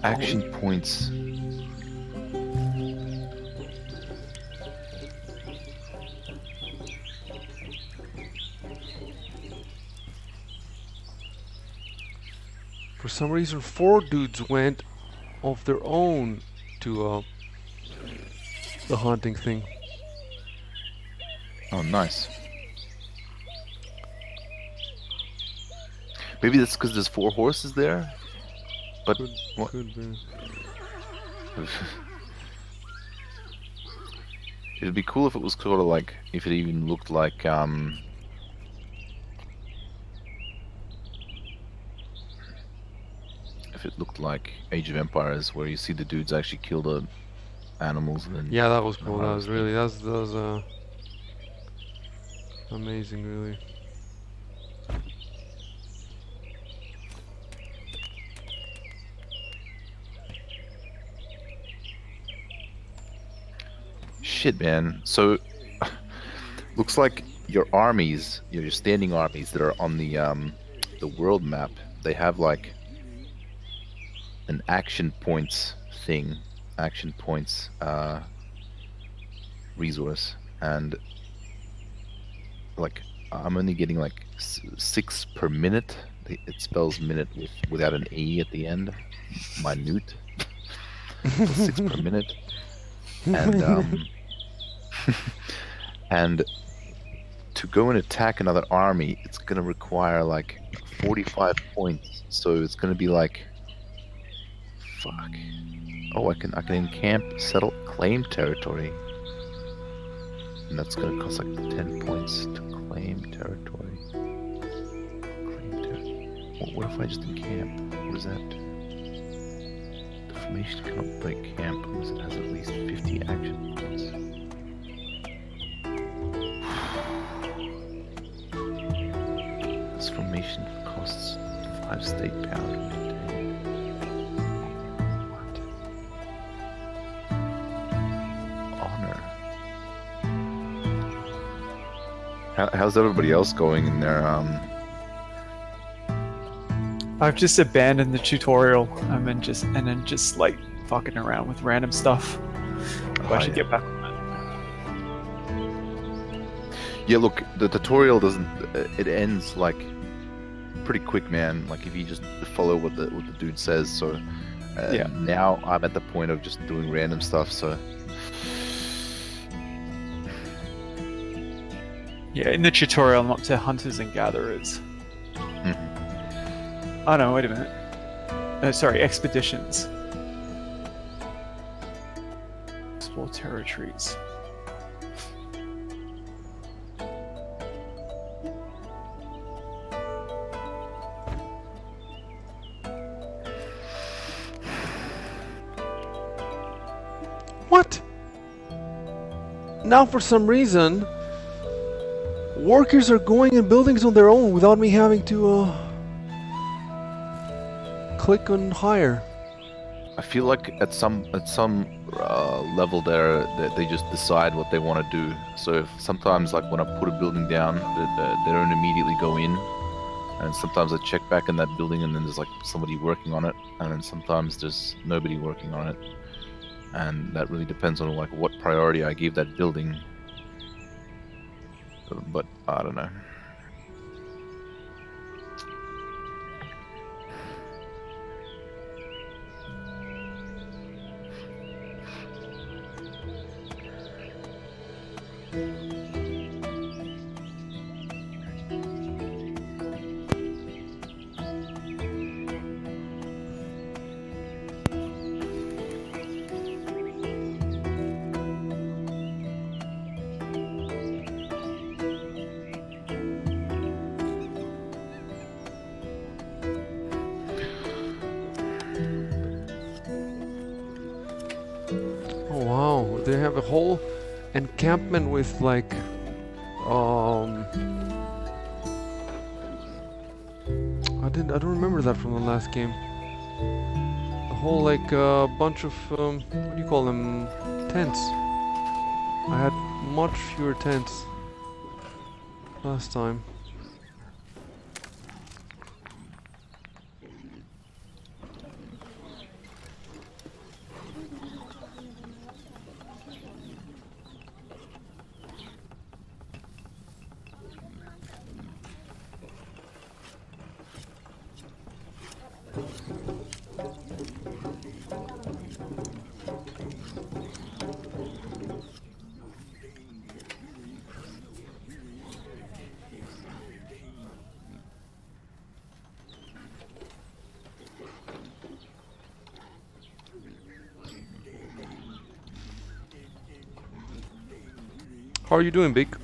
Action points. For some reason, 4 dudes went of their own to the hunting thing. Oh, nice. Maybe that's because there's 4 horses there. But what? Could be. It'd be cool if it was sort of like, if it even looked like if it looked like Age of Empires, where you see the dudes actually kill the animals and then Yeah, that was cool. That was harvest really that was amazing, really. Shit, man. So, looks like your armies, your standing armies that are on the world map, they have like an action points thing, action points resource, and like I'm only getting like 6 per minute. It spells minute without an e at the end. Minute. So 6 per minute, and and to go and attack another army, it's gonna require like 45 points. So it's gonna be like, fuck. Oh, I can encamp, settle, claim territory, and that's gonna cost like 10 points to claim territory. Claim territory. What if I just encamp? What is that? The formation cannot break camp unless it has at least 50 action points. This formation costs 5 state power to maintain. What? Honor. How's everybody else going in their I've just abandoned the tutorial and then just like fucking around with random stuff. I should get back on Yeah, look, the tutorial doesn't. It ends like pretty quick, man. Like if you just follow what the dude says. So Yeah. now I'm at the point of just doing random stuff. So Yeah, in the tutorial I'm up to hunters and gatherers. Oh no, wait a minute. Sorry, expeditions. Explore territories. What? Now for some reason, workers are going in buildings on their own without me having to click on hire. I feel like at some level there, they just decide what they want to do. So if sometimes, like when I put a building down, they don't immediately go in, and sometimes I check back in that building, and then there's like somebody working on it, and then sometimes there's nobody working on it, and that really depends on like what priority I give that building. But I don't know. Oh wow, they have a whole encampment with like I don't remember that from the last game. A whole like bunch of what do you call them, tents. I had much fewer tents last time. How are you doing, Big?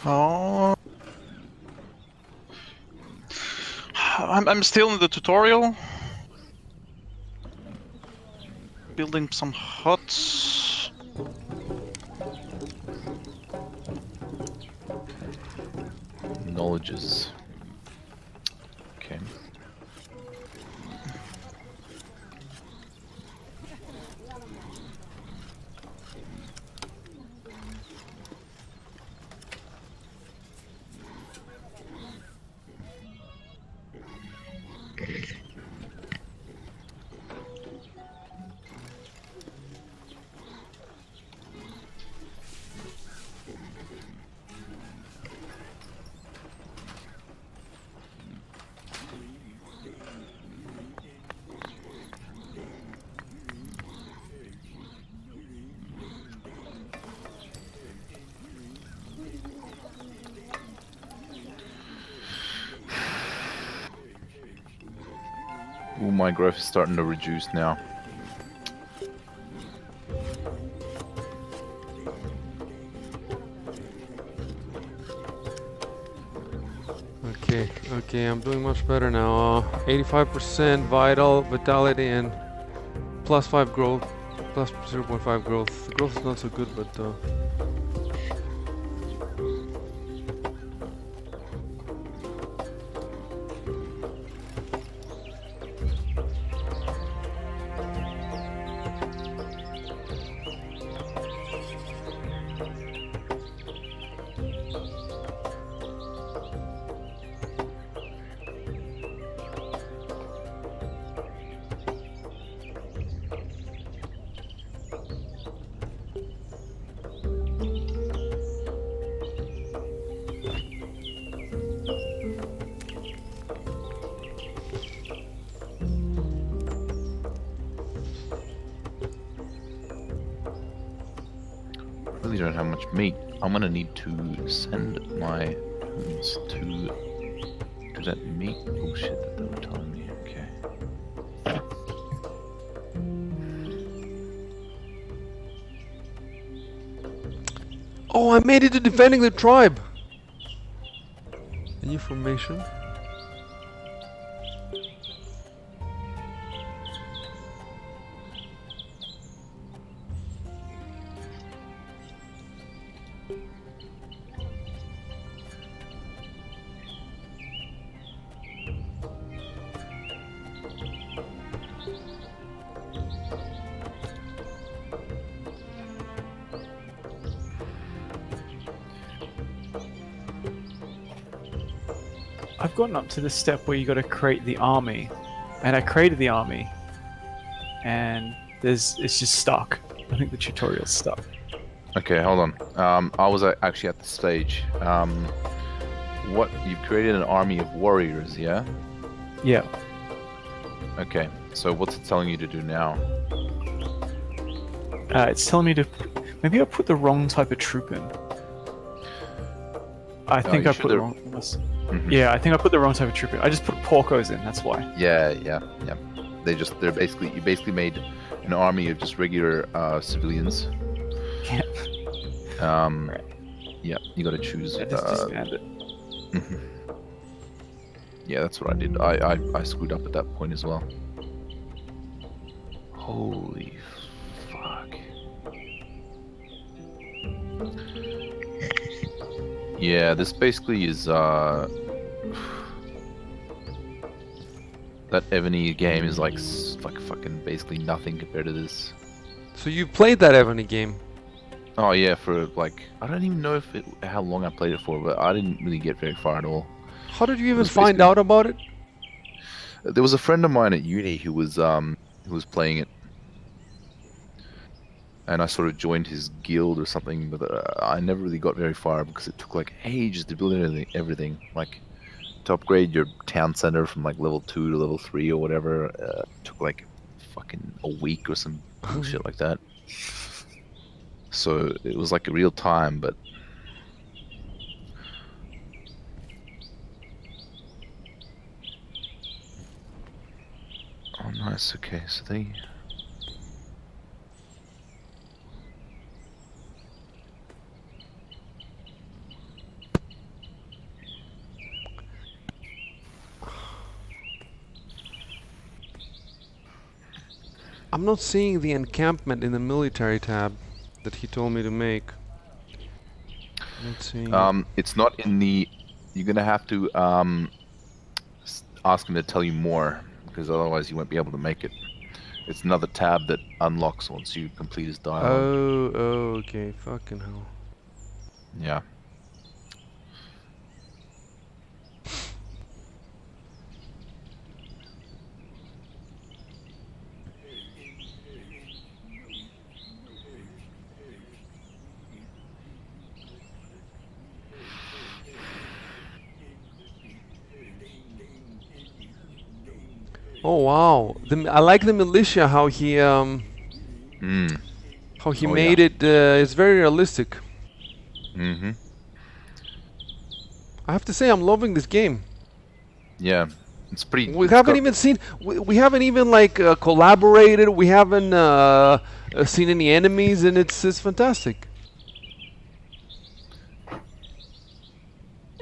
Oh, I'm still in the tutorial, building some huts. Knowledges. Okay. Ooh, my growth is starting to reduce now. Okay, I'm doing much better now. 85% vitality and plus 5 growth, plus 0.5 growth. The growth is not so good, but Really don't have much meat. I'm gonna need to send my humans to do that meat bullshit that they were telling me. Okay. oh, I made it to defending the tribe. Any formation? I've gotten up to the step where you got to create the army, and I created the army, and it's just stuck. I think the tutorial's stuck. Okay, hold on. I was actually at the stage. What, you've created an army of warriors, yeah? Yeah. Okay, so what's it telling you to do now? It's telling me to. Maybe I put the wrong type of troop in. I think you I put the should've- wrong. Mhm. Yeah, I think I put the wrong type of troop in. I just put porcos in. That's why. Yeah. You basically made an army of just regular civilians. Yeah. Right. Yeah, you gotta choose. Yeah, just disband it. Mhm. Yeah, that's what I did. I screwed up at that point as well. Holy fuck. Yeah, this basically is that Ebony game is like fucking basically nothing compared to this. So you played that Ebony game? Oh yeah, for like I don't even know how long I played it for, but I didn't really get very far at all. How did you even was find basically- out about it? There was a friend of mine at uni who was playing it, and I sort of joined his guild or something, but I never really got very far because it took like ages to build everything. Like to upgrade your town center from like level 2 to level 3 or whatever, took like fucking a week or some bullshit like that. So it was like a real time, but oh nice. Okay, so they. I'm not seeing the encampment in the military tab that he told me to make. Not seeing it. It's not in the. You're gonna have to ask him to tell you more because otherwise you won't be able to make it. It's another tab that unlocks once you complete his dialogue. Oh, okay. Fucking hell. Yeah. Oh wow. I like the militia. How he Mm. Oh, made yeah. it. It's very realistic. Mm-hmm. I have to say, I'm loving this game. Yeah. It's pretty. We it's haven't got- even seen. We haven't even like collaborated. We haven't seen any enemies, and it's fantastic.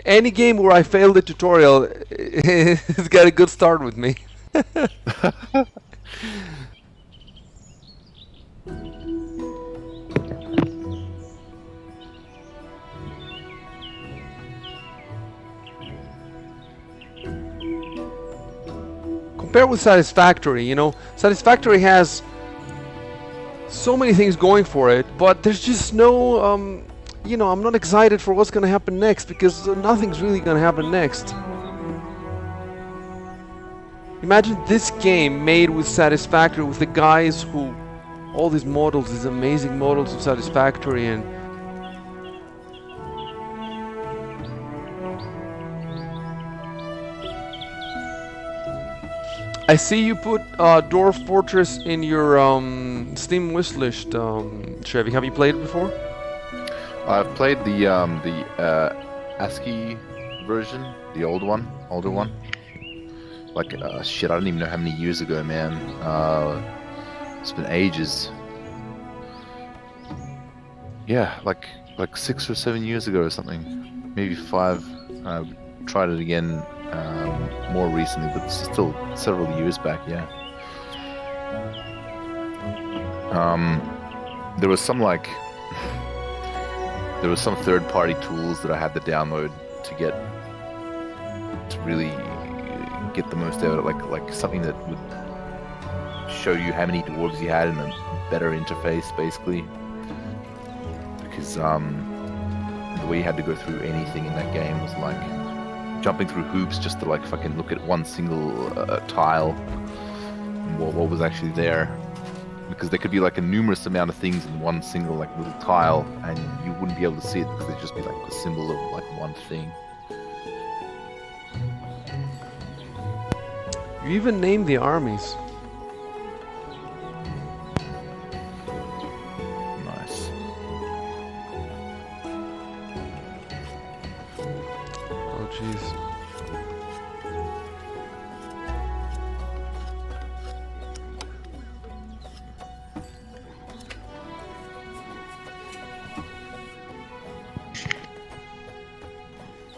Any game where I failed the tutorial, it's got a good start with me. Compare with Satisfactory, you know, Satisfactory has so many things going for it, but there's just no, you know, I'm not excited for what's gonna happen next because nothing's really gonna happen next. Imagine this game made with Satisfactory, with the guys who, all these models, these amazing models of Satisfactory, and I see you put Dwarf Fortress in your Steam wishlist, Chevy. Have you played it before? I've played the ASCII version, the older one. Like shit, I don't even know how many years ago, man. It's been ages. Yeah, like 6 or 7 years ago or something, maybe 5. I tried it again more recently, but still several years back. Yeah. There was some third-party tools that I had to download to really get the most out of it, like something that would show you how many dwarves you had in a better interface, basically. Because the way you had to go through anything in that game was like jumping through hoops just to like fucking look at one single tile and what was actually there. Because there could be like a numerous amount of things in one single like little tile, and you wouldn't be able to see it because there'd just be like a symbol of like one thing. You even named the armies. Nice. Oh jeez.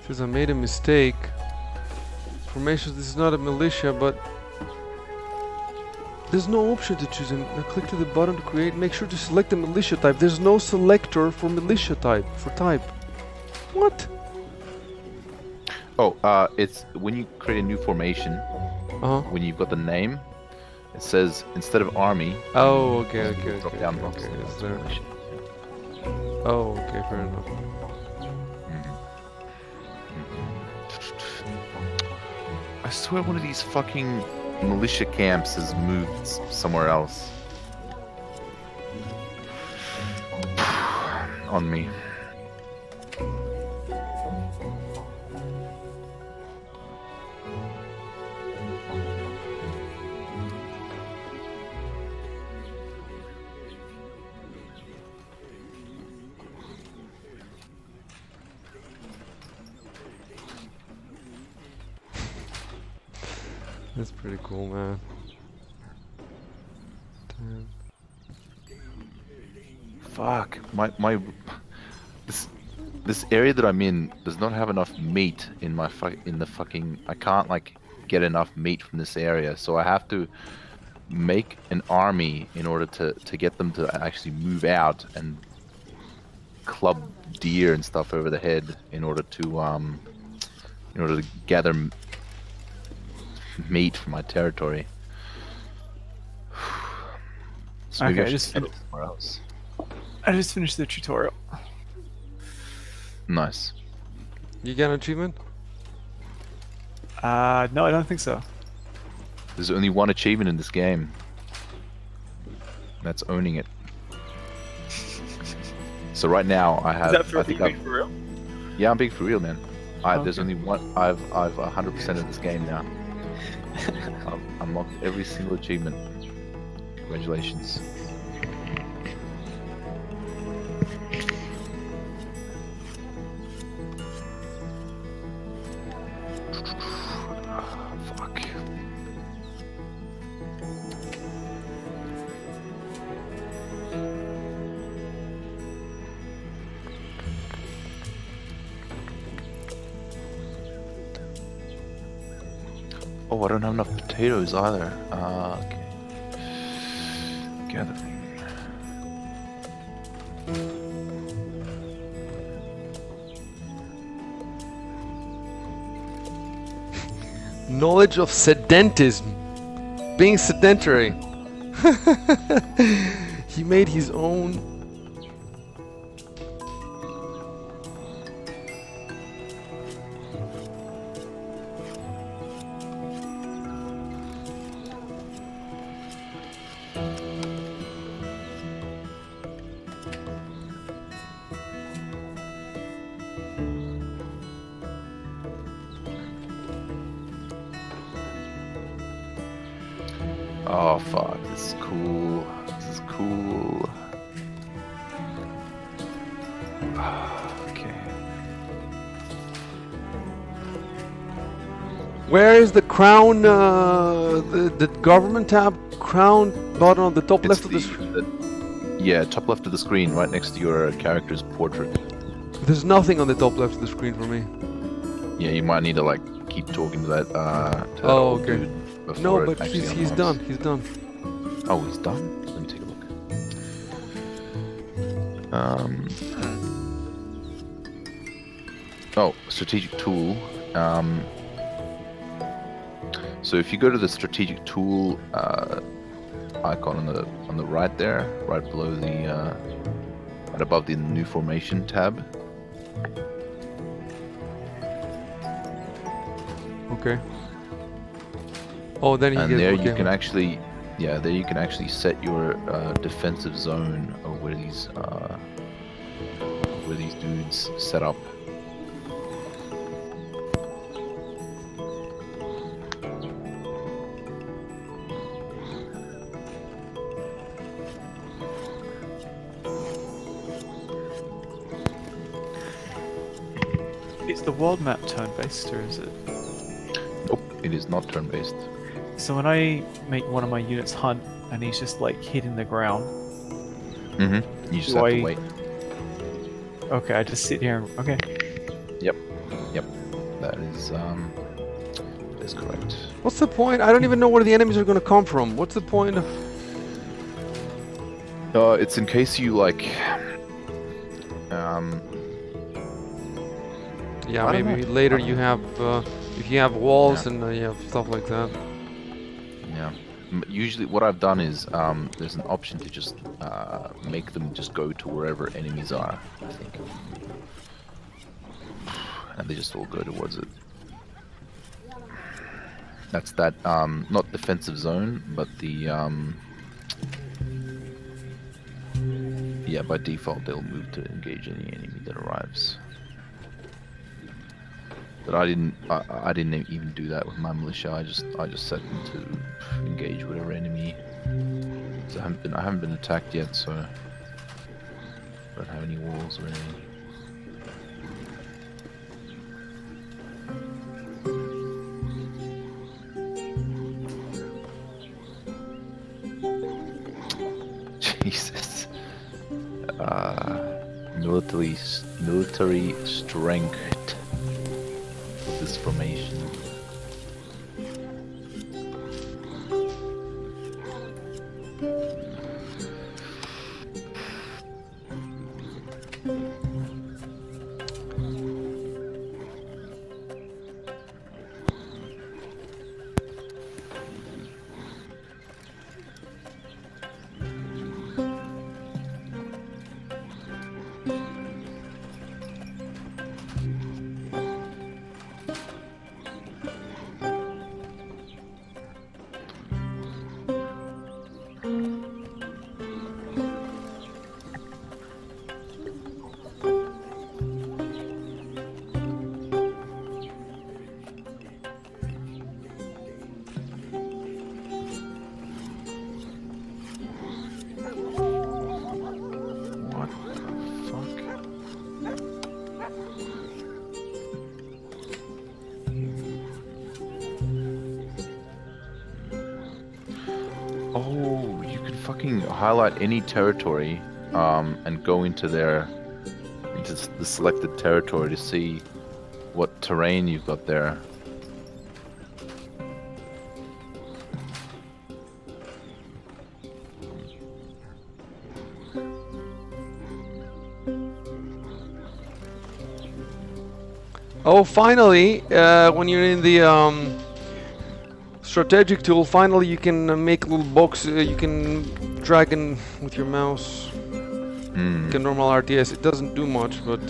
Says I made a mistake. Formations, this is not a militia, but there's no option to choose. Now click to the button to create. Make sure to select the militia type. There's no selector for militia type, for type. What? Oh, it's when you create a new formation, Uh-huh. when you've got the name, it says instead of army. Oh, okay, okay, drop okay, down okay, box. okay. Is there? Oh, okay, fair enough. I swear one of these fucking militia camps has moved somewhere else. On me. That's pretty cool, man. Damn. Fuck. My this area that I'm in does not have enough meat in the fucking. I can't like get enough meat from this area, so I have to make an army in order to get them to actually move out and club deer and stuff over the head in order to gather meat from my territory. So maybe Okay, I should just settle somewhere else. I just finished the tutorial. Nice. You got an achievement? No, I don't think so. There's only one achievement in this game. That's owning it. So right now I have. I think I've, for real? yeah, I'm big for real, man. There's Okay. only one. I've 100% of this game now. I've unlocked every single achievement. Congratulations. Fuck. Oh, I don't have enough potatoes either. Okay. Gathering. Knowledge of sedentism. Being sedentary. He made his own. Oh fuck, this is cool. This is cool. Okay. Where is the crown? The government tab crown button on the top left of the screen. Yeah, top left of the screen, right next to your character's portrait. There's nothing on the top left of the screen for me. Yeah, you might need to like keep talking to that. To that Oh, old okay. dude before No, it but actually he's unlocks. done. He's done. Oh, he's done? Let me take a look. Oh, strategic tool. So if you go to the strategic tool icon on the right there, right below the right above the new formation tab. Okay. Oh, then he And gets. there Okay. you can actually, yeah, there you can actually set your defensive zone of where these dudes set up. Is the world map turn-based, or is it? Nope, it is not turn-based. So when I make one of my units hunt, and he's just like hitting the ground, Mm-hmm. You just Do have I- to wait. okay, I just sit here and okay. That is correct. What's the point? I don't even know where the enemies are gonna come from. What's the point of? It's in case you like. Yeah, I don't maybe know. later I don't you know. have if you have walls Yeah. and you have stuff like that. Yeah. Usually, what I've done is there's an option to just make them just go to wherever enemies are. I think, and they just all go towards it. That's that not defensive zone, but the yeah, by default they'll move to engage any enemy that arrives. But I didn't even do that with my militia. I just set them to engage whatever enemy. So I haven't been attacked yet, so I don't have any walls or anything. Jesus. Military strength of this formation. highlight any territory and go into the selected territory to see what terrain you've got there. Oh, finally, when you're in the strategic tool, finally you can make little box. You can drag in with your mouse. Like a normal RTS. It doesn't do much, but.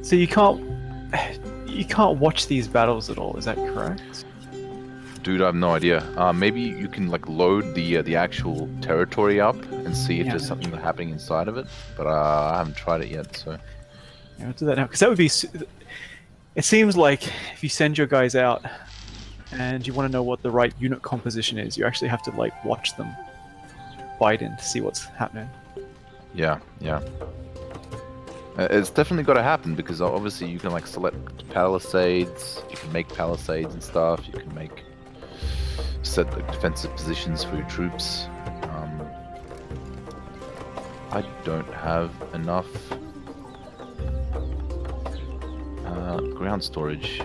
So you can't watch these battles at all. Is that correct? Dude, I have no idea. Maybe you can like load the actual territory up and see if there's something happening inside of it. But I haven't tried it yet, so. Yeah, I'll do that now because that would be. It seems like if you send your guys out and you want to know what the right unit composition is, you actually have to like watch them fight in to see what's happening. Yeah, yeah. It's definitely got to happen because obviously you can like select palisades, you can make palisades and stuff, you can make set like, defensive positions for your troops. I don't have enough ground storage.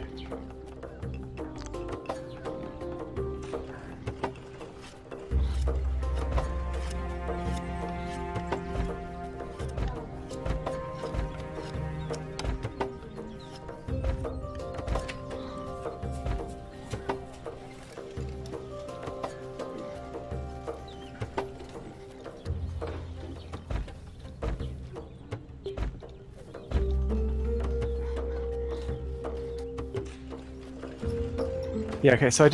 Yeah. Okay. So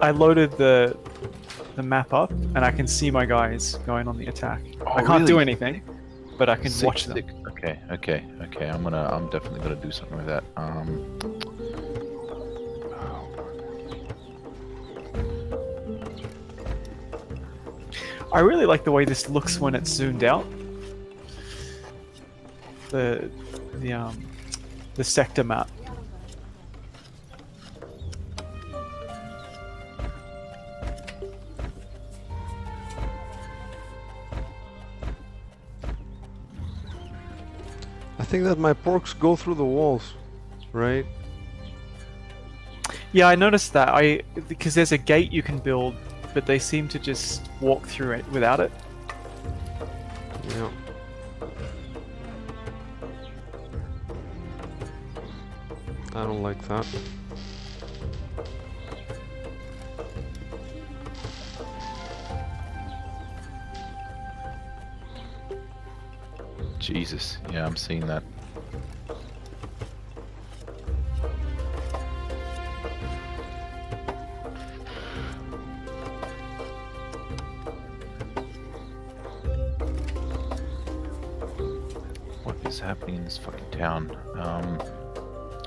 I loaded the map up, and I can see my guys going on the attack. Oh, I can't really? do anything, but I can Sick, watch them. sick. Okay. I'm definitely gonna do something with that. I really like the way this looks when it's zoomed out. The sector map. I think that my porks go through the walls, right? Yeah, I noticed that. Because there's a gate you can build, but they seem to just walk through it without it. Yeah. I don't like that. Jesus, yeah, I'm seeing that. What is happening in this fucking town?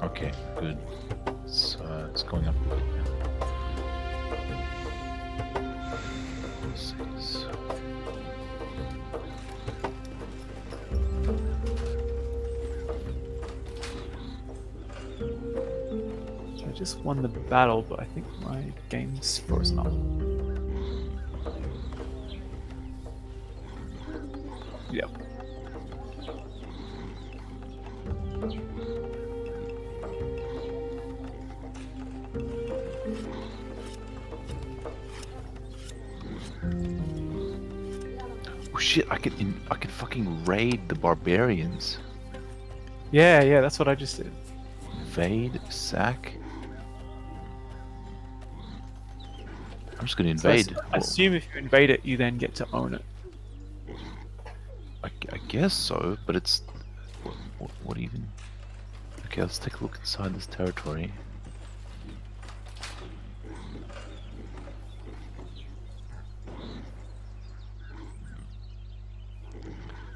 Okay, good. It's going up a bit now. Six. I just won the battle, but I think my game's frozen up. Yep. Oh shit! I can fucking raid the barbarians. Yeah, that's what I just did. Invade, sack. I'm just gonna So I invade. assume if you invade it, you then get to own it. I guess so, but even? Okay, let's take a look inside this territory.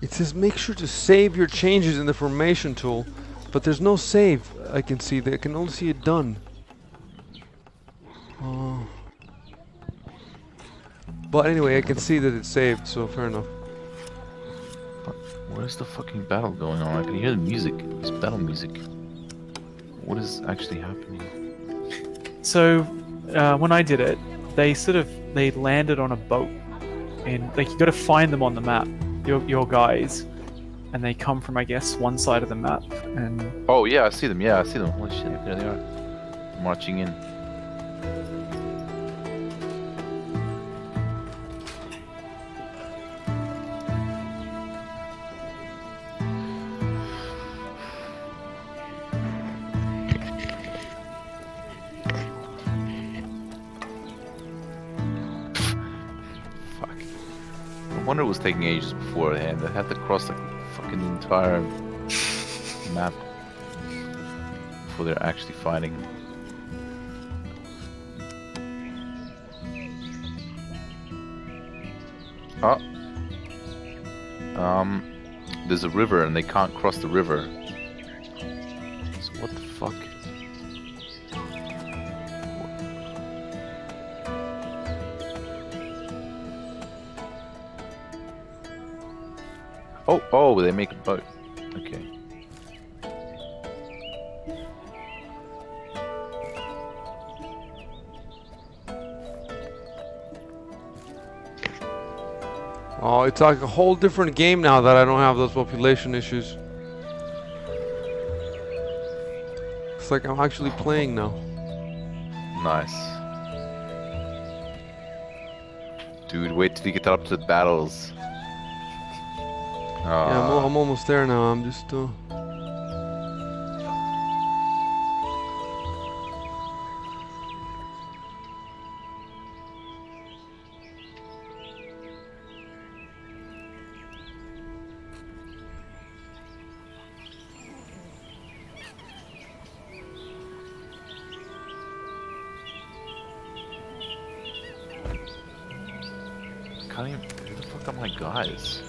It says make sure to save your changes in the formation tool, but there's no save. I can see that. I can only see it done. Oh. But anyway, I can see that it's saved, so fair enough. Where's the fucking battle going on? I can hear the music. It's battle music. What is actually happening? So when I did it, they landed on a boat, and like you got to find them on the map, your guys, and they come from, I guess, one side of the map. And Oh yeah, I see them. Yeah, I see them. Holy shit, there they are, marching in. Fuck. No wonder it was taking ages beforehand. I had to cross like fucking entire map before they're actually fighting. Oh. There's a river and they can't cross the river. So what the fuck? Oh, they make a boat. Okay. Oh, it's like a whole different game now that I don't have those population issues. It's like I'm actually playing now. Nice. Dude, wait till you get up to the battles. Yeah, I'm almost there now. I'm just Can't even. Where the fuck are my guys?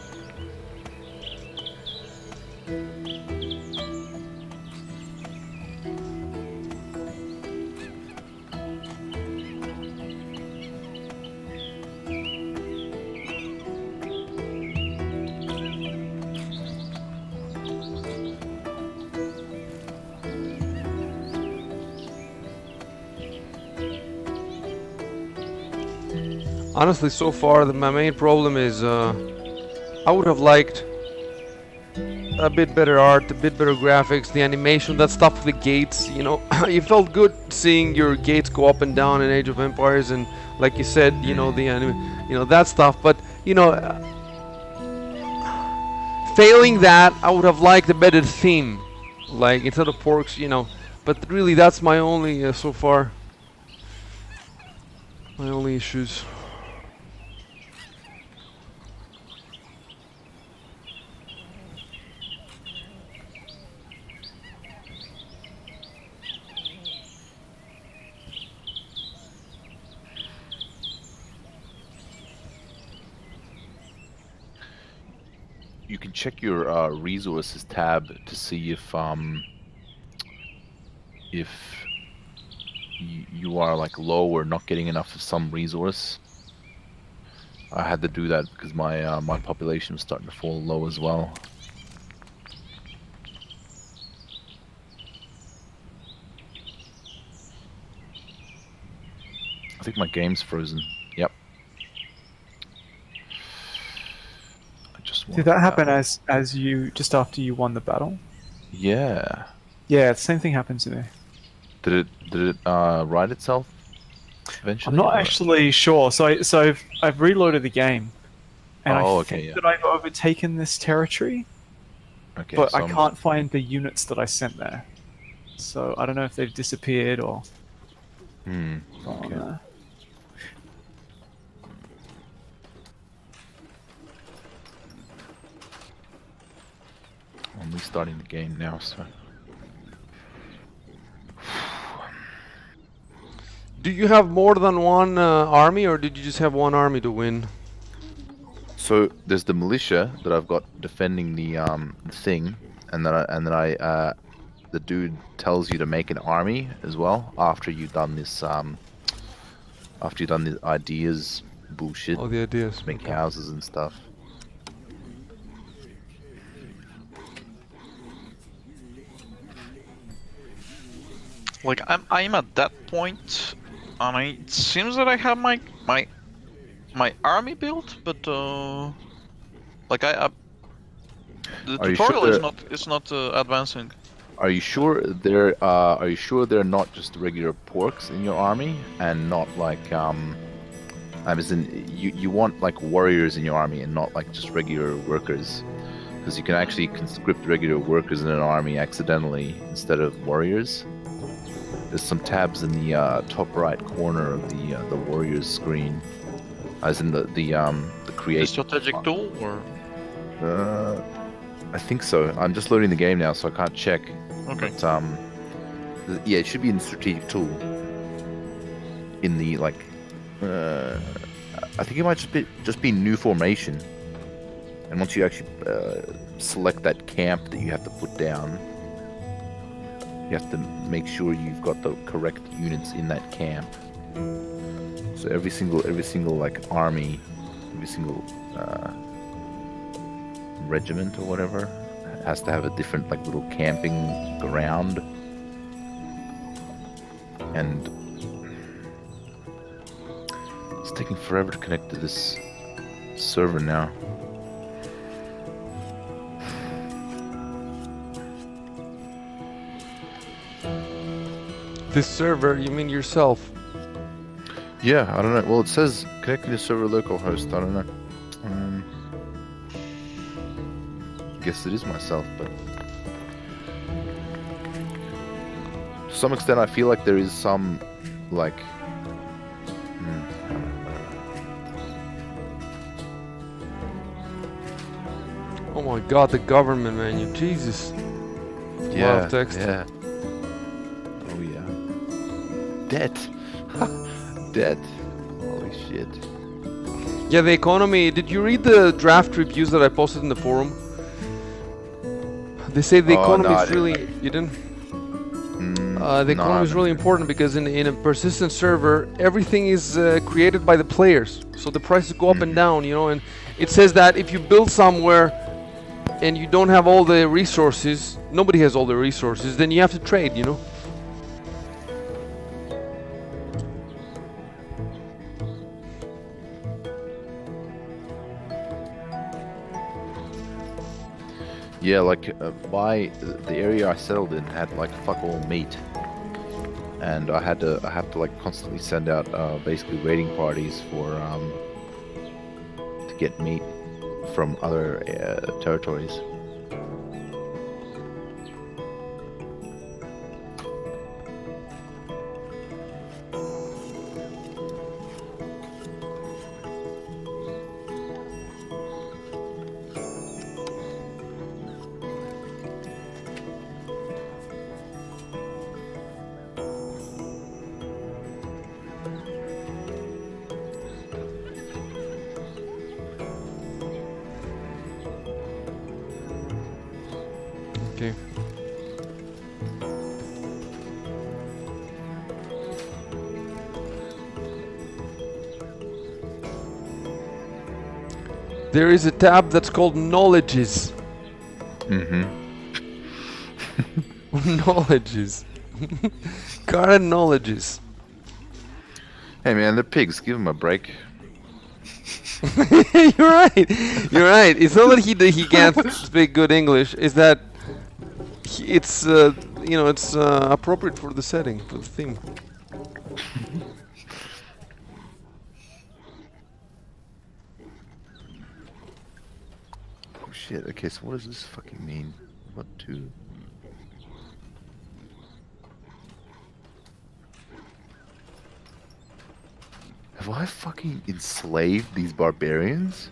honestly, so far my main problem is I would have liked a bit better art, a bit better graphics, the animation, that stuff with the gates. You know, it felt good seeing your gates go up and down in Age of Empires, and like you said, you know, that stuff. But you know, failing that, I would have liked a better theme, like instead of porks, you know. But really, that's my only so far. My only issues. You can check your resources tab to see if you are like low or not getting enough of some resource. I had to do that because my my population was starting to fall low as well. I think my game's frozen. Yep. I just did that happen as you just after you won the battle? Yeah. Yeah, the same thing happened to me. Did it right itself eventually? I'm not or- actually sure. So I've reloaded the game, and Oh, I okay, think yeah. that I've overtaken this territory, Okay, but so I I'm- can't find the units that I sent there. So I don't know if they've disappeared or Hmm. gone Okay. there. I'm restarting the game now, so. Do you have more than one army, or did you just have one army to win? So there's the militia that I've got defending the thing, and the dude tells you to make an army as well after you've done this after you've done the ideas bullshit, All the ideas. make Okay. houses and stuff. Like I'm at that point, and it seems that I have my army built, but like the Are you sure tutorial that- is not advancing. Are you sure they're not just regular porks in your army and not like as in you want like warriors in your army and not like just regular workers, because you can actually conscript regular workers in an army accidentally instead of warriors. There's some tabs in the top right corner of the warriors screen, as in the The create. strategic tool, or I think so. I'm just loading the game now, so I can't check. okay. But yeah, it should be in the strategic tool. In the like, I think it might just be new formation. And once you actually select that camp that you have to put down, you have to make sure you've got the correct units in that camp. So every single like army, every single regiment or whatever has to have a different like little camping ground. And it's taking forever to connect to this server now. This server, you mean yourself? Yeah, I don't know. Well, it says connecting to server localhost. I don't know. Guess it is myself, but to some extent, I feel like there is some like. Oh my god, the government menu, Jesus. A lot of text. Yeah. Oh yeah. Debt. Debt. Holy shit. Yeah, the economy. Did you read the draft reviews that I posted in the forum? They say the Oh, economy no, I is didn't. really. You didn't? The No, economy is really important because in a persistent server, everything is created by the players. So the prices go up and down, you know. And it says that if you build somewhere and you don't have all the resources, nobody has all the resources, then you have to trade, you know. Yeah, like the area I settled in had like fuck all meat, and I have to like constantly send out basically raiding parties for to get meat from other territories. Okay. There is a tab that's called Knowledges. Knowledges. Current knowledges. Hey man, they're pigs. Give them a break. You're right. You're right. It's not that he can't speak good English. It's that it's you know, it's appropriate for the setting, for the theme. Oh shit. Okay, so what does this fucking mean? What to? Have I fucking enslaved these barbarians?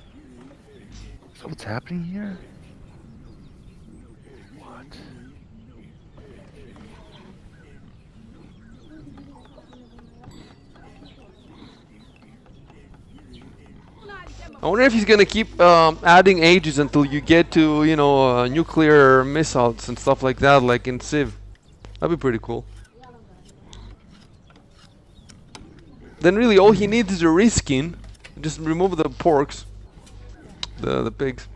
Is that what's happening here? I wonder if he's gonna keep adding ages until you get to, you know, nuclear missiles and stuff like that, like in Civ. That'd be pretty cool. Then really all he needs is a reskin. Just remove the porks. The pigs.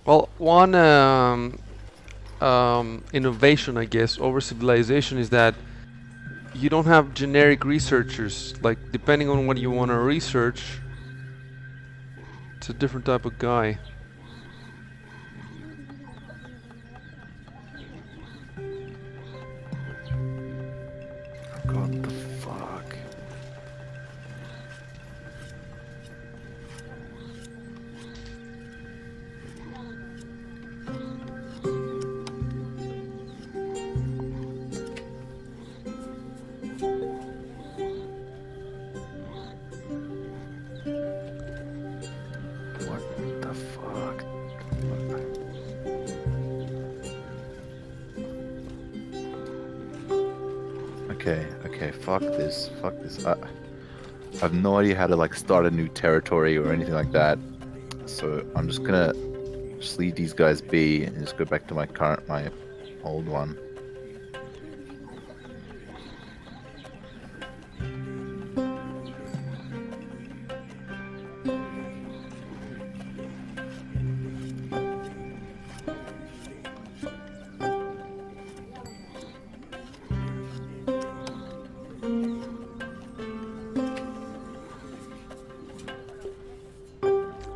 Well, one innovation, I guess, over civilization is that you don't have generic researchers. Like, depending on what you want to research, it's a different type of guy. God, the fuck. What the fuck? Okay, fuck this. I have no idea how to like start a new territory or anything like that. So I'm just gonna just leave these guys be and just go back to my old one.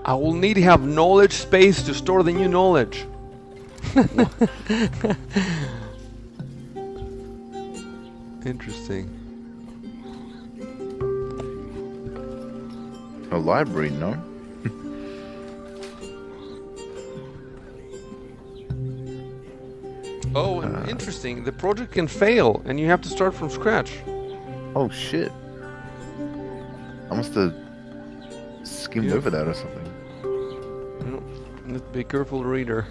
I will need to have knowledge space to store the new knowledge. Interesting. A library, no? Oh, and interesting. The project can fail, and you have to start from scratch. Oh shit. I must have skimmed Yeah. over that or something. Be careful, reader.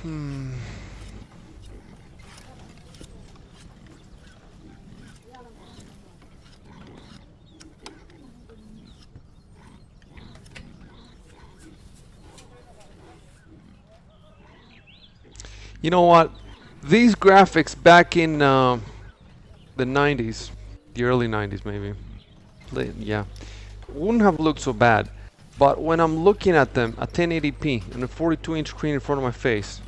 Hmm. You know what? These graphics back in the 90s, the early 90s maybe, yeah, wouldn't have looked so bad. But when I'm looking at them at 1080p on a 42-inch screen in front of my face,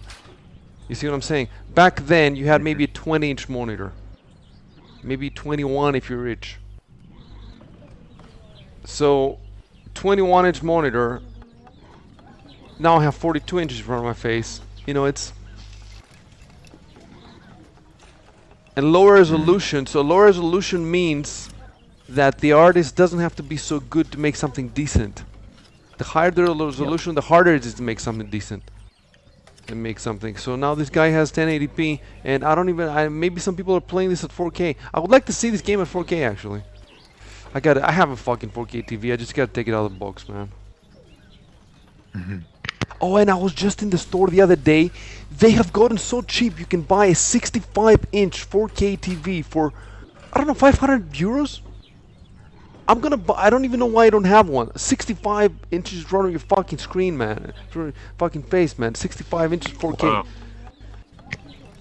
you see what I'm saying? Back then, you had maybe a 20-inch monitor, maybe 21 if you're rich. So, 21-inch monitor. Now I have 42 inches in front of my face. You know, it's and lower resolution. So lower resolution means that the artist doesn't have to be so good to make something decent. The higher the resolution, the harder it is to make something decent. And make something. So now this guy has 1080p, and I don't even. Maybe some people are playing this at 4K. I would like to see this game at 4K actually. I have a fucking 4K TV. I just gotta take it out of the box, man. Oh, and I was just in the store the other day. They have gotten so cheap. You can buy a 65-inch 4K TV for, I don't know, 500 euros. I'm gonna buy. I don't even know why I don't have one. 65 inches right on your fucking screen, man. Your fucking face, man. 65 inches 4K. Wow.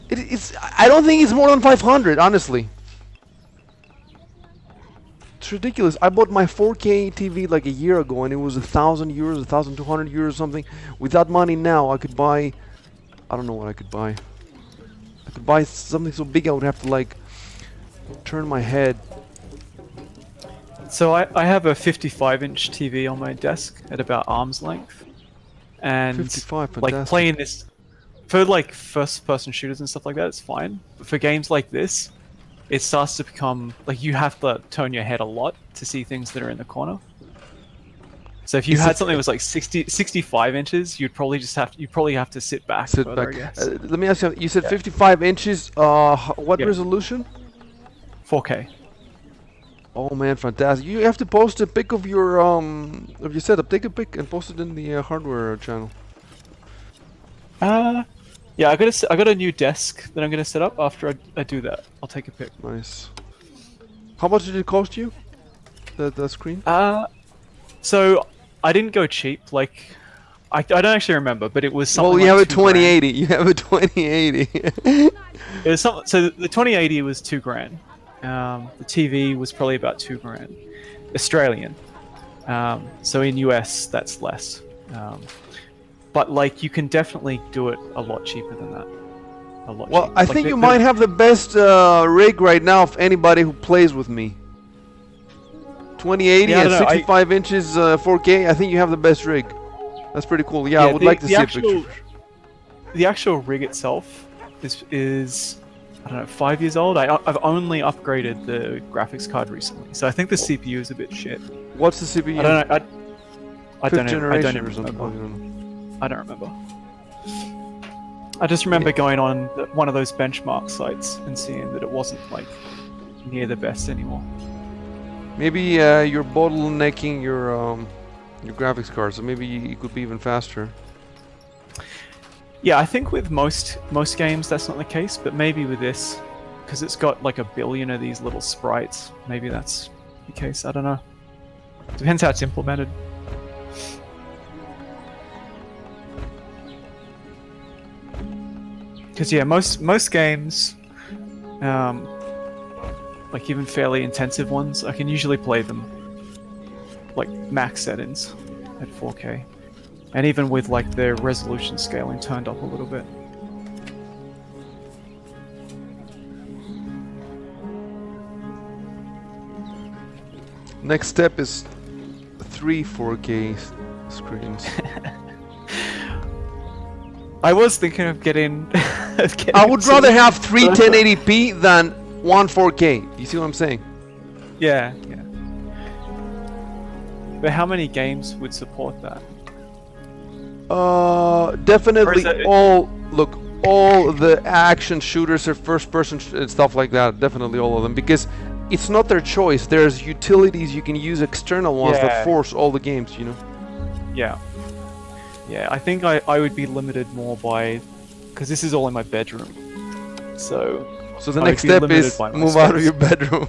It's. I don't think it's more than 500, honestly. It's ridiculous. I bought my 4K TV like a year ago, and it was 1,000 euros, 1,200 euros, something. With that money now, I could buy. I don't know what I could buy. I could buy something so big I would have to like turn my head. So I have a 55-inch TV on my desk at about arm's length, and 55, like fantastic. playing this for like first-person shooters and stuff like that, it's fine. But for games like this, it starts to become like you have to turn your head a lot to see things that are in the corner. So if you had something that was like 65 inches, you'd probably have to sit back. Sit further, back. I guess. Let me ask you. You said 55 inches. What Yeah. resolution? 4K. Oh man, fantastic! You have to post a pic of your setup. Take a pic and post it in the hardware channel. Yeah, I got a new desk that I'm gonna set up. After I do that, I'll take a pic. Nice. How much did it cost you? The screen? So I didn't go cheap. Like, I don't actually remember, but it was something. Well, you like have a 2 grand. 2080. You have a 2080. It was some. So the 2080 was 2 grand. The TV was probably about 2 grand, Australian. So in US that's less. But like you can definitely do it a lot cheaper than that. A lot. Well, cheaper. I Like, think you might have the best rig right now of anybody who plays with me. 2080 Yeah, I and don't know, 65 inches 4K. I think you have the best rig. That's pretty cool. Yeah, I would like to see a picture. The actual rig itself is I don't know, 5 years old. I've only upgraded the graphics card recently, so I think the CPU is a bit shit. What's the CPU? I don't know. I Fifth don't generation even or something. remember. I don't know. I don't remember. I just remember going on one of those benchmark sites and seeing that it wasn't like near the best anymore. Maybe you're bottlenecking your graphics card, so maybe you could be even faster. Yeah, I think with most games that's not the case, but maybe with this, because it's got like 1 billion of these little sprites, maybe that's the case. I don't know. Depends how it's implemented. Because yeah, most games, like even fairly intensive ones, I can usually play them like max settings at 4K, and even with like the resolution scaling turned up a little bit. Next step is 3 4K screens. I was thinking of getting. I would rather have 3 1080p than 1 4K. You see what I'm saying? Yeah. But how many games would support that? Definitely that- all. Look, all the action shooters or first-person and stuff like that. Definitely all of them, because it's not their choice. There's utilities you can use, external ones that Yeah. force all the games. You know. Yeah. Yeah, I think I would be limited more by, because this is all in my bedroom. So So the I would next be step limited is by my move out of steps. your bedroom.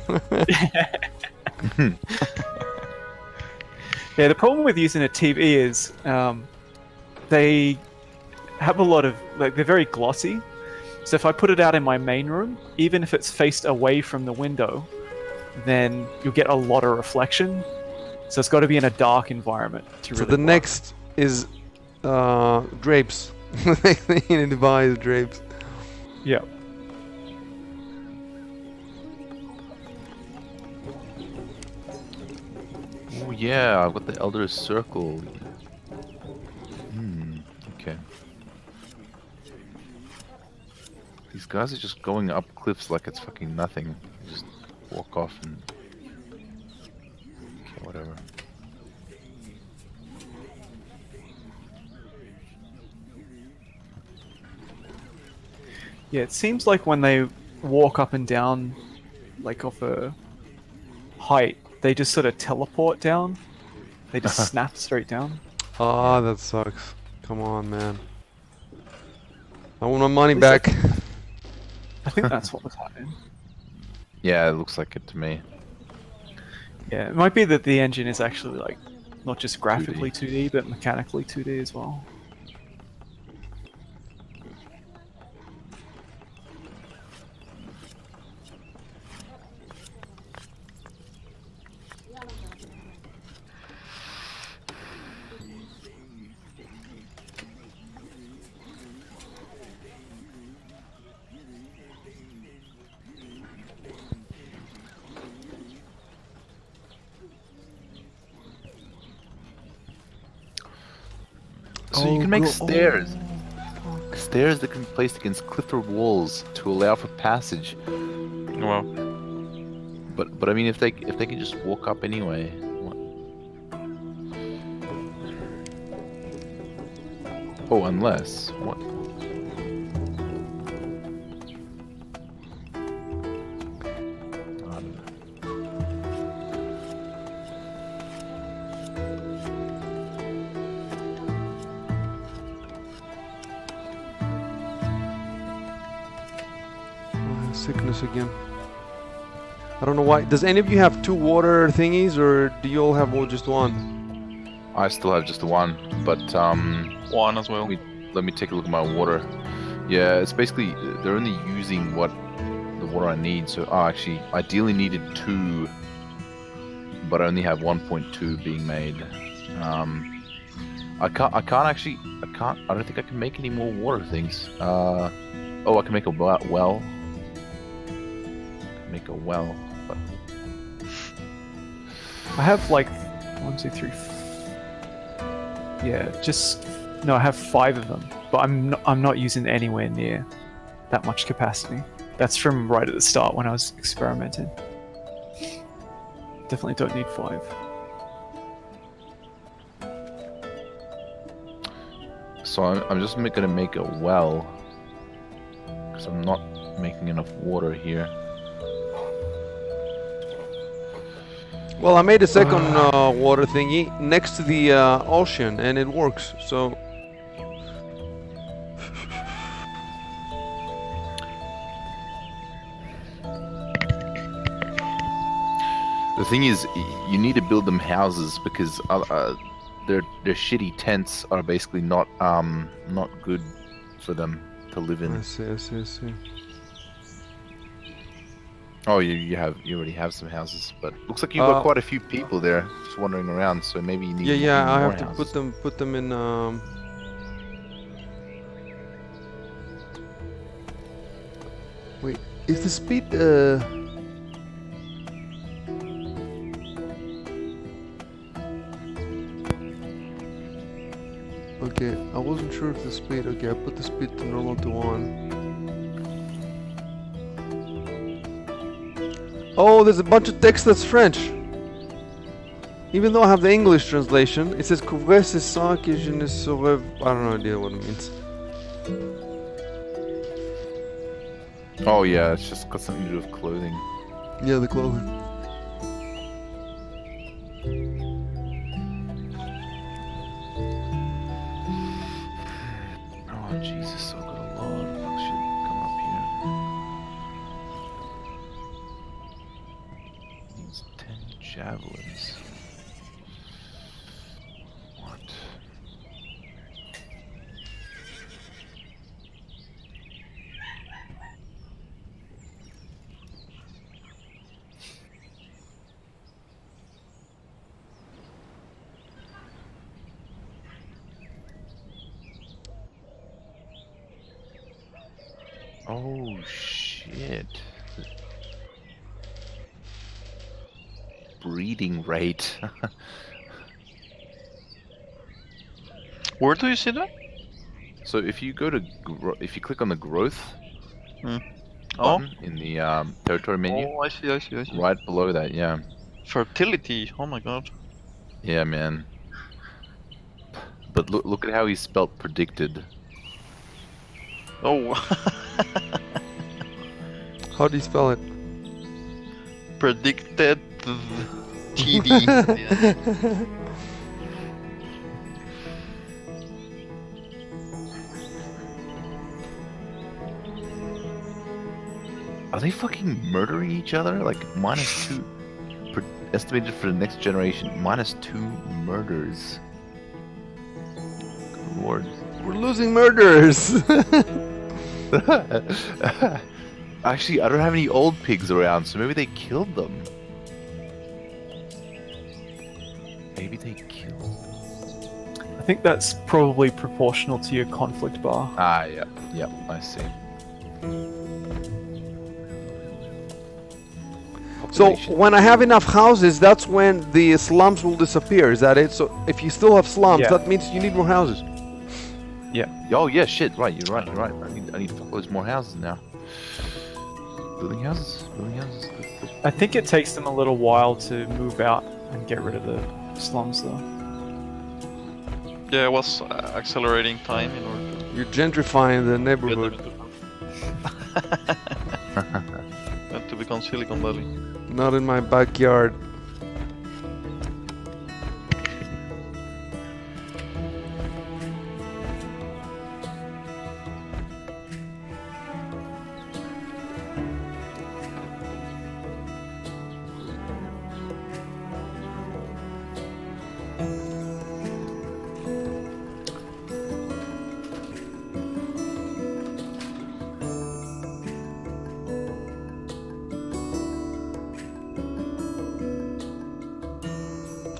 yeah, the problem with using a TV is they have a lot of they're very glossy. So if I put it out in my main room, even if it's faced away from the window, then you'll get a lot of reflection. So it's got to be in a dark environment to So really the work. next is drapes. The next thing you need to buy is drapes. Yeah. Oh yeah, I've got the Elder Circle. Okay. These guys are just going up cliffs like it's fucking nothing. You just walk off and... Yeah, it seems like when they walk up and down, like off a height, they just sort of teleport down. They just snap straight down. Ah, Yeah. that sucks. Come on, man. I want my money At least back. I think that's what was happening. Yeah, it looks like it to me. Yeah, it might be that the engine is actually like not just 2D. graphically 2D, but mechanically 2D as well. So you can make Oh, stairs. fuck. Stairs that can be placed against cliff or walls to allow for passage. Well, But I mean, if they can just walk up anyway. What? Oh, unless what? I don't know. Sickness again. I don't know why. Does any of you have 2 water thingies, or do you all have just one? I still have just the one, but one as well. let me take a look at my water. Yeah, it's basically they're only using what the water I need. So actually, ideally needed 2, but I only have 1.2 being made. I don't think I can make any more water things. Oh, I can make a well. Make a well, but I have like 1, 2, 3. Yeah, just no. I have 5 of them, but I'm not using anywhere near that much capacity. That's from right at the start when I was experimenting. Definitely don't need 5. so I'm just gonna make a well because I'm not making enough water here. Well, I made a second water thingy next to the ocean, and it works. So The thing is, you need to build them houses because their shitty tents are basically not good for them to live I in. see, I see, I see. Oh, you already have some houses, but looks like you've got quite a few people there just wandering around. So maybe you need Yeah, even I more have to houses. put them in. Wait, is the speed? Okay, I wasn't sure if the speed. Okay, I put the speed to normal to 1. Oh, there's a bunch of text that's French. Even though I have the English translation, it says "Couvrez c'est ça que je ne saurais." I don't know idea what it means. Oh yeah, it's just got something to do with clothing. Yeah, the clothing. Oh Jesus, so got a lot of fuck shit coming up here. Needs 10 javelins. What? Oh shit. Breeding rate. Where do you see that? So if you go to if you click on the growth Oh, button in the territory menu, I see, I see, I see. right below that, yeah. Fertility. Oh my god. Yeah, man. But look at how he spelt predicted. Oh, How do you spell it? predicted TD. Are they fucking murdering each other? Like -2 estimated for the next generation. -2 murders. Good lord. We're losing murderers. Actually, I don't have any old pigs around, so maybe they killed them. Maybe they killed. I think that's probably proportional to your conflict bar. Ah, yeah, yep, I see. So Population. when I have enough houses, that's when the slums will disappear. Is that it? So if you still have slums, Yeah. that means you need more houses. Oh yeah, shit. Right, you're right. You're right. I need fuckloads more houses now. Building houses. Building houses. Good, good. I think it takes them a little while to move out and get rid of the slums, though. Yeah, I was accelerating time in order to You're gentrifying the get them neighborhood. into and to become Silicon Valley. Not in my backyard.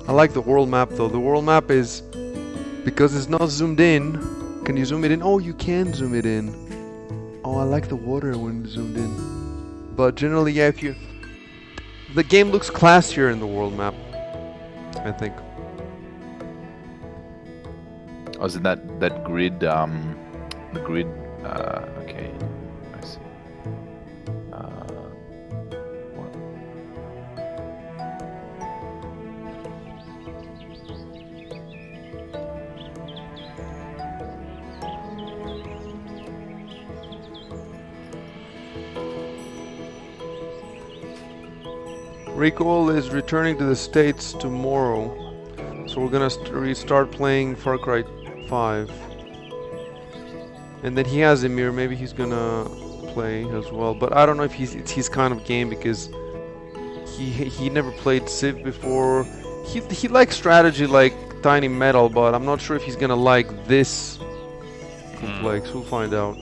I like the world map though. The world map is, because it's not zoomed in. Can you zoom it in? Oh, you can zoom it in. Oh, I like the water when it's zoomed in. But generally, yeah, if you... The game looks classier in the world map, I think. I was in that grid. The grid. Okay, I see. What? Rico is returning to the States tomorrow. So we're gonna restart playing Far Cry 5. And then he has Ymir, maybe he's gonna play as well. But I don't know if it's his kind of game because he never played Civ before. He likes strategy like Tiny Metal, but I'm not sure if he's gonna like this complex. We'll find out.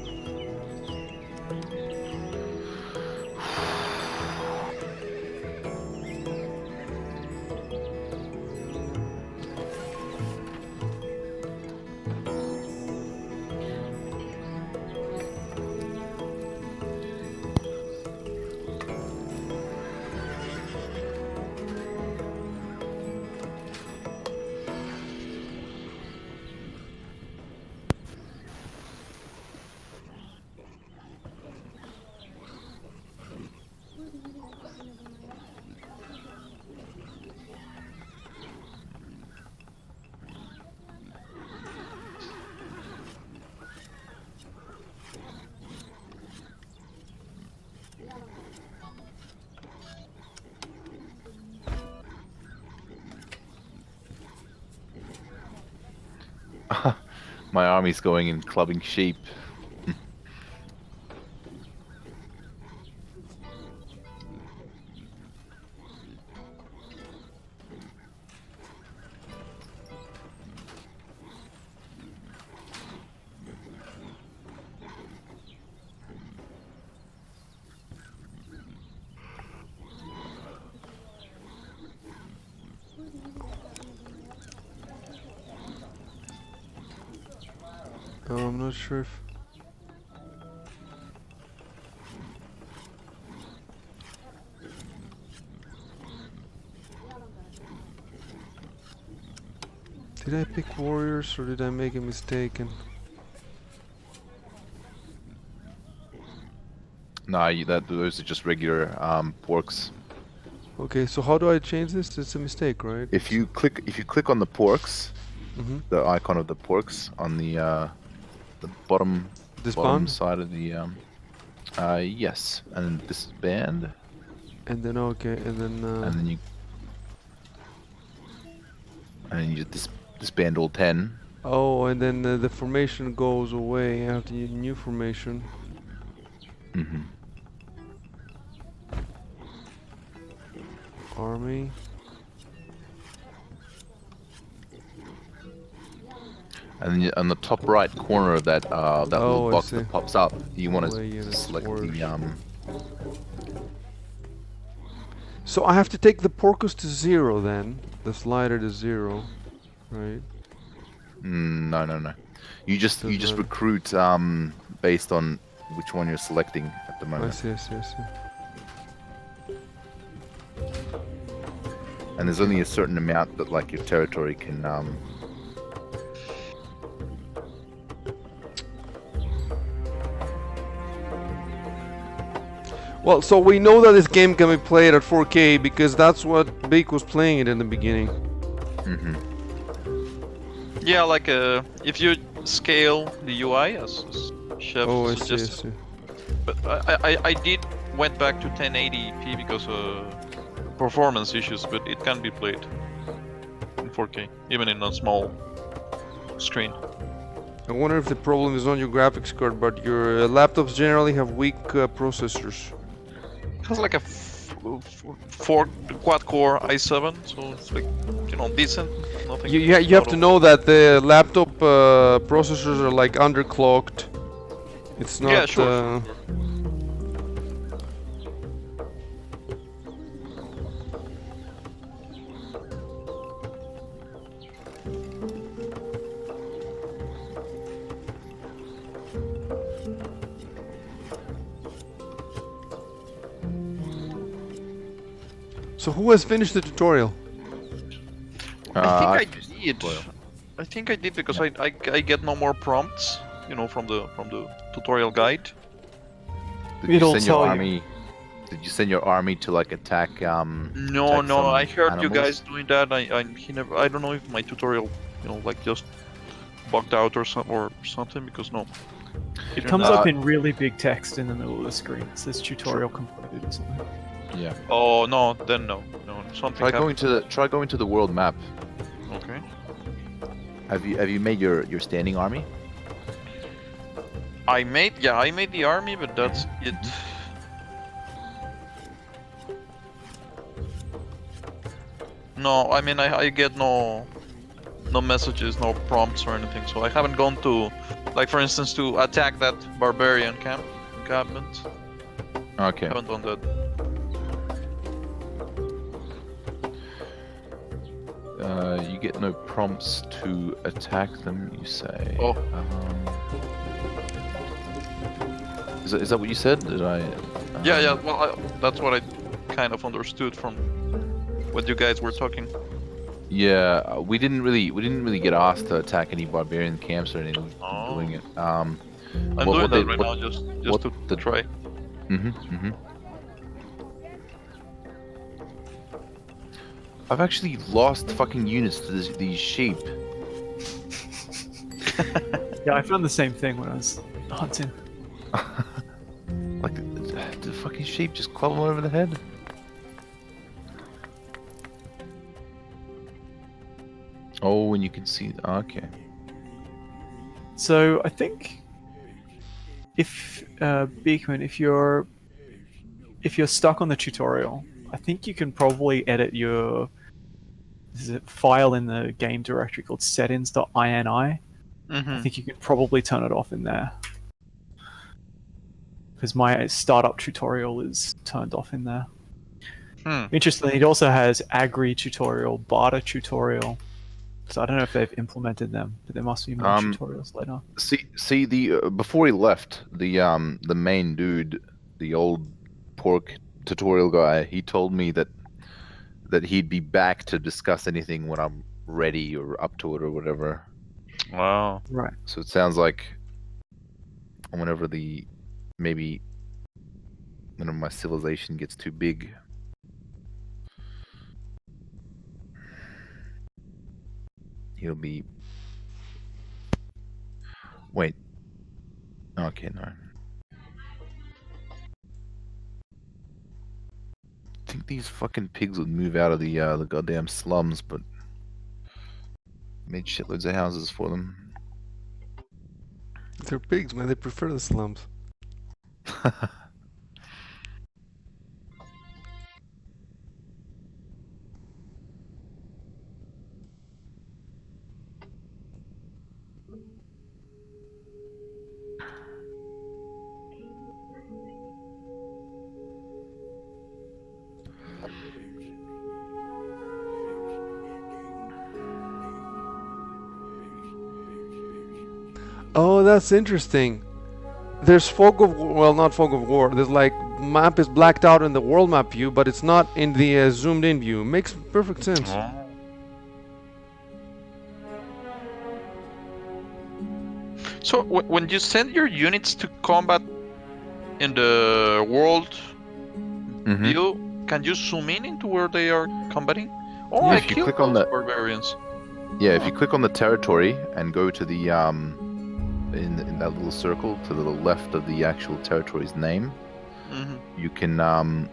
My army's going and clubbing sheep. Oh, I'm not sure if... Did I pick warriors or did I make a mistake? And Nah, those are just regular porks. okay, so how do I change this? It's a mistake, right? If you click on the porks, Mm-hmm. the icon of the porks on the bottom Disband? side of the yes, and then disband, And then okay, and then and then you disband all 10. oh, and then the formation goes away. I have to use new formation. Mm-hmm. Army. And then on the top right corner of that that Oh, little I box see. that pops up, you want Away to units, select orders. the So I have to take the Porcos to 0 then. The slider to 0. Right? no. You just Doesn't matter. recruit based on which one you're selecting at the I moment. see, I see, I see. And there's only a certain amount that like your territory can Well, so we know that this game can be played at 4K because that's what Beak was playing it in the beginning. Mm-hmm. Yeah, like if you scale the UI as Chef Oh, I see, I suggested. see. But I did went back to 1080p because of performance issues, but it can be played in 4K, even in a small screen. I wonder if the problem is on your graphics card, but your laptops generally have weak processors. It has like a four quad-core i7, so it's like, you know, decent. Nothing. You have out to of- know that the laptop processors are like underclocked. It's not. Yeah, sure. So who has finished the tutorial? I think I finished the did. tutorial. I think I did because I get no more prompts, you know, from the tutorial guide. Did you It'll send your tell you. army? Did you send your army to like attack? No, attack no, some I heard you animals? guys doing that. I don't know if my tutorial, you know, like just bugged out or something because no. It comes Uh, up in really big text in the middle of the screen. It says tutorial completed or something. Yeah. Oh no, then no, something Try going to the world map. Okay. Have you made your standing army? I made the army, but that's it. No, I mean I get no messages, no prompts or anything, so I haven't gone to, like for instance, to attack that barbarian encampment. Okay. Haven't done that. You get no prompts to attack them. You say. Oh. Is that what you said? Did I? Yeah. Well, that's what I kind of understood from what you guys were talking. Yeah, we didn't really get asked to attack any barbarian camps or anything. Oh. Doing it. I'm doing that right now, just to try. Mm-hmm. I've actually lost fucking units to these sheep. Yeah, I found the same thing when I was hunting. Like the fucking sheep just club them over the head. Oh, and you can see. Okay. So I think if Beekman, if you're stuck on the tutorial, I think you can probably edit your file in the game directory called settings.ini. I think you can probably turn it off in there. Because my startup tutorial is turned off in there. Interestingly, it also has agri tutorial, barter tutorial. So I don't know if they've implemented them, but there must be more tutorials later. See the before he left, the main dude, the old pork tutorial guy, he told me that he'd be back to discuss anything when I'm ready or up to it or whatever. Wow. Right. So it sounds like whenever whenever my civilization gets too big. He'll be. Wait. Okay, no. I think these fucking pigs would move out of the goddamn slums, but made shitloads of houses for them. They're pigs, man. They prefer the slums. Oh, that's interesting. There's fog of war, well, not fog of war. There's like map is blacked out in the world map view, but it's not in the zoomed in view. Makes perfect sense. So when you send your units to combat in the world view, can you zoom in into where they are combating? Oh, Yeah. I If you killed click on those the barbarians. Yeah, if you click on the territory and go to the in that little circle to the left of the actual territory's name, Hmm. you can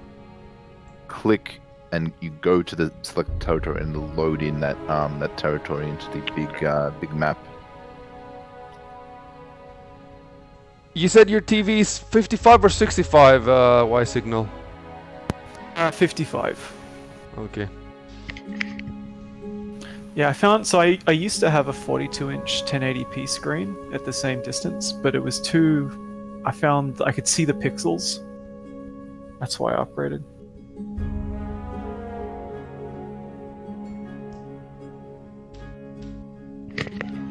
click and you go to the select territory and it'll load in that territory into the big map. You said your TV is 55 or 65 Y signal. 55. Okay. Yeah, I found. So I used to have a 42-inch 1080p screen at the same distance, but it was too. I found I could see the pixels. That's why I upgraded.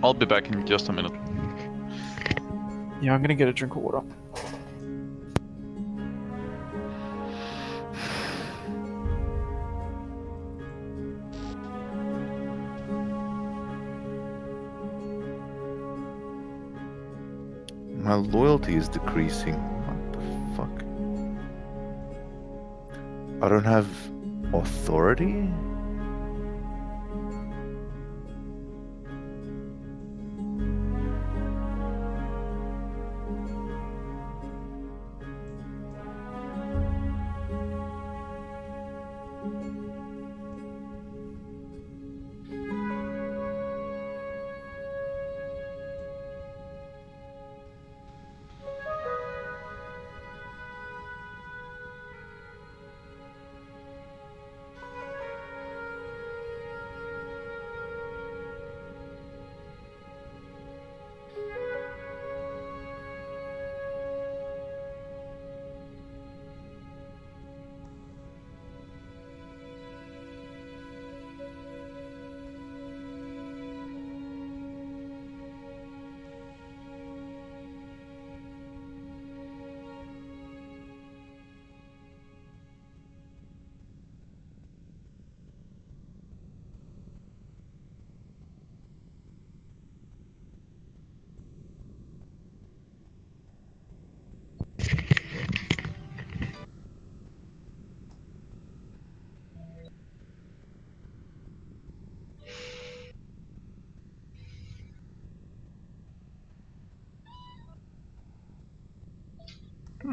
I'll be back in just a minute. Yeah, I'm gonna get a drink of water. My loyalty is decreasing. What the fuck? I don't have authority?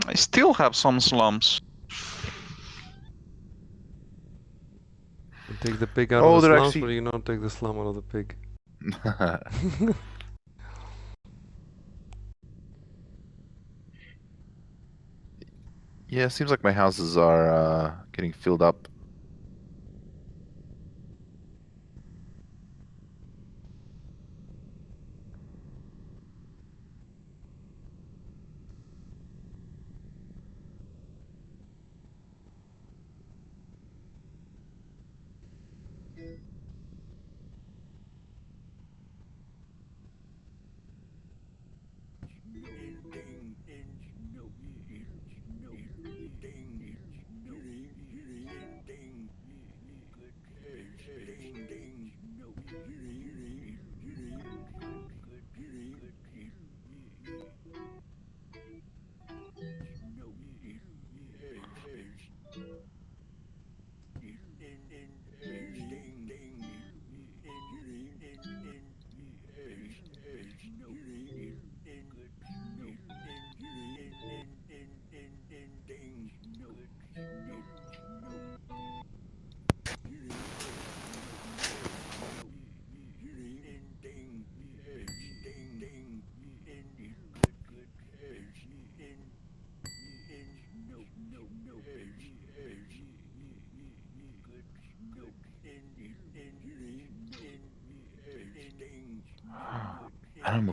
I still have some slums. You take the pig out of Oh, the they're slums, but actually. you don't take the slum out of the pig. Yeah, seems like my houses are getting filled up.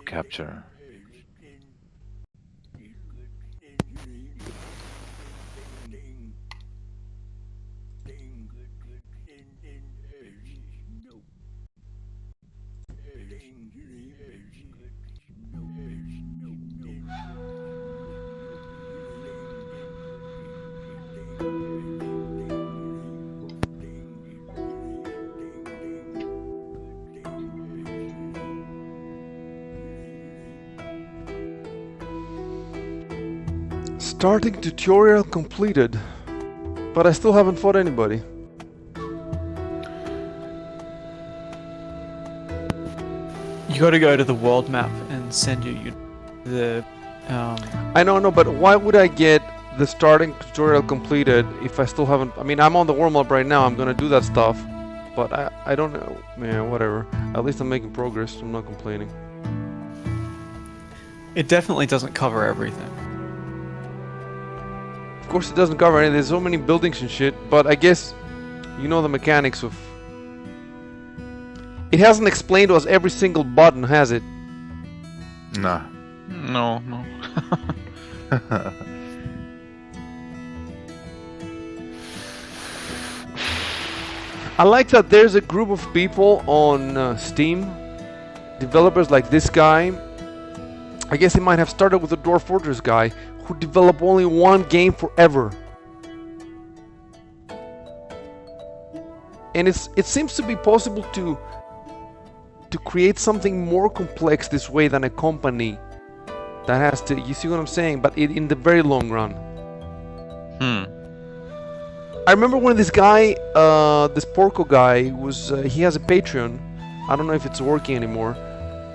Block capture. Starting tutorial completed. But I still haven't fought anybody. You got to go to the world map and send you the. I know, but why would I get the starting tutorial completed if I still haven't... I mean, I'm on the warm-up right now, I'm gonna do that stuff. But I don't know... Yeah, whatever. At least I'm making progress, I'm not complaining. It definitely doesn't cover everything. Of course it doesn't cover anything, there's so many buildings and shit, but I guess you know the mechanics of... It hasn't explained to us every single button, has it? Nah. No. I like that there's a group of people on Steam, developers like this guy. I guess he might have started with the Dwarf Fortress guy, who developed only one game forever. And it seems to be possible to create something more complex this way than a company that has to... You see what I'm saying? But in the very long run. I remember when this guy, this Porco guy, was he has a Patreon. I don't know if it's working anymore,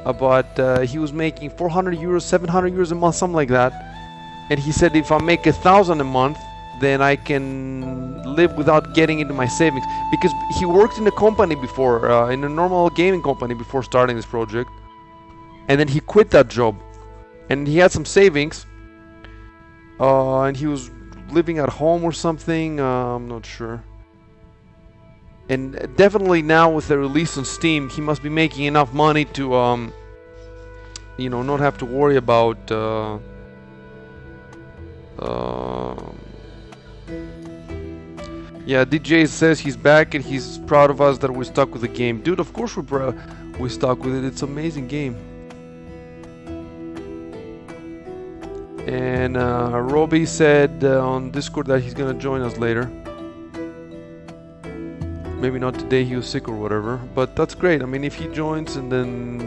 but he was making 400 euros, 700 euros a month, something like that. And he said if I make 1,000 a month, then I can live without getting into my savings. Because he worked in a company before, in a normal gaming company before starting this project. And then he quit that job. And he had some savings. And he was living at home or something, I'm not sure. And definitely now with the release on Steam, he must be making enough money to, you know, not have to worry about, yeah, DJ says he's back and he's proud of us that we're stuck with the game. Dude, of course we're stuck with it. It's an amazing game. And Robbie said on Discord that he's gonna join us later. Maybe not today, he was sick or whatever, but that's great. I mean, if he joins and then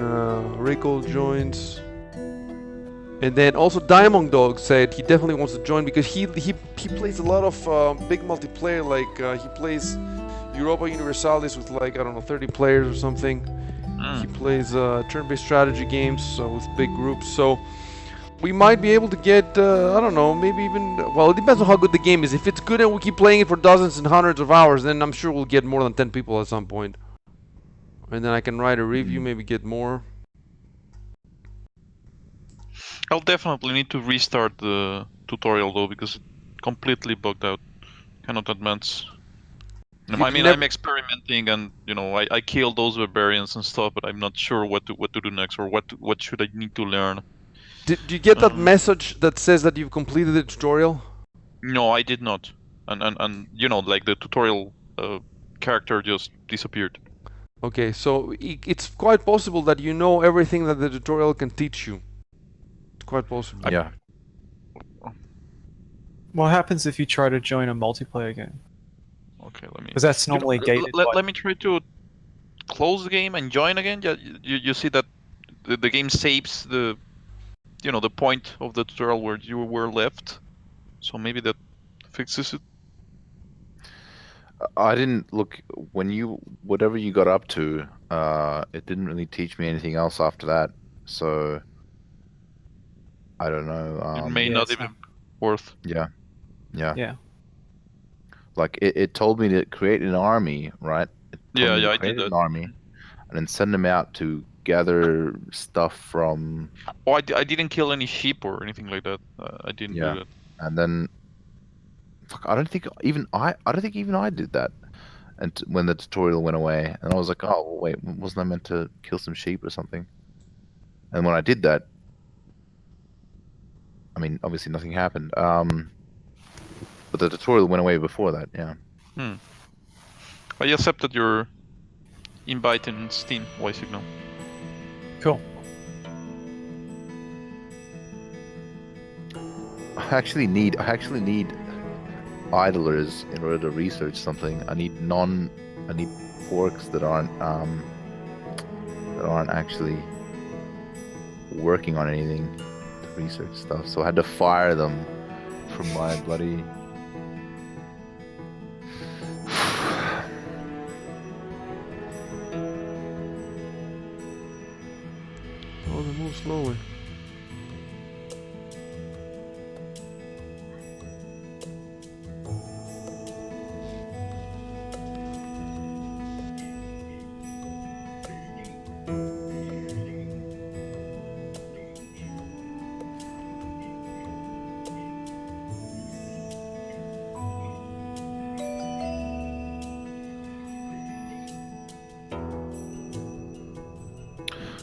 Rico joins, and then also Diamond Dog said he definitely wants to join because he plays a lot of big multiplayer. Like he plays Europa Universalis with like, I don't know, 30 players or something. He plays turn-based strategy games with big groups. So we might be able to get, I don't know, maybe even... Well, it depends on how good the game is. If it's good and we keep playing it for dozens and hundreds of hours, then I'm sure we'll get more than 10 people at some point. And then I can write a review, maybe get more. I'll definitely need to restart the tutorial though, because it completely bugged out. Cannot advance. I mean, I'm experimenting, and you know, I killed those barbarians and stuff, but I'm not sure what to do next, or what should I need to learn. Did you get that message that says that you've completed the tutorial? No, I did not. And you know, like the tutorial character just disappeared. Okay, so it's quite possible that you know everything that the tutorial can teach you. It's quite possible. Yeah. What happens if you try to join a multiplayer game? Okay, let me... Because that's normally gated. Let me try to close the game and join again. Yeah, you see that the game saves the... You know, the point of the tutorial where you were left. So maybe that fixes it. I didn't look when whatever you got up to. It didn't really teach me anything else after that. So I don't know. It may not even worth. Yeah. Like it told me to create an army, right? Yeah, I did that. An army, and then send them out to gather stuff from... Oh, I didn't kill any sheep or anything like that. I didn't do that. And then, fuck, I don't think even I did that. And when the tutorial went away, and I was like, oh wait, wasn't I meant to kill some sheep or something? And when I did that, I mean, obviously nothing happened. But the tutorial went away before that. Yeah. I accepted your invite in Steam, Y-Signal. Cool. I actually need idlers in order to research something. I need porks that aren't actually working on anything to research stuff. So I had to fire them from my bloody. Oh, they move slowly.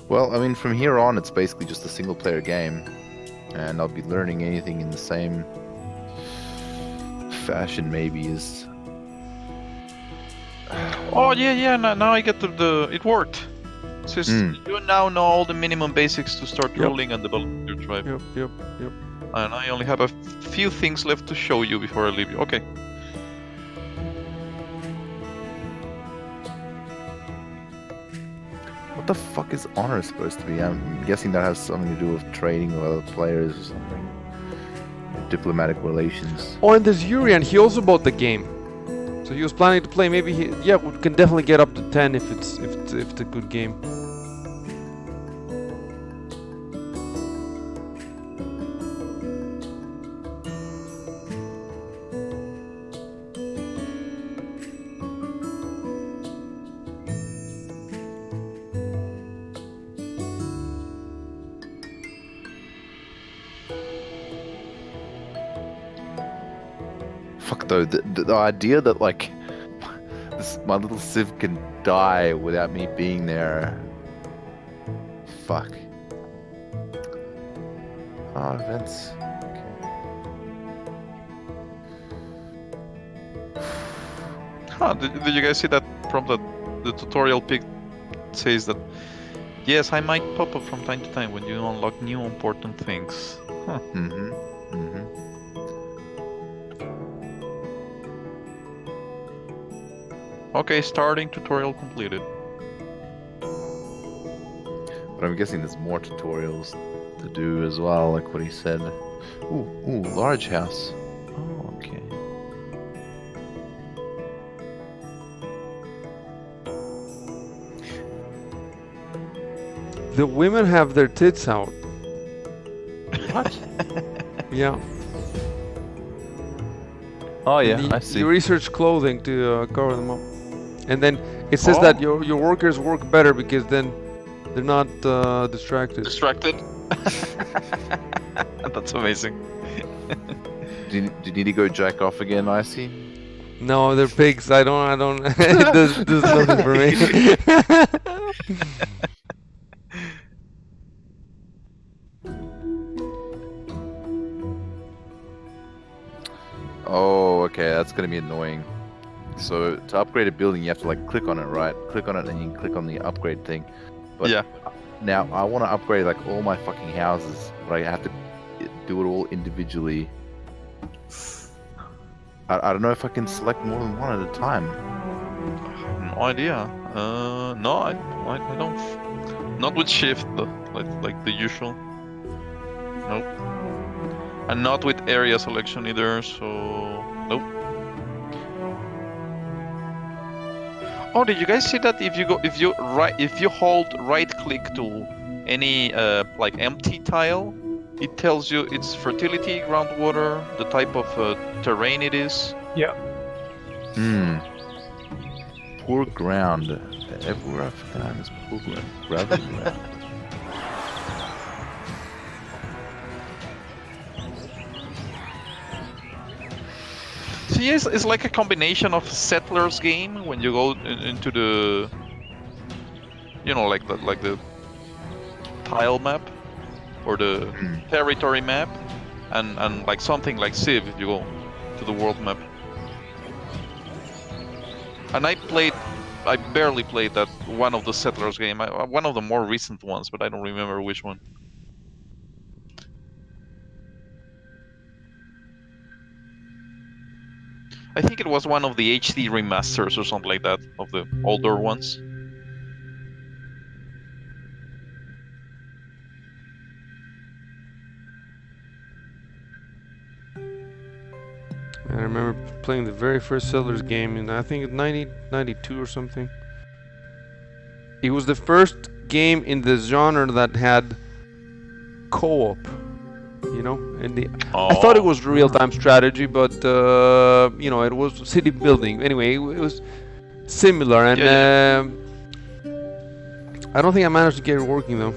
Well, I mean, from here on, it's basically just a single-player game, and I'll be learning anything in the same fashion, maybe as. Oh yeah. Now I get the. It worked. It says you now know all the minimum basics to start rolling and developing your tribe. Yep. And I only have a few things left to show you before I leave you. Okay. What the fuck is honor supposed to be? I'm guessing that has something to do with trading with other players or something. Diplomatic relations. Oh, and there's Yuri, and he also bought the game. So he was planning to play. Maybe we can definitely get up to 10 if it's a good game. Fuck though, the idea that like my little civ can die without me being there. Fuck. Oh, events. Huh, did you guys see that from the tutorial pic says that yes, I might pop up from time to time when you unlock new important things. Huh. Okay, starting tutorial completed. But I'm guessing there's more tutorials to do as well, like what he said. Ooh, large house. Oh, okay. The women have their tits out. What? Yeah. Oh yeah, And I see. You research clothing to cover them up, and then it says Oh. that your workers work better because then they're not distracted. Distracted? That's amazing. Do you need to go jack off again, Icy? No, they're pigs. I don't. It does nothing for me. Oh, okay, that's gonna be annoying. So to upgrade a building, you have to like click on it, right? Click on it, and you can click on the upgrade thing. But Yeah. now I want to upgrade like all my fucking houses, but I have to do it all individually. I don't know if I can select more than one at a time. No idea. No, I don't. Not with shift, though, like the usual. Nope. And not with area selection either. So nope. Oh, did you guys see that? If you hold right click to any like empty tile, it tells you its fertility, groundwater, the type of terrain it is. Yeah. Poor ground. Everywhere I find is poor ground. Gravel ground. So yes, it's like a combination of settlers game when you go into the, like the tile map or the Hmm. territory map, and like something like Civ if you go to the world map. And I barely played that one of the Settlers game, one of the more recent ones, but I don't remember which one. I think it was one of the HD remasters or something like that of the older ones. I remember playing the very first Settlers game in, I think, 1992 or something. It was the first game in the genre that had co-op, you know. And I thought it was real-time strategy, but you know, it was city building. Anyway, it was similar, and I don't think I managed to get it working though.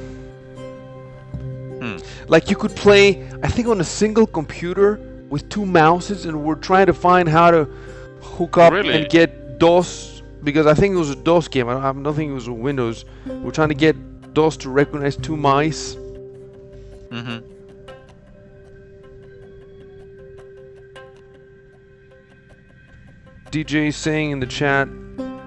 Like you could play, I think, on a single computer with two mouses, and we're trying to find how to hook up and get DOS, because I think it was a DOS game. I don't think it was a Windows. We're trying to get DOS to recognize two mice. DJ is saying in the chat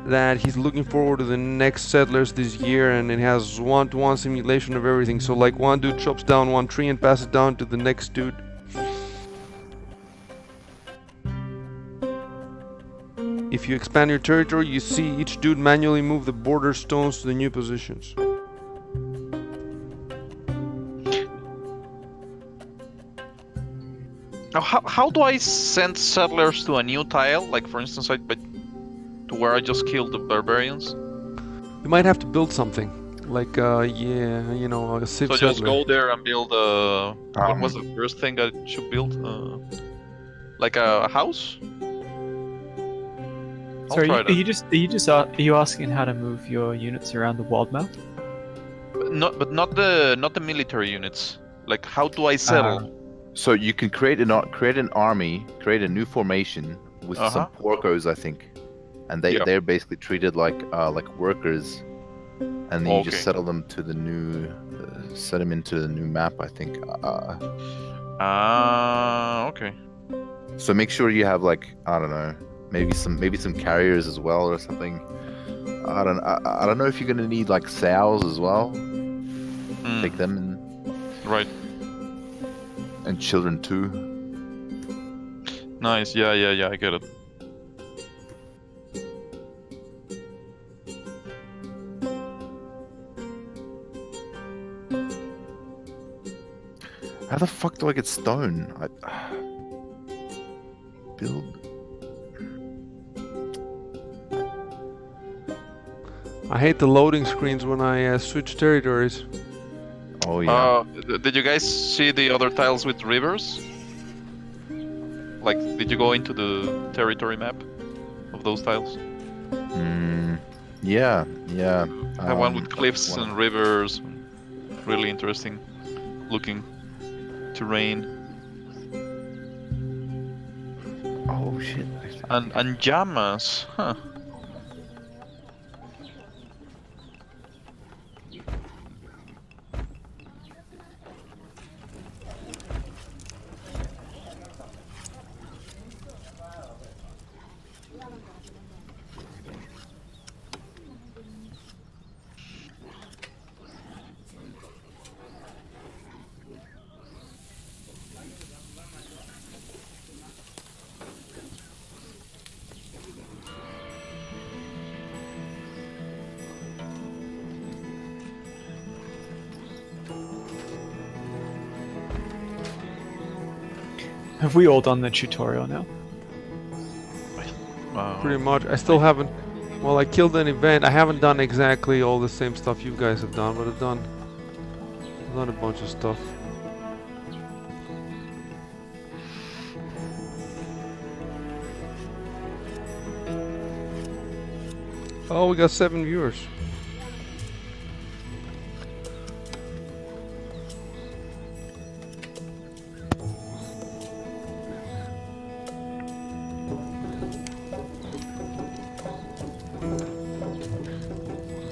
that he's looking forward to the next Settlers this year, and it has one-to-one simulation of everything. So like one dude chops down one tree and passes it down to the next dude. If you expand your territory, you see each dude manually move the border stones to the new positions. Now, how do I send settlers to a new tile? Like, for instance, to where I just killed the barbarians? You might have to build something. Like, yeah, you know, a civ So settler. just go there and build what was the first thing I should build? Like a house? So are you asking how to move your units around the world map? But not the military units. Like, how do I settle? So you can create an army, create a new formation with some porcos, I think, and they're basically treated like workers, and then you just settle them to the new, set them into the new map, I think. Okay. So make sure you have, like, I don't know, maybe some carriers as well or something. I don't know if you're gonna need like sows as well. Take them in. Right. And children too. Nice. Yeah, I get it. How the fuck do I get stone? Build. I hate the loading screens when I switch territories. Oh yeah. Did you guys see the other tiles with rivers? Like, did you go into the territory map of those tiles? Yeah. I have one with cliffs and rivers. Really interesting looking terrain. Oh shit. And llamas, huh? Have we all done the tutorial now? Pretty much. I still haven't. Well, I killed an event. I haven't done exactly all the same stuff you guys have done, but I've done a bunch of stuff. Oh, we got 7 viewers.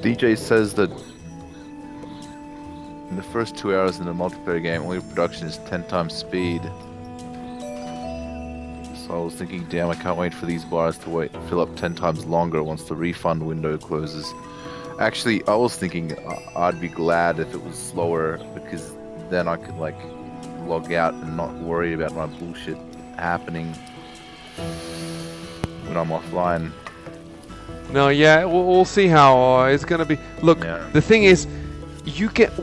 DJ says that in the first 2 hours in a multiplayer game, all your production is 10 times speed. So I was thinking, damn, I can't wait for these bars to fill up 10 times longer once the refund window closes. Actually, I was thinking I'd be glad if it was slower, because then I could like log out and not worry about my bullshit happening when I'm offline. No, yeah, we'll see how it's gonna be. Look, Yeah. the thing is,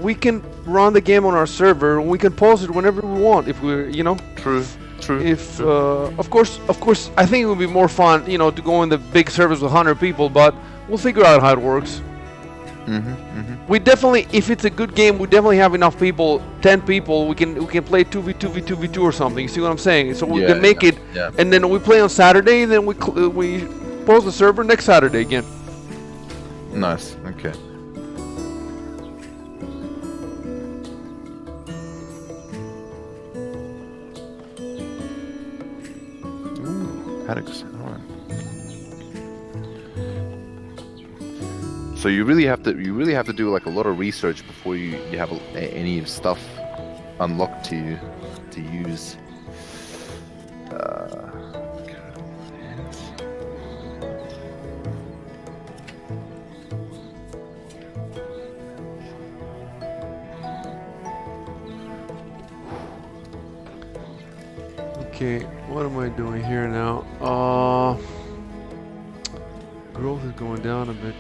we can run the game on our server, and we can pause it whenever we want if we're, True. If of course, I think it would be more fun, to go in the big servers with 100 people, but we'll figure out how it works. We definitely, if it's a good game, we definitely have enough people, 10 people. We can play 2v2 or something. You see what I'm saying? So we can make it, and then we play on Saturday, and then we pause the server next Saturday again. Nice. Okay. Paddocks. Alright. So you really have to do like a lot of research before you have any stuff unlocked to use. Okay, what am I doing here now? Growth is going down a bit.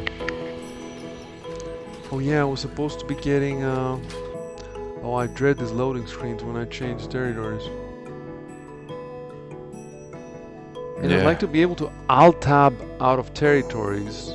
Oh yeah, I was supposed to be getting, oh, I dread these loading screens when I change territories. And I'd like to be able to alt-tab out of territories.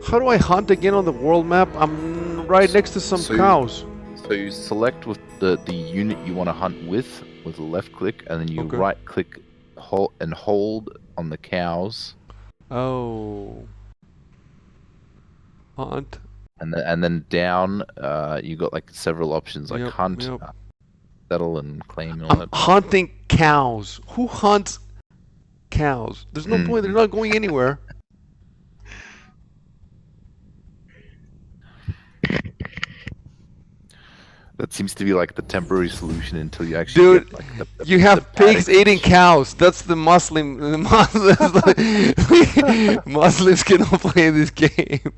How do I hunt again on the world map? I'm right next to some cows. So you select with the unit you want to hunt with a left click, and then you right click and hold on the cows. Oh. Hunt. And then down, you got like several options like hunt, settle, and claim and all that. Hunting cows. Who hunts cows? There's no point. They're not going anywhere. That seems to be like the temporary solution until you actually get like the you have pigs eating cows. That's the Muslims. Muslims cannot play this game.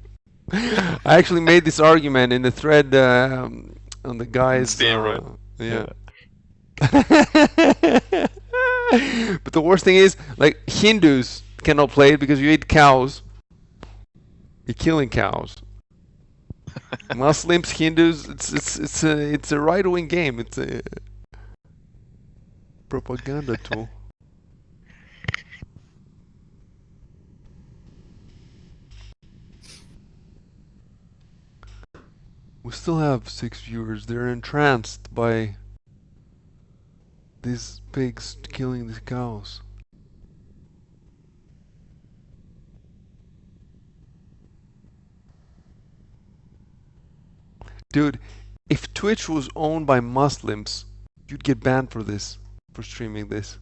I actually made this argument in the thread on the guys. Yeah. But the worst thing is, like, Hindus cannot play it because you eat cows. You're killing cows. Muslims, Hindus, it's a right-wing game. It's a propaganda tool. We still have 6 viewers. They're entranced by these pigs killing these cows. Dude, if Twitch was owned by Muslims, you'd get banned for this, for streaming this.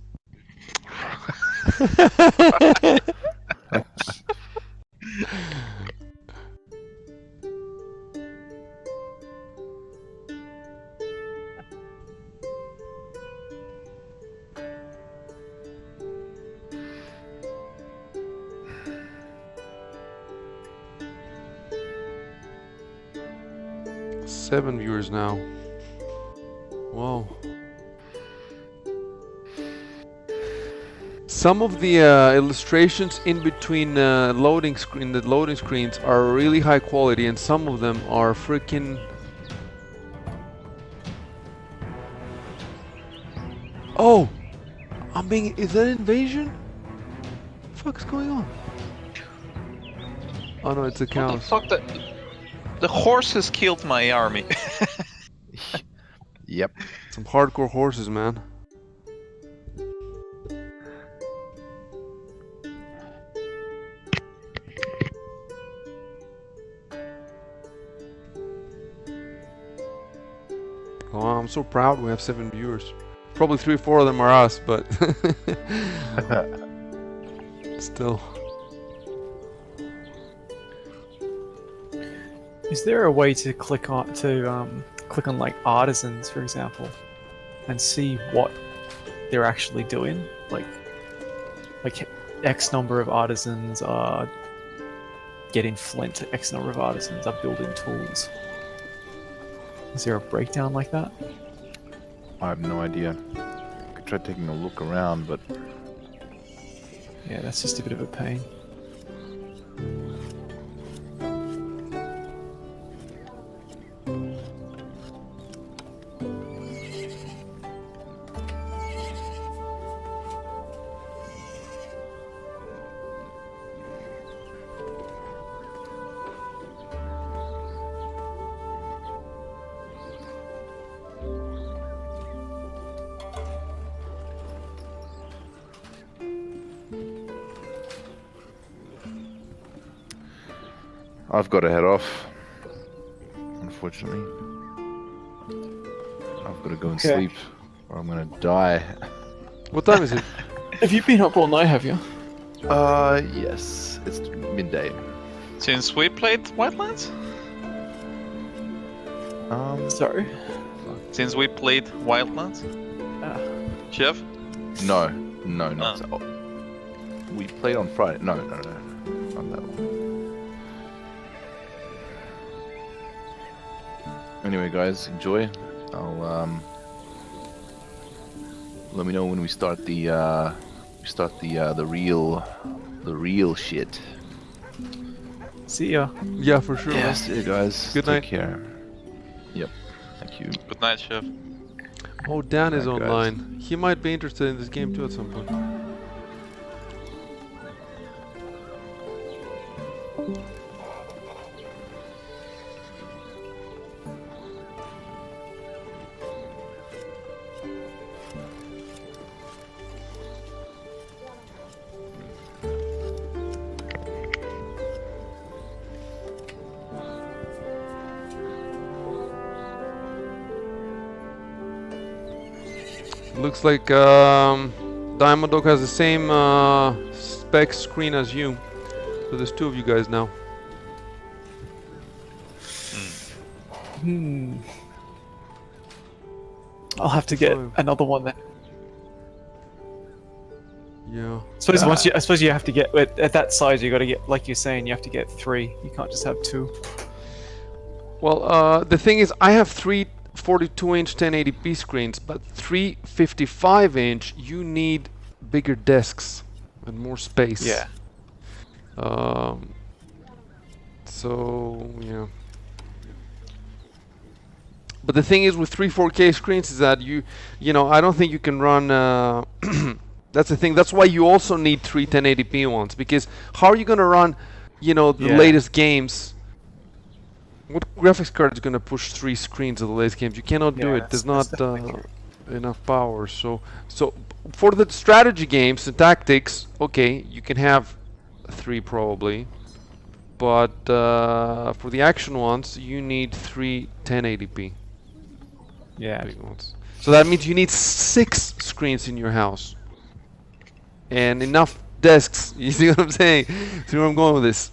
Seven viewers now. Wow. Some of the illustrations in between the loading screens are really high quality, and some of them are freaking. Oh, Is that invasion? What the fuck is going on? Oh no, it's the cows. What the fuck? The horses killed my army. Yep. Some hardcore horses, man. Oh, I'm so proud we have 7 viewers. Probably 3 or 4 of them are us, but still. Is there a way to click on like artisans, for example, and see what they're actually doing? Like X number of artisans are getting flint, X number of artisans are building tools. Is there a breakdown like that? I have no idea. I could try taking a look around, but Yeah, that's just a bit of a pain. I've got to head off. Unfortunately, I've got to go and Okay. sleep, or I'm gonna die. What time is it? Have you been up all night, have you? Yes, it's midday. Since we played Wildlands? Sorry. Since we played Wildlands? Ah. Chef? No, not so. We played on Friday. No, not that one. Anyway, guys, enjoy. I'll let me know when we start the real shit. See ya. Yeah, for sure. Yeah, see you guys. Good Take night. care. Yep. Thank you. Good night, Chef. Oh, Dan is Alright, guys. online. He might be interested in this game too at some point. Looks like Diamond Dog has the same spec screen as you. So there's 2 of you guys now. I'll have to get Five. another one then. Yeah. I suppose you have to get at that size. You got to get, like you're saying, you have to get 3. You can't just have 2. Well, the thing is, I have 3 42-inch 1080p screens, but 3 55-inch, you need bigger desks and more space. Yeah. So yeah. But the thing is with 3 4K screens is that you know, I don't think you can run. That's the thing. That's why you also need 3 1080p ones, because how are you gonna run, you know, the Yeah. latest games? What graphics card is gonna push 3 screens of the latest games? You cannot do Yeah, it. There's that's not definitely true. enough power. So for the strategy games and tactics, okay, you can have 3 probably. But for the action ones, you need 3 1080p Yeah. big ones. So that means you need 6 screens in your house. And enough desks. You see what I'm saying? See where I'm going with this?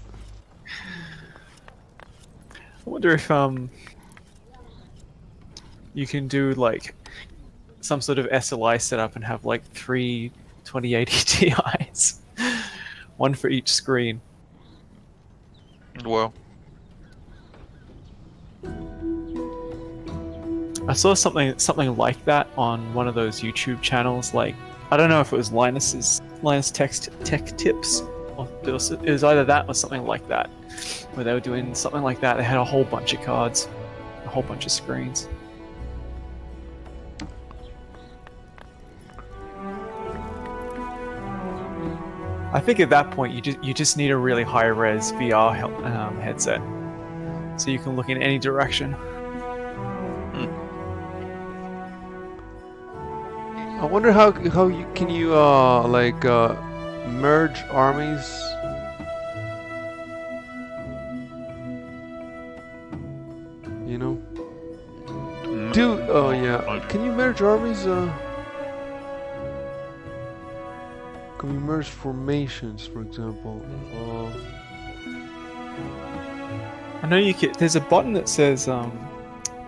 I wonder if you can do like some sort of SLI setup and have like 3 2080 Ti's, one for each screen. Well, I saw something like that on one of those YouTube channels. Like, I don't know if it was Linus Tech Tips, or it was either that or something like that, where they were doing something like that. They had a whole bunch of cards, a whole bunch of screens. I think at that point you just need a really high res VR headset. so you can look in any direction. I wonder how you can merge armies. You know? Dude, oh yeah. Can you merge armies? Can we merge formations, for example? I know you can. There's a button that says, or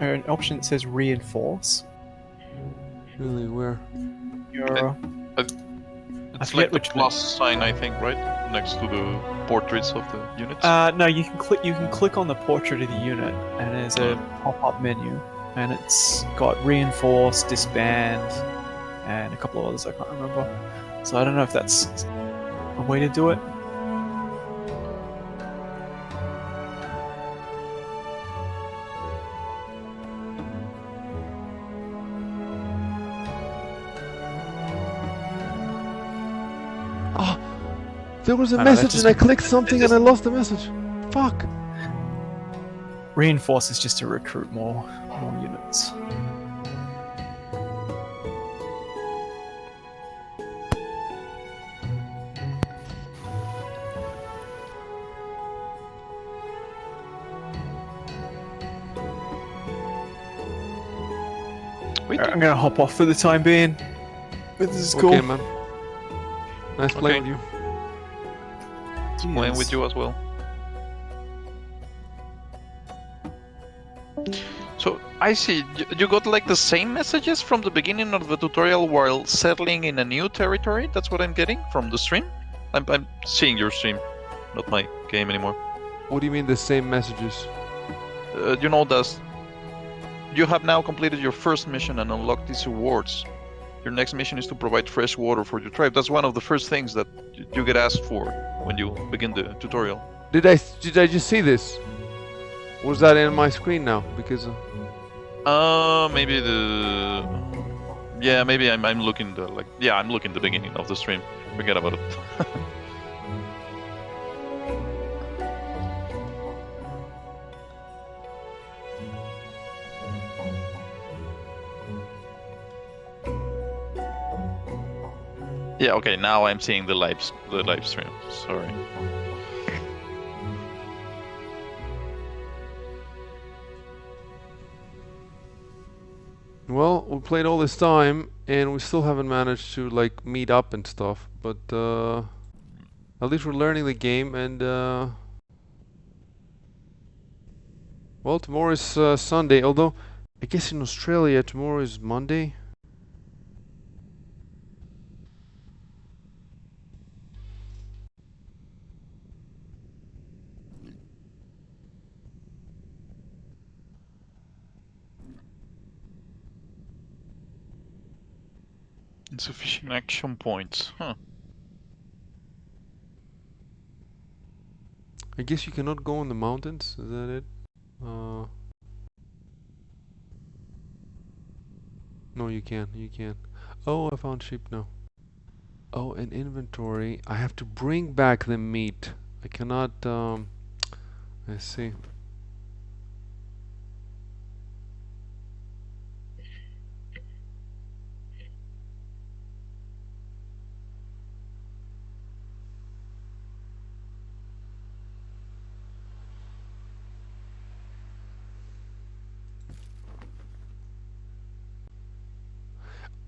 an option that says reinforce. Really, where? Your, It's forget like the which plus sign, I think, right next to the portraits of the units. no, you can click. You can click on the portrait of the unit, and there's a pop-up menu, and it's got reinforce, disband, and a couple of others I can't remember. So I don't know if that's a way to do it. Oh, there was a I know, that message just- and I clicked something and I lost the message. Fuck. Reinforce is just to recruit more units. Wait, Alright, I'm gonna hop off for the time being. But this is cool. Okay, man. Nice playing with you. playing with you as well. So I see you got like the same messages from the beginning of the tutorial while settling in a new territory. That's what I'm getting from the stream. I'm seeing your stream, not my game anymore. What do you mean the same messages? You know, you have now completed your first mission and unlocked these rewards. Your next mission is to provide fresh water for your tribe. That's one of the first things that you get asked for when you begin the tutorial. Did I just see this? Was that in my screen now? Because Maybe maybe I'm looking I'm looking the beginning of the stream. Forget about it. Yeah, okay, now I'm seeing the live stream. Sorry. well, we played all this time and we still haven't managed to like meet up and stuff. But at least we're learning the game and well, tomorrow is Sunday. Although I guess in Australia tomorrow is Monday. Insufficient action points. Huh. I guess you cannot go in the mountains. Is that it? No, you can. You can. Oh, I found sheep now. Oh, an inventory. I have to bring back the meat. I cannot. I see.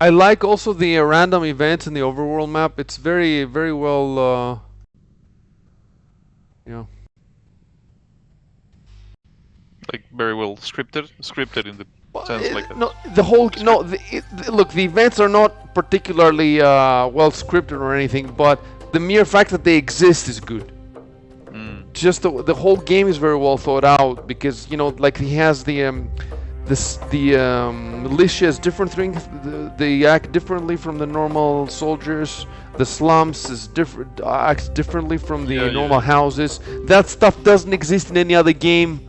I like also the random events in the overworld map. It's very, very well, yeah. Like very well scripted in the sense like No, the whole no. Look, the events are not particularly well scripted or anything, but the mere fact that they exist is good. Just the whole game is very well thought out because like he has the militia is different things. They act differently from the normal soldiers. The slums is different, acts differently from the normal houses. That stuff doesn't exist in any other game.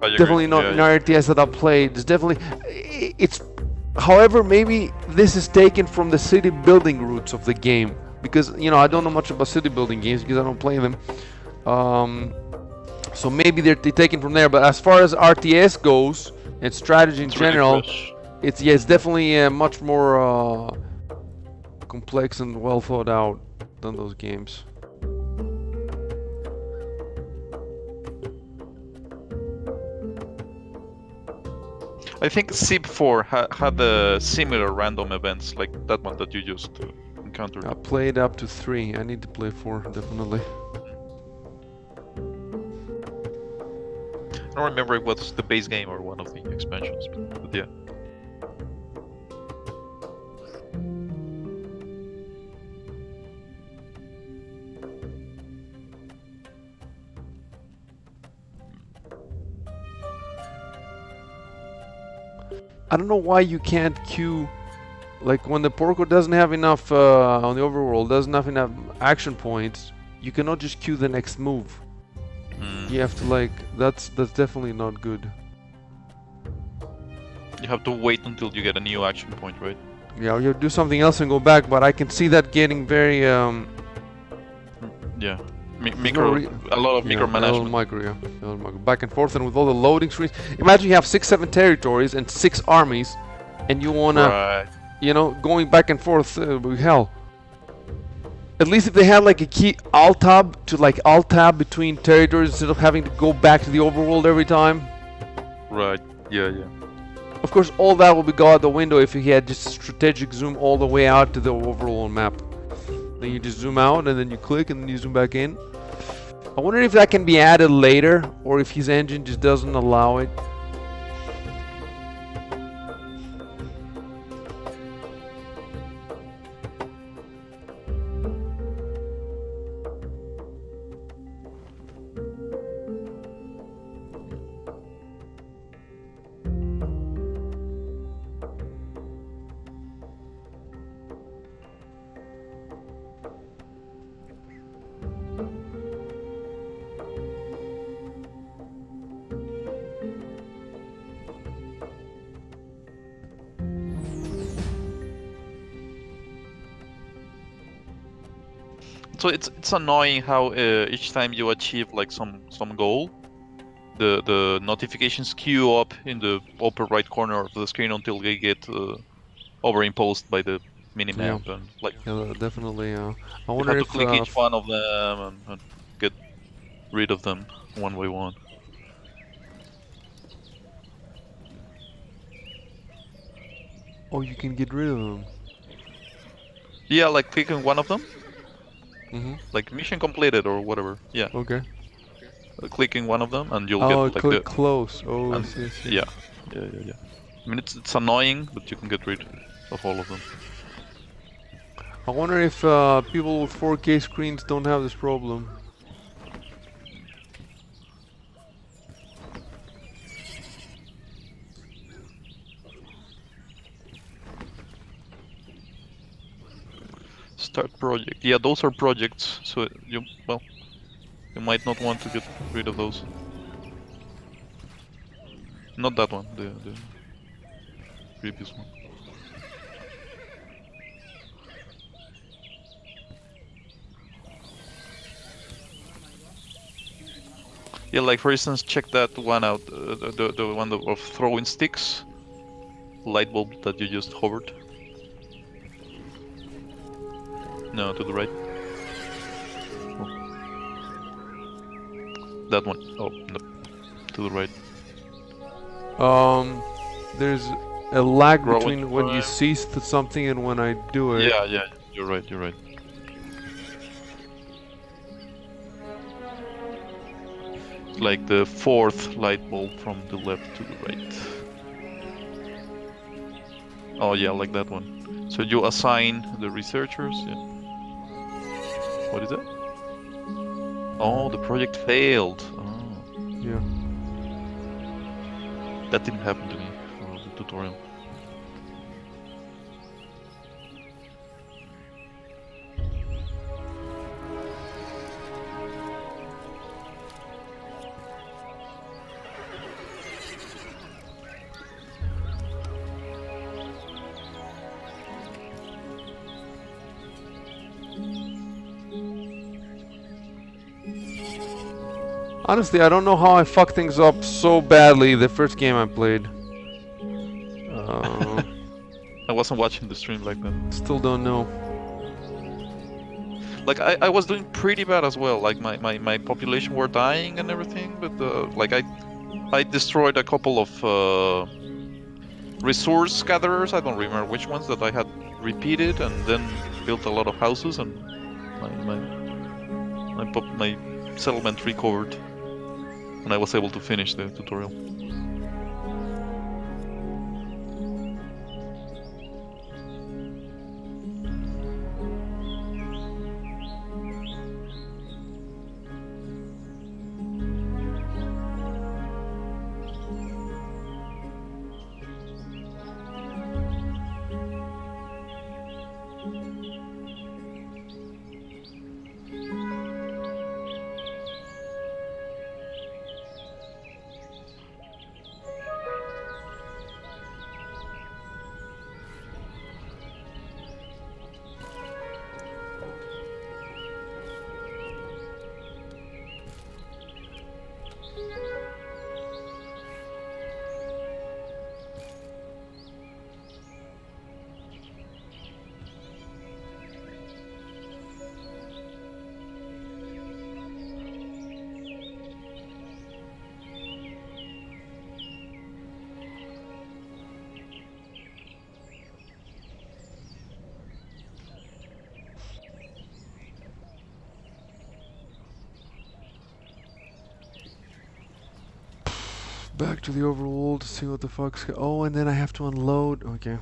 Definitely not in RTS that I've played. It's definitely however, maybe this is taken from the city building roots of the game because I don't know much about city building games because I don't play them. So maybe they're taken from there. But as far as RTS goes and strategy in It's really general, fresh. it's definitely much more complex and well thought out than those games. I think Civ 4 had the similar random events like that one that you just encountered. I played up to 3. I need to play 4 definitely. I don't remember if it was the base game or one of the expansions, but yeah. I don't know why you can't queue, like when the Porco doesn't have enough on the overworld, doesn't have enough action points, you cannot just queue the next move. You have to like, that's definitely not good. You have to wait until you get a new action point, right? Yeah, you do something else and go back, but I can see that getting very Yeah. no A lot of yeah, micromanagement. back and forth, and with all the loading screens. Imagine you have 6-7 territories and 6 armies, and you wanna, Right. you know, going back and forth. Hell, at least if they had like a key alt tab to like alt tab between territories instead of having to go back to the overworld every time. Right. Yeah, yeah. Of course, all that will be go out the window if you had just strategic zoom all the way out to the overall map. Then you just zoom out and then you click and then you zoom back in. I wonder if that can be added later or if his engine just doesn't allow it. So it's annoying how each time you achieve like some goal, the notifications queue up in the upper right corner of the screen until they get overimposed by the minimap, and like Yeah, definitely. I you wonder have to if click each one of them and get rid of them one by one. oh, you can get rid of them. Yeah, like clicking one of them, Mm-hmm. like mission completed or whatever. Yeah, Okay. clicking one of them and you'll Oh, get like click close. Oh, I and see, I see. yeah. I mean it's annoying, but you can get rid of all of them. I wonder if people with 4K screens don't have this problem. Start project. Yeah, those are projects, so you might not want to get rid of those. Not that one, the previous one. Yeah, like for instance, check that one out, the one of throwing sticks, light bulb that you just hovered. No, to the right. Oh. That one. Oh, no, to the right. There's a lag Grow between when you time. cease something and when I do it. Yeah, you're right. It's like the fourth light bulb from the left to the right. Oh yeah, like that one. So you assign the researchers. Yeah. What is that? Oh, the project failed. Oh, Yeah. that didn't happen to me for the tutorial. Honestly, I don't know how I fucked things up so badly the first game I played. I wasn't watching the stream back then. Still don't know. Like I was doing pretty bad as well. Like my population were dying and everything, but like I destroyed a couple of resource gatherers. I don't remember which ones that I had repeated, and then built a lot of houses, and my settlement recovered, and I was able to finish the tutorial. Back to the overworld to see what the fuck's oh, and then I have to unload. Okay.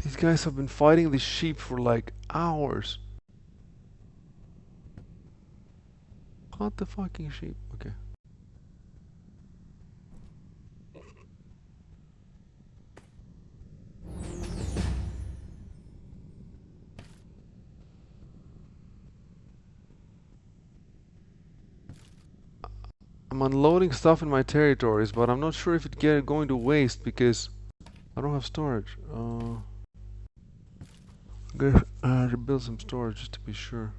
These guys have been fighting the sheep for like hours. What the fucking sheep? Okay. I'm unloading stuff in my territories, but I'm not sure if it's going to waste because I don't have storage. I'm gonna rebuild some storage just to be sure.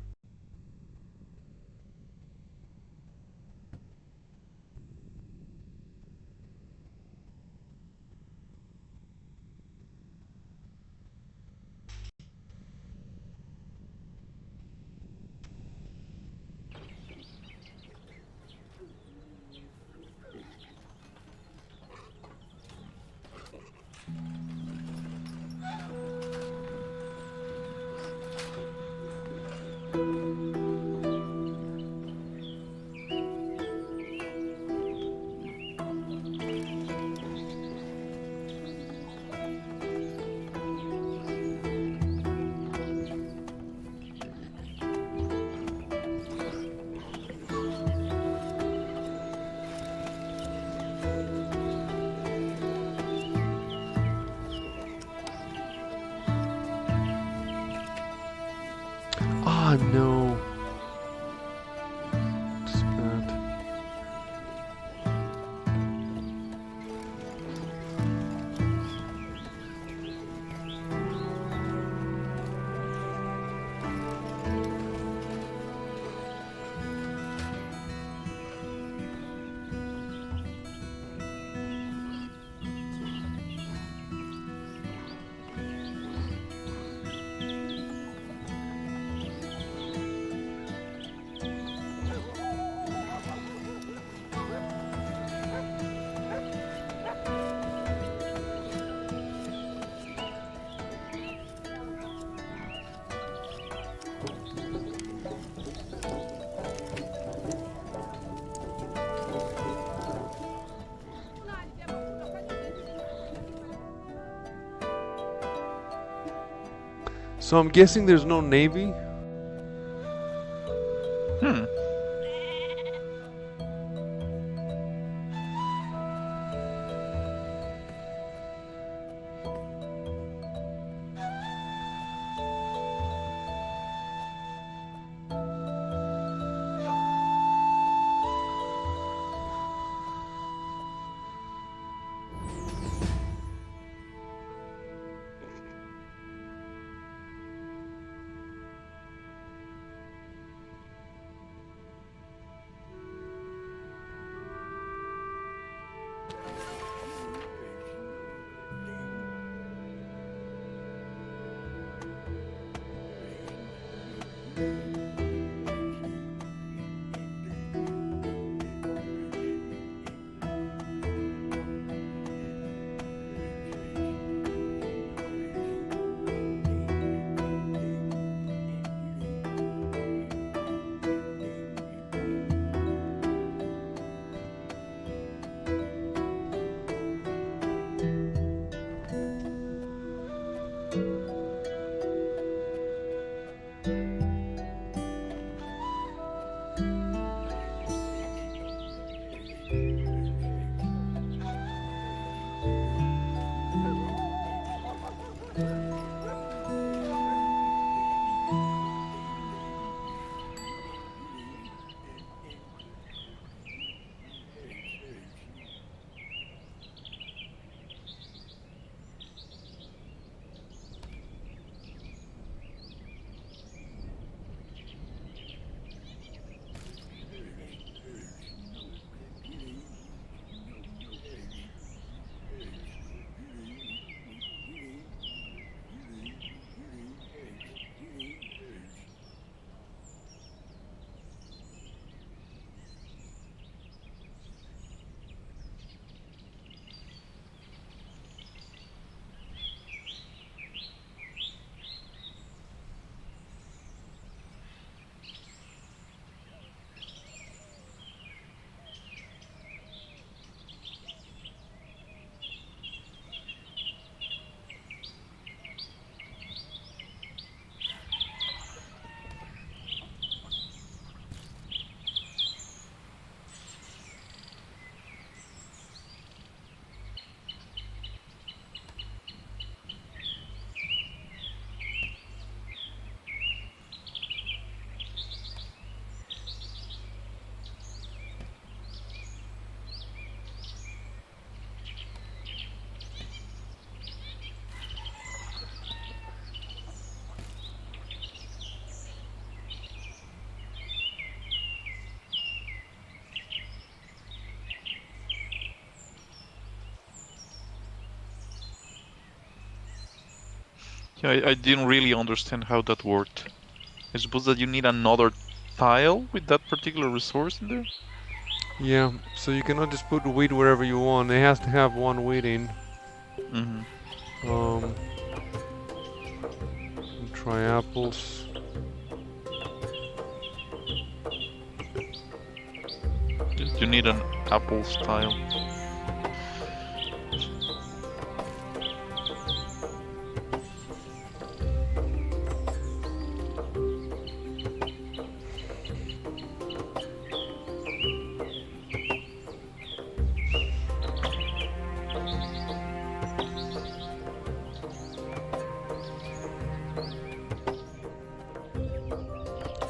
Ah, no. It's bad. So I'm guessing there's no navy? Hmm. Yeah, I didn't really understand how that worked. I suppose that you need another tile with that particular resource in there? Yeah, so you cannot just put wheat wherever you want. It has to have one wheat in. Mm-hmm. Um, try apples. You need an apple tile.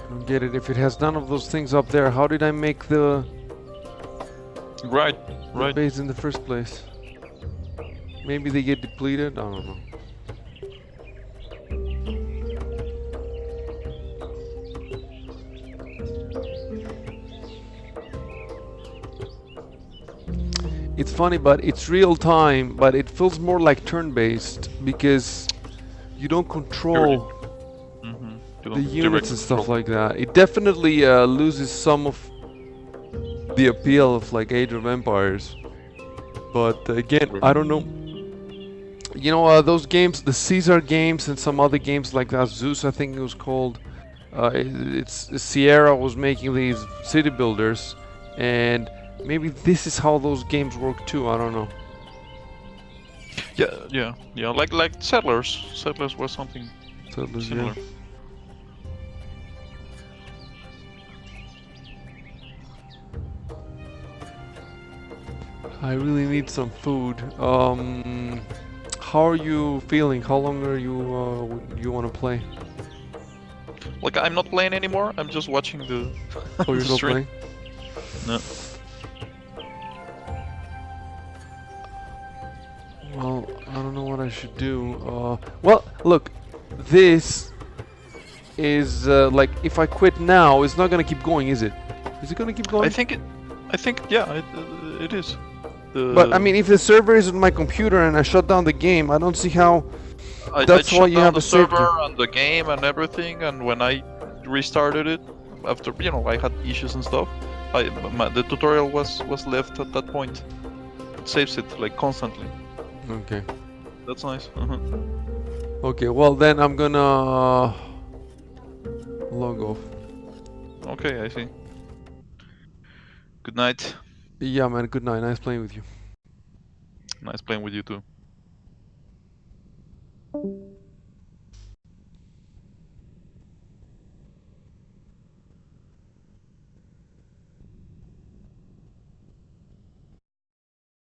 I don't get it. If it has none of those things up there, how did I make Right, the right. base in the first place? Maybe they get depleted? I don't know. It's funny, but it's real time, but it feels more like turn-based because you don't control Mm-hmm. You the don't units direct and stuff control. like that. It definitely loses some of the appeal of like Age of Empires. But again, I don't know. You know, those games, the Caesar games and some other games like that, Zeus, I think it was called. It's Sierra was making these city builders, and maybe this is how those games work too. I don't know. Yeah. Like Settlers. Settlers was something So it was, yeah. similar. I really need some food. How are you feeling? How long are you want to play? Like I'm not playing anymore. I'm just watching the Oh, you're the not stream. playing? No. Well, I don't know what I should do. Well, look, this is like if I quit now, it's not gonna keep going, is it? Is it gonna keep I going? think it. I think yeah. It is. But I The mean, if the server is on my computer and I shut down the game, I don't see how. I That's why shut you down have the a safety. server and the game and everything, and when I restarted it after I had issues and stuff, the tutorial was left at that point. It saves it like constantly. Okay. That's nice. Okay. Well, then I'm gonna log off. Okay, I see. Good night. Yeah, man. Good night. Nice playing with you. Nice playing with you too.